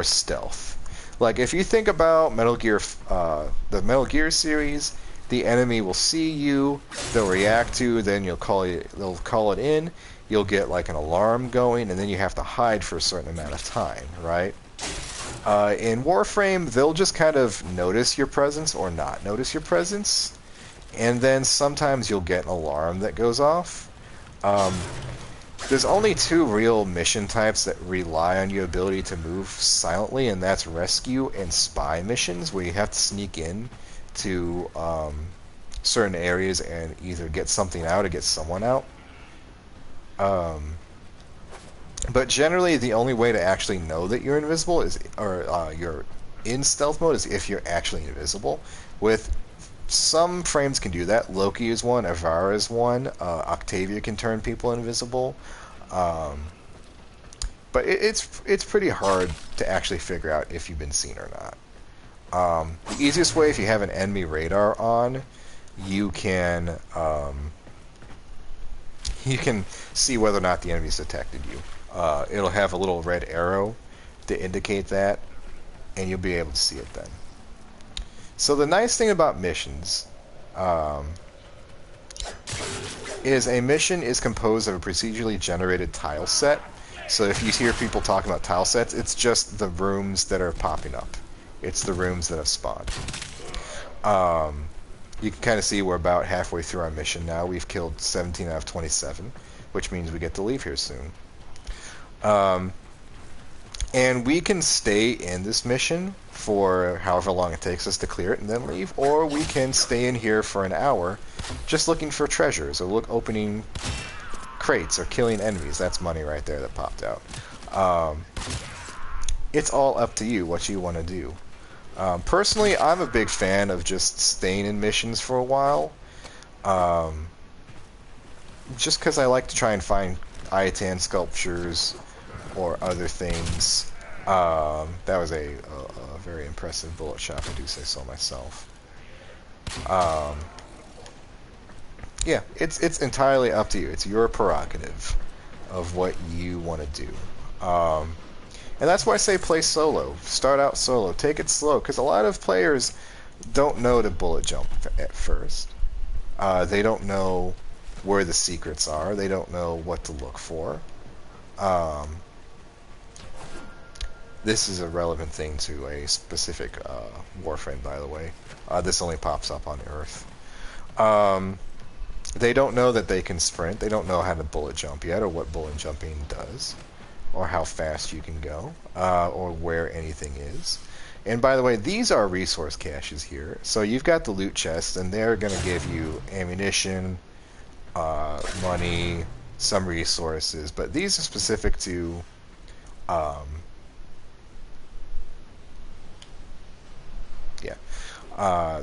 stealth. Like if you think about Metal Gear, the Metal Gear series, the enemy will see you, they'll react to, then they'll call it in. You'll get like an alarm going, and then you have to hide for a certain amount of time, right? In Warframe, they'll just kind of notice your presence or not notice your presence, and then sometimes you'll get an alarm that goes off. There's only two real mission types that rely on your ability to move silently, and that's rescue and spy missions, where you have to sneak in to certain areas and either get something out or get someone out. But generally, the only way to actually know that you're invisible is, or you're in stealth mode, is if you're actually invisible. With some frames can do that. Loki is one. Avara is one. Octavia can turn people invisible. But it's pretty hard to actually figure out if you've been seen or not. The easiest way, if you have an enemy radar on, you can see whether or not the enemy's detected you. It'll have a little red arrow to indicate that, and you'll be able to see it then. So the nice thing about missions is a mission is composed of a procedurally generated tile set. So if you hear people talking about tile sets, it's just the rooms that are popping up. It's the rooms that have spawned. You can kind of see we're about halfway through our mission now. We've killed 17 out of 27, which means we get to leave here soon. And we can stay in this mission for however long it takes us to clear it and then leave, or we can stay in here for an hour just looking for treasures or opening crates or killing enemies. That's money right there that popped out. It's all up to you what you want to do. Personally, I'm a big fan of just staying in missions for a while, just because I like to try and find Iatan sculptures or other things. That was a very impressive bullet shot, if I do say so myself. Yeah, it's entirely up to you. It's your prerogative of what you want to do. And that's why I say play solo. Start out solo. Take it slow, because a lot of players don't know to bullet jump at first. They don't know where the secrets are. They don't know what to look for. This is a relevant thing to a specific Warframe, by the way. This only pops up on Earth. They don't know that they can sprint. They don't know how to bullet jump yet, or what bullet jumping does, or how fast you can go, or where anything is. And by the way, these are resource caches here. So you've got the loot chests, and they're going to give you ammunition, money, some resources, but these are specific to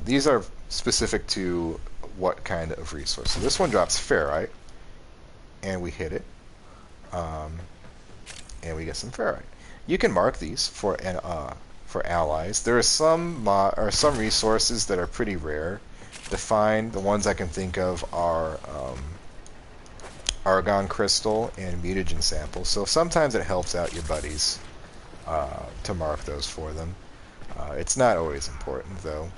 These are specific to what kind of resource. So this one drops ferrite, and we hit it, and we get some ferrite. You can mark these for allies. There are some resources that are pretty rare to find. The ones I can think of are argon crystal and mutagen samples. So sometimes it helps out your buddies to mark those for them. It's not always important though.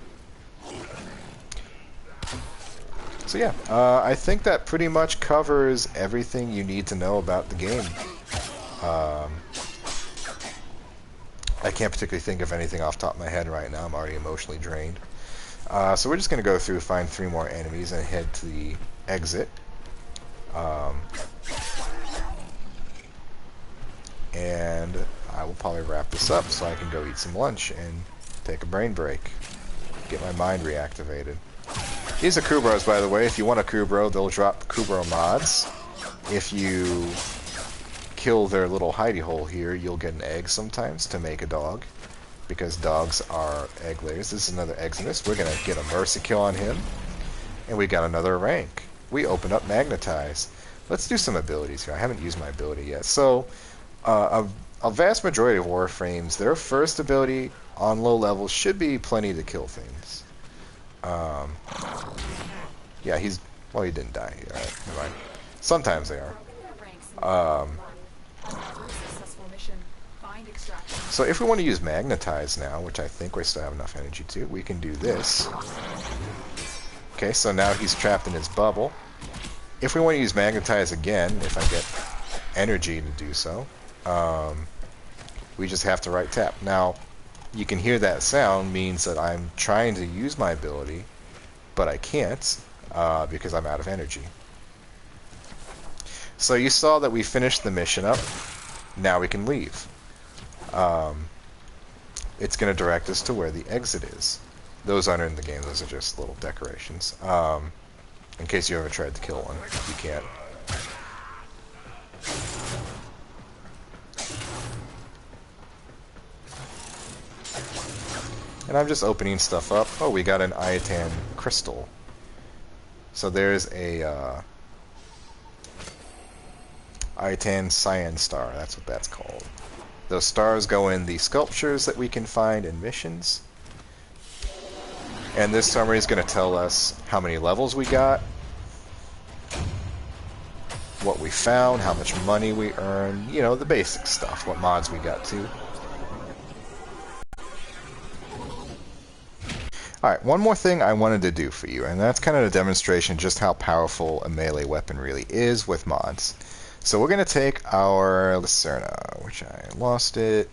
So yeah, I think that pretty much covers everything you need to know about the game. I can't particularly think of anything off the top of my head right now. I'm already emotionally drained. So we're just going to go through, find 3 more enemies, and head to the exit. And I will probably wrap this up so I can go eat some lunch and take a brain break. Get my mind reactivated. These are Kubros, by the way. If you want a Kubro, they'll drop Kubro mods. If you kill their little hidey hole here, you'll get an egg sometimes to make a dog, because dogs are egg layers. This is another Exodus. We're going to get a mercy kill on him, and we got another rank. We open up Magnetize. Let's do some abilities here. I haven't used my ability yet. So, a vast majority of Warframes, their first ability on low levels should be plenty to kill things. Yeah, well, he didn't die. Alright, never mind. Sometimes they are. So if we want to use Magnetize now, which I think we still have enough energy to, we can do this. Okay, so now he's trapped in his bubble. If we want to use Magnetize again, if I get energy to do so, we just have to right tap. Now, you can hear that sound means that I'm trying to use my ability, but I can't because I'm out of energy. So you saw that we finished the mission up. Now we can leave. It's going to direct us to where the exit is. Those aren't in the game, those are just little decorations. In case you ever tried to kill one, you can't. And I'm just opening stuff up. Oh, we got an Iatan crystal. So there's a Iatan cyan star, that's what that's called. Those stars go in the sculptures that we can find in missions. And this summary is going to tell us how many levels we got, what we found, how much money we earned, you know, the basic stuff, what mods we got to. Alright, one more thing I wanted to do for you, and that's kind of a demonstration just how powerful a melee weapon really is with mods. So we're going to take our Lucerna, which I lost it.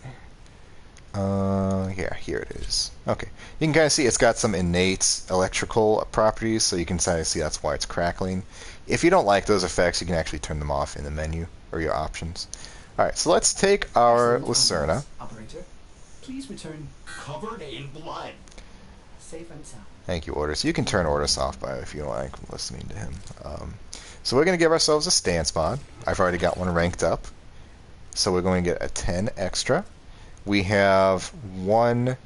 Yeah, here it is. Okay, you can kind of see it's got some innate electrical properties, so you can kind of see that's why it's crackling. If you don't like those effects, you can actually turn them off in the menu, or your options. Alright, so let's take our Lucerna. Operator, please return covered in blood. Safe and sound. Thank you, Orders. You can turn Orders off by if you don't like listening to him. So we're going to give ourselves a stance mod. I've already got one ranked up. So we're going to get a 10 extra. We have one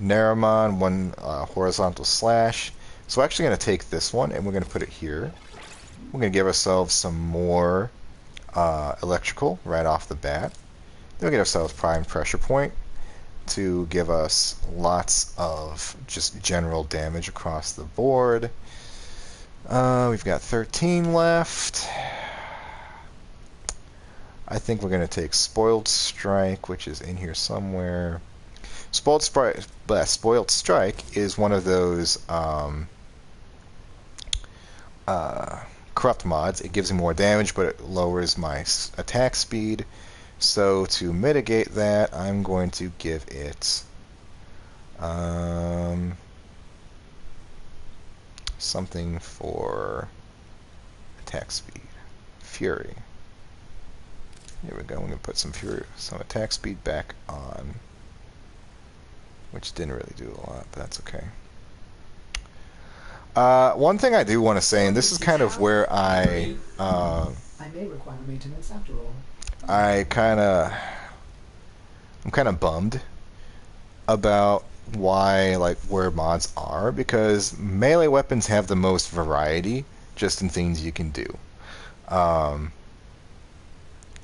Naramon, one horizontal slash. So we're actually going to take this one and we're going to put it here. We're going to give ourselves some more electrical right off the bat. Then we'll get ourselves prime pressure point to give us lots of just general damage across the board. We've got 13 left. I think we're going to take Spoiled Strike, which is in here somewhere. Spoiled Strike is one of those corrupt mods. It gives me more damage, but it lowers my attack speed. So to mitigate that, I'm going to give it something for attack speed. Fury. Here we go. I'm going to put some attack speed back on, which didn't really do a lot, but that's okay. One thing I do want to say, and this is kind of where I may require maintenance after all. I'm kind of bummed about why, like, where mods are, because melee weapons have the most variety just in things you can do. Um,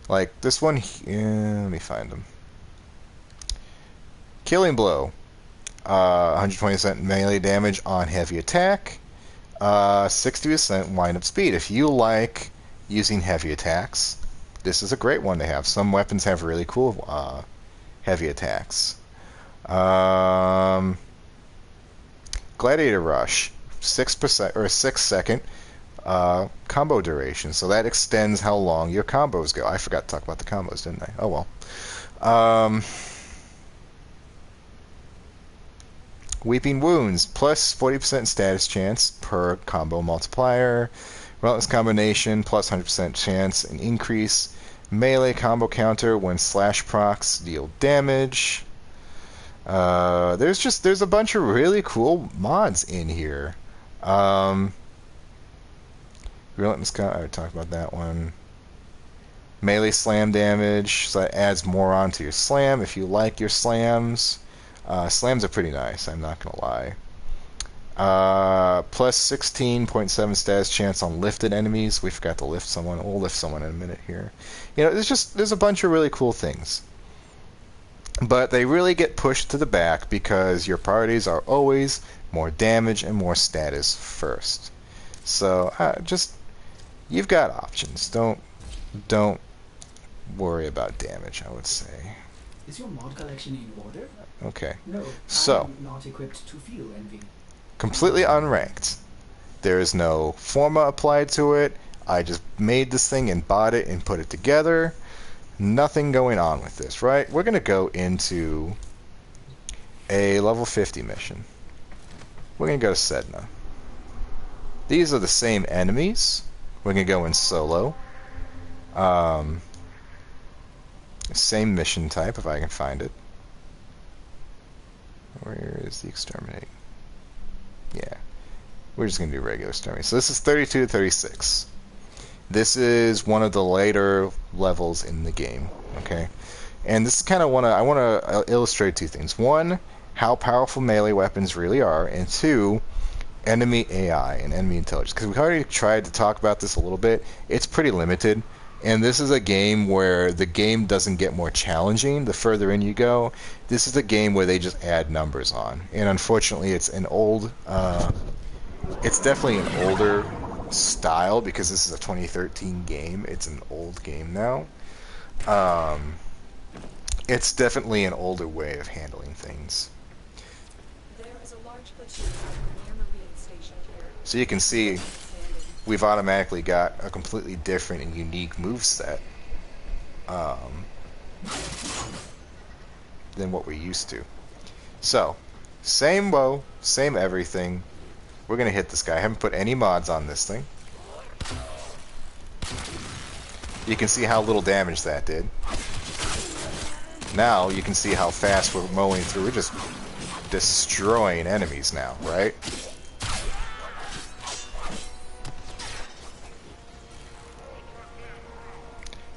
like this one here, let me find them. Killing Blow, 120% melee damage on heavy attack, 60% wind-up speed. If you like using heavy attacks, this is a great one to have. Some weapons have really cool heavy attacks. Gladiator Rush, 6% or 6-second combo duration, so that extends how long your combos go. I forgot to talk about the combos, didn't I? Oh well. Weeping Wounds, plus 40% status chance per combo multiplier. Relentless Combination, plus 100% chance and increase. Melee combo counter when slash procs deal damage. There's a bunch of really cool mods in here. Relentless, I talked about that one. Melee slam damage, so that adds more onto your slam if you like your slams. Slams are pretty nice, I'm not gonna lie. Plus 16.7 status chance on lifted enemies. We forgot to lift someone. We'll lift someone in a minute here. You know, there's a bunch of really cool things. But they really get pushed to the back because your priorities are always more damage and more status first. So you've got options. Don't worry about damage, I would say. Is your mod collection in order? Okay. No, So, I'm not equipped to feel envy. completely unranked. There is no forma applied to it. I just made this thing and bought it and put it together. Nothing going on with this, right? We're going to go into a level 50 mission. We're going to go to Sedna. These are the same enemies. We're going to go in solo. Same mission type, if I can find it. Where is the exterminate? Yeah. We're just going to do regular exterminate. So this is 32 to 36. This is one of the later levels in the game, okay? And this is kind of I want to illustrate two things. One, how powerful melee weapons really are, and two, enemy AI and enemy intelligence. Because we already tried to talk about this a little bit. It's pretty limited. And this is a game where the game doesn't get more challenging the further in you go. This is a game where they just add numbers on. And unfortunately, it's an old... it's definitely an older style because this is a 2013 game. It's an old game now. It's definitely an older way of handling things. There is a large platoon of Grenier Marine stationed here. So you can see we've automatically got a completely different and unique moveset than what we're used to. So, same bow, same everything. We're going to hit this guy. I haven't put any mods on this thing. You can see how little damage that did. Now you can see how fast we're mowing through. We're just destroying enemies now, right?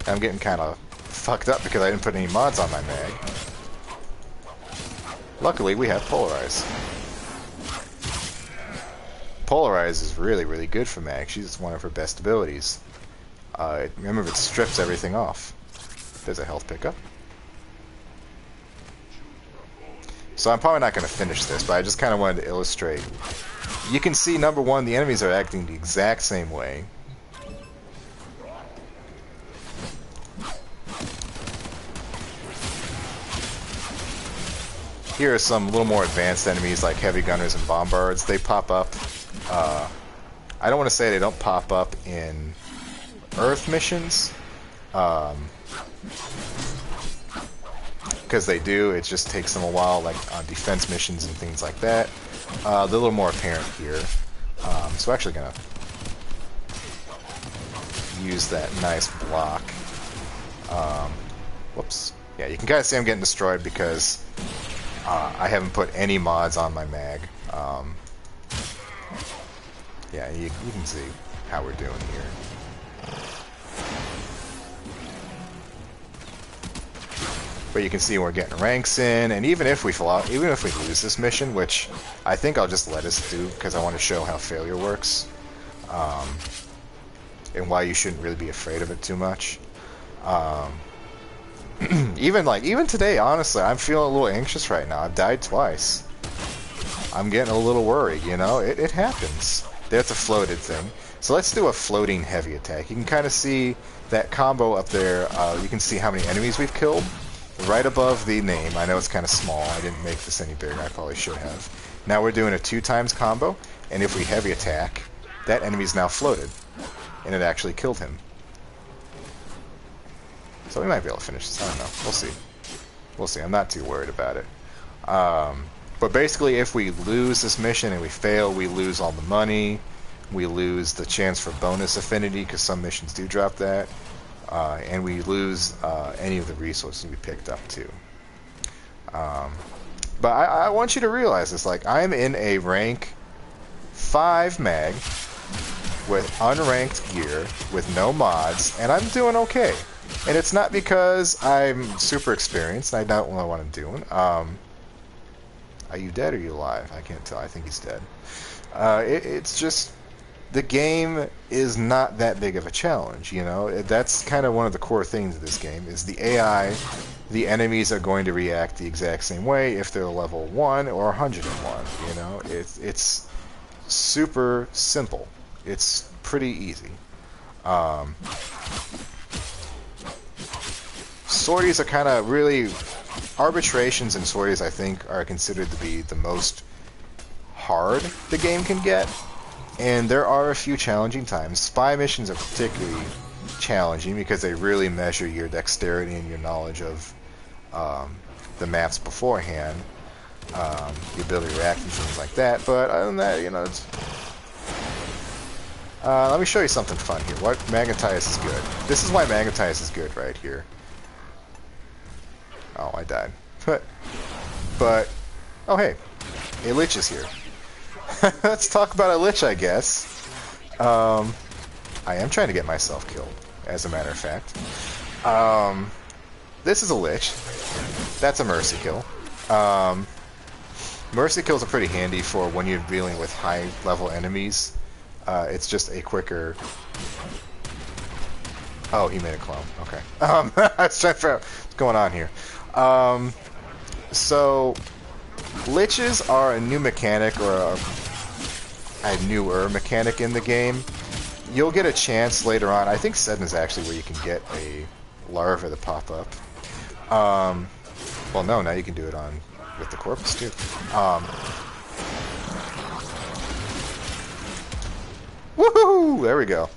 I'm getting kind of fucked up because I didn't put any mods on my mag. Luckily, we have Polarize. Polarize is really, really good for mag. She's one of her best abilities. Remember, it strips everything off. There's a health pickup. So I'm probably not going to finish this, but I just kind of wanted to illustrate. You can see, number one, the enemies are acting the exact same way. Here are some little more advanced enemies like heavy gunners and bombards. They pop up. I don't want to say they don't pop up in Earth missions, because they do. It just takes them a while, like on defense missions and things like that. They're a little more apparent here. So we're actually gonna use that nice block. Whoops. Yeah, you can kind of see I'm getting destroyed because I haven't put any mods on my mag. Yeah, you can see how we're doing here. But you can see we're getting ranks in, and even if we lose this mission, which I think I'll just let us do because I want to show how failure works, and why you shouldn't really be afraid of it too much. Even today, honestly, I'm feeling a little anxious right now. I've died twice. I'm getting a little worried. You know, it happens. That's a floated thing. So let's do a floating heavy attack. You can kind of see that combo up there. You can see how many enemies we've killed. Right above the name. I know it's kind of small. I didn't make this any bigger. I probably should have. Now we're doing a 2 times combo, and if we heavy attack, that enemy's now floated, and it actually killed him. So we might be able to finish this. I don't know. We'll see. We'll see. I'm not too worried about it. But basically, if we lose this mission and we fail, we lose all the money. We lose the chance for bonus affinity, because some missions do drop that. And we lose any of the resources we picked up too. But I want you to realize this. Like, I'm in a rank 5 mag with unranked gear, with no mods, and I'm doing okay. And it's not because I'm super experienced. I don't know what I'm doing. Are you dead or are you alive? I can't tell. I think he's dead. It's just... the game is not that big of a challenge, you know? That's kind of one of the core things of this game, is the AI. The enemies are going to react the exact same way if they're level 1 or 101, you know? It's super simple. It's pretty easy. Sorties are kind of really... arbitrations and sorties, I think, are considered to be the most hard the game can get. And there are a few challenging times. Spy missions are particularly challenging because they really measure your dexterity and your knowledge of the maps beforehand, the ability to react and things like that. But other than that, you know, it's... let me show you something fun here. What Magnetize is good. This is why Magnetize is good right here. Oh, I died. But oh hey, a Lich is here. Let's talk about a Lich, I guess. I am trying to get myself killed, as a matter of fact. This is a Lich. That's a Mercy Kill. Mercy Kills are pretty handy for when you're dealing with high-level enemies. It's just a quicker... Oh, he made a clone. Okay. I was trying to figure out what's going on here. So... Liches are a new mechanic, or a newer mechanic in the game. You'll get a chance later on. I think Sedna is actually where you can get a larva to pop up. Well, no, now you can do it with the corpus too. Woohoo! There we go.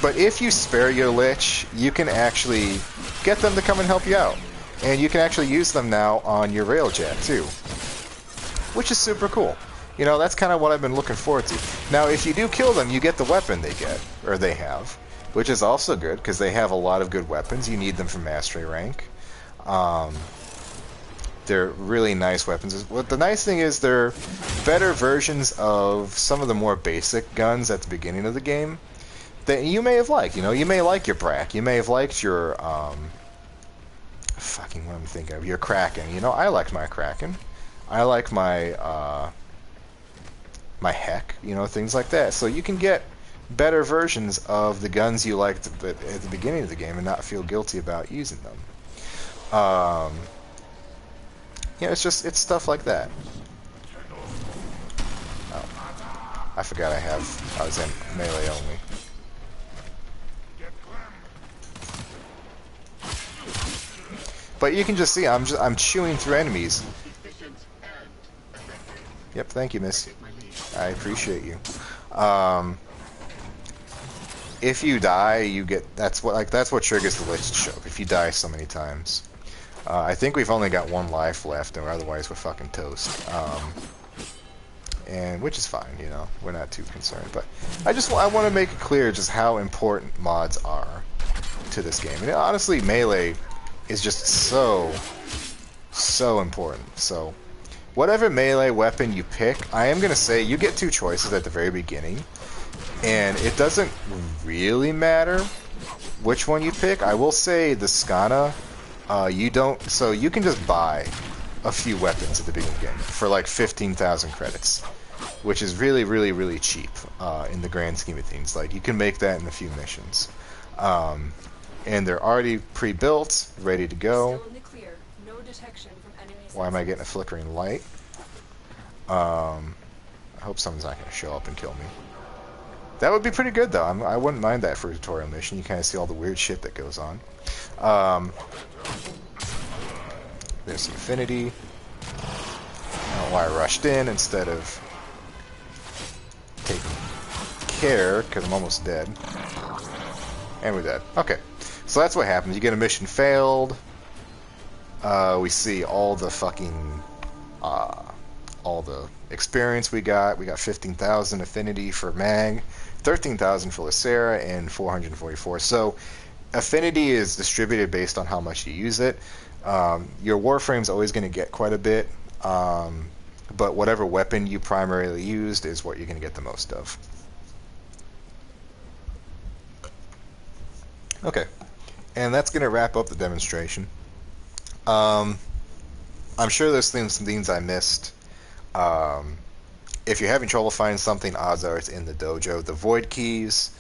But if you spare your Lich, you can actually get them to come and help you out. And you can actually use them now on your Railjack, too. Which is super cool. You know, that's kind of what I've been looking forward to. Now, if you do kill them, you get the weapon they get, or they have. Which is also good, because they have a lot of good weapons. You need them for Mastery rank. They're really nice weapons. What the nice thing is, they're better versions of some of the more basic guns at the beginning of the game that you may have liked. You know, you may like your Brack. You may have liked your... fucking what I'm thinking of, your Kraken. You know, I liked my Kraken. I like my my Heck, you know, things like that. So you can get better versions of the guns you liked at the beginning of the game and not feel guilty about using them. Yeah, it's stuff like that. Oh, I forgot I was in melee only. But you can just see I'm chewing through enemies. Yep, thank you, miss. I appreciate you. If you die, you get that's what triggers the Lich to show up. If you die so many times, I think we've only got 1 life left, or otherwise we're fucking toast. And which is fine, you know, we're not too concerned. But I want to make it clear just how important mods are to this game. And honestly, melee is just so important. So whatever melee weapon you pick, I am going to say you get 2 choices at the very beginning. and it doesn't really matter which one you pick. I will say the Skana, you don't, so you can just buy a few weapons at the beginning of the game for like 15,000 credits, which is really, really, really cheap in the grand scheme of things. Like, you can make that in a few missions. And they're already pre-built, ready to go. Still in the clear. No detection from enemy Why am I sensors. getting a flickering light? I hope someone's not going to show up and kill me. That would be pretty good, though. I wouldn't mind that for a tutorial mission. You kind of see all the weird shit that goes on. There's some affinity. I don't know why I rushed in instead of taking care, because I'm almost dead. And we're dead. Okay. So that's what happens. You get a mission failed. We see all the fucking... all the experience we got. We got 15,000 affinity for Mag, 13,000 for Lacera, and 444. So affinity is distributed based on how much you use it. Your Warframe's always going to get quite a bit, but whatever weapon you primarily used is what you're going to get the most of. Okay, and that's going to wrap up the demonstration. I'm sure there's some things I missed. If you're having trouble finding something, odds are it's in the dojo. The void keys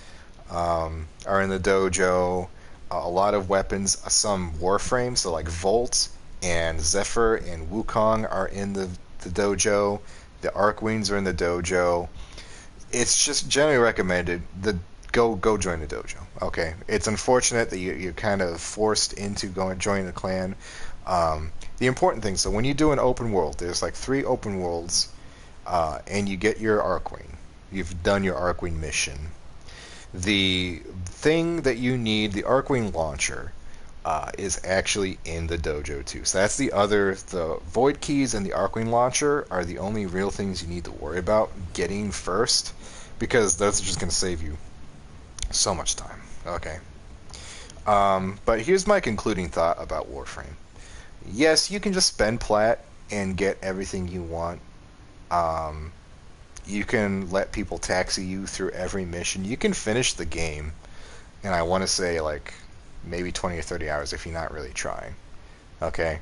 are in the dojo. A lot of weapons, some Warframes, so like Volt and Zephyr and Wukong are in the dojo. The Arc Wings are in the dojo. It's just generally recommended go join the dojo. Okay, it's unfortunate that you're kind of forced into joining the clan. The important thing, so when you do an open world, there's like 3 open worlds, and you get your Arcwing. You've done your Arcwing mission. The thing that you need, the Arcwing launcher, is actually in the dojo too. So that's the Void Keys and the Arcwing launcher are the only real things you need to worry about getting first, because those are just going to save you so much time. Okay. But here's my concluding thought about Warframe. Yes, you can just spend plat and get everything you want. You can let people taxi you through every mission. You can finish the game, and I want to say like maybe 20 or 30 hours if you're not really trying. Okay?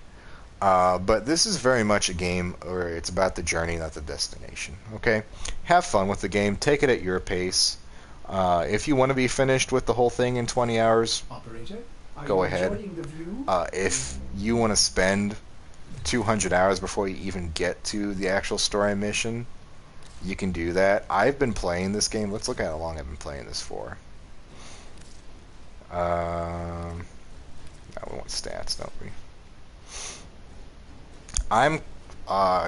But this is very much a game where it's about the journey, not the destination. Okay? Have fun with the game. Take it at your pace. If you want to be finished with the whole thing in 20 hours, Operator, are go you ahead. enjoying the view? If you want to spend 200 hours before you even get to the actual story mission, you can do that. I've been playing this game. Let's look at how long I've been playing this for. Now we want stats, don't we? I'm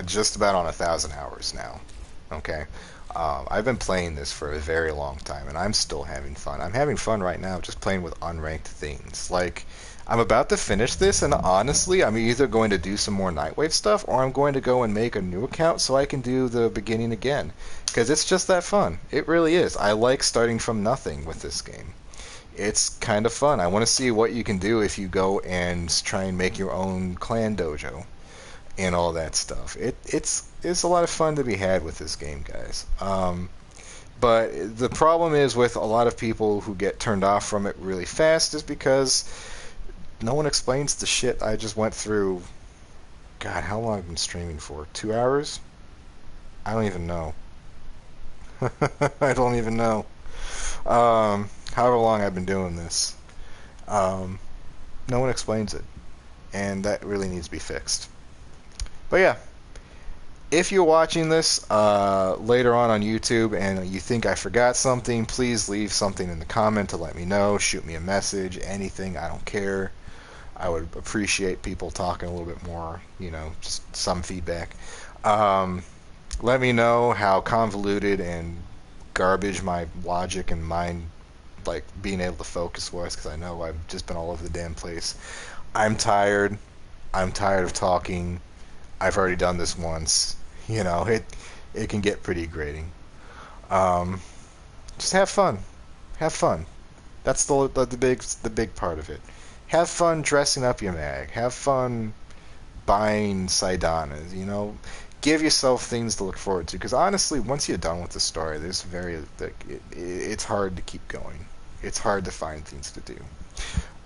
just about on 1,000 hours now. Okay. I've been playing this for a very long time, and I'm still having fun. I'm having fun right now just playing with unranked things. Like, I'm about to finish this, and honestly, I'm either going to do some more Nightwave stuff, or I'm going to go and make a new account so I can do the beginning again. Because it's just that fun. It really is. I like starting from nothing with this game. It's kind of fun. I want to see what you can do if you go and try and make your own clan dojo and all that stuff. It's a lot of fun to be had with this game, guys. But the problem is with a lot of people who get turned off from it really fast is because no one explains the shit I just went through. God, how long have I been streaming for? 2 hours? I don't even know. I don't even know. However long I've been doing this. No one explains it. And that really needs to be fixed. But yeah, if you're watching this later on YouTube and you think I forgot something, please leave something in the comment to let me know. Shoot me a message, anything, I don't care. I would appreciate people talking a little bit more, just some feedback. Let me know how convoluted and garbage my logic and mind, like, being able to focus was, because I know I've just been all over the damn place. I'm tired. I'm tired of talking. I've already done this once. It can get pretty grating. Just have fun. Have fun. That's the big part of it. Have fun dressing up your mag. Have fun buying Sidanas. give yourself things to look forward to, because honestly, once you're done with the story, it's hard to keep going. It's hard to find things to do.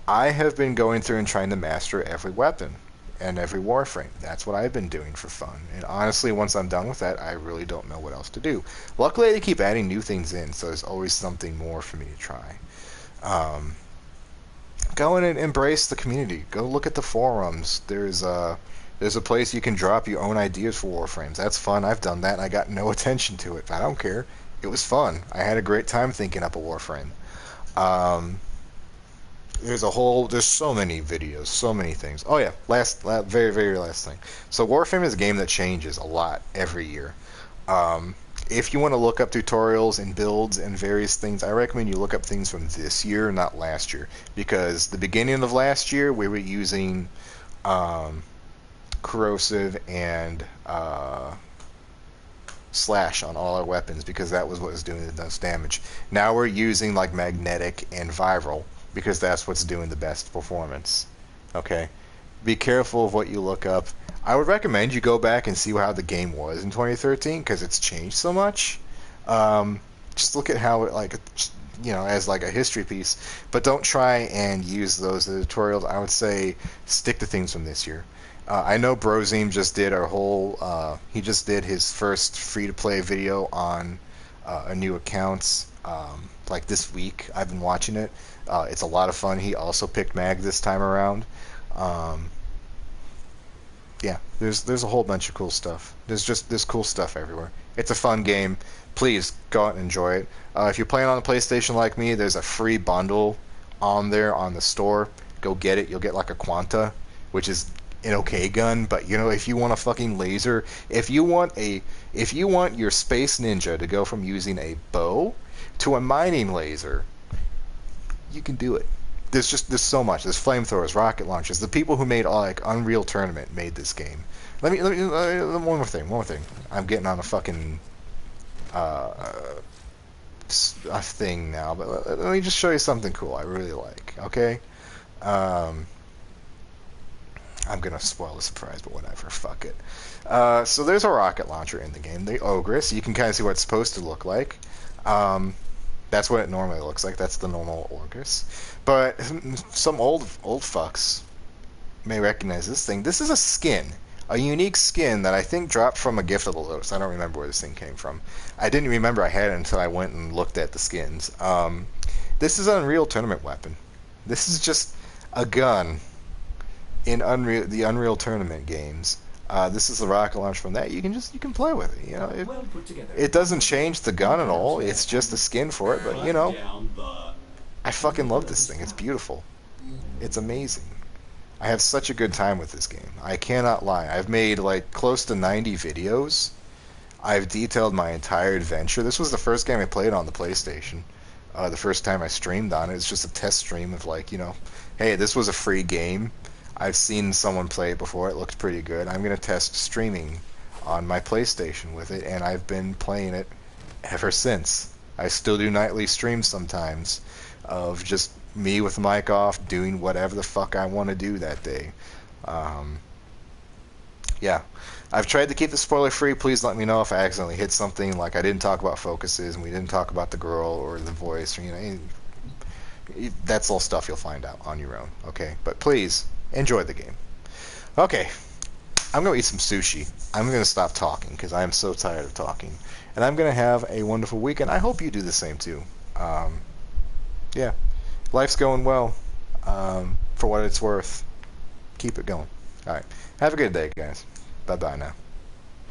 I have been going through and trying to master every weapon and every Warframe. That's what I've been doing for fun. And honestly, once I'm done with that, I really don't know what else to do. Luckily, they keep adding new things in, so there's always something more for me to try. Um, Go in and embrace the community. Go look at the forums. There's a place you can drop your own ideas for Warframes. That's fun. I've done that, and I got no attention to it. I don't care. It was fun. I had a great time thinking up a Warframe. Um, there's so many videos, so many things. Oh yeah, very, very last thing. So Warframe is a game that changes a lot every year. Um, if you want to look up tutorials and builds and various things, I recommend you look up things from this year, not last year, because the beginning of last year we were using um, corrosive and slash on all our weapons because that was what was doing the most damage. Now we're using like magnetic and viral because that's what's doing the best performance. Okay, be careful of what you look up. I would recommend you go back and see how the game was in 2013 because it's changed so much. Just look at how it as like a history piece, but don't try and use those as tutorials. I would say stick to things from this year. I know Brozime just did he just did his first free-to-play video on a new accounts like this week. I've been watching it. It's a lot of fun. He also picked Mag this time around. Um, yeah, there's a whole bunch of cool stuff. There's cool stuff everywhere. It's a fun game. Please go out and enjoy it. If you're playing on the PlayStation like me, there's a free bundle on there on the store. Go get it. You'll get like a Quanta, which is an okay gun, but if you want a fucking laser, if you want your Space Ninja to go from using a bow to a mining laser, you can do it. There's so much. There's flamethrowers, rocket launchers. The people who made Unreal Tournament made this game. Let me one more thing. I'm getting on a fucking a thing now, but let me just show you something cool I really like. Okay. I'm gonna spoil the surprise, but whatever. Fuck it. So there's a rocket launcher in the game, the Ogress. You can kind of see what it's supposed to look like. That's what it normally looks like. That's the normal Ogress. But some old fucks may recognize this thing. This is a skin, a unique skin that I think dropped from a Gift of the Lotus. I don't remember where this thing came from. I didn't remember I had it until I went and looked at the skins. This is an Unreal Tournament weapon. This is just a gun in the Unreal Tournament games. This is the rocket launch from that. You can play with it. Well put together. It doesn't change the gun at all. It's just a skin for it. But I fucking love this thing. It's beautiful. It's amazing. I have such a good time with this game. I cannot lie. I've made like close to 90 videos. I've detailed my entire adventure. This was the first game I played on the PlayStation. The first time I streamed on it. It's just a test stream of hey, this was a free game. I've seen someone play it before. It looked pretty good. I'm going to test streaming on my PlayStation with it, and I've been playing it ever since. I still do nightly streams sometimes of just me with the mic off doing whatever the fuck I want to do that day. Yeah. I've tried to keep the spoiler free. Please let me know if I accidentally hit something, like I didn't talk about focuses and we didn't talk about the girl or the voice. Or, that's all stuff you'll find out on your own. Okay? But please enjoy the game. Okay, I'm going to eat some sushi. I'm going to stop talking because I am so tired of talking. And I'm going to have a wonderful weekend. I hope you do the same too. Yeah, life's going well. For what it's worth, keep it going. All right, have a good day, guys. Bye-bye now.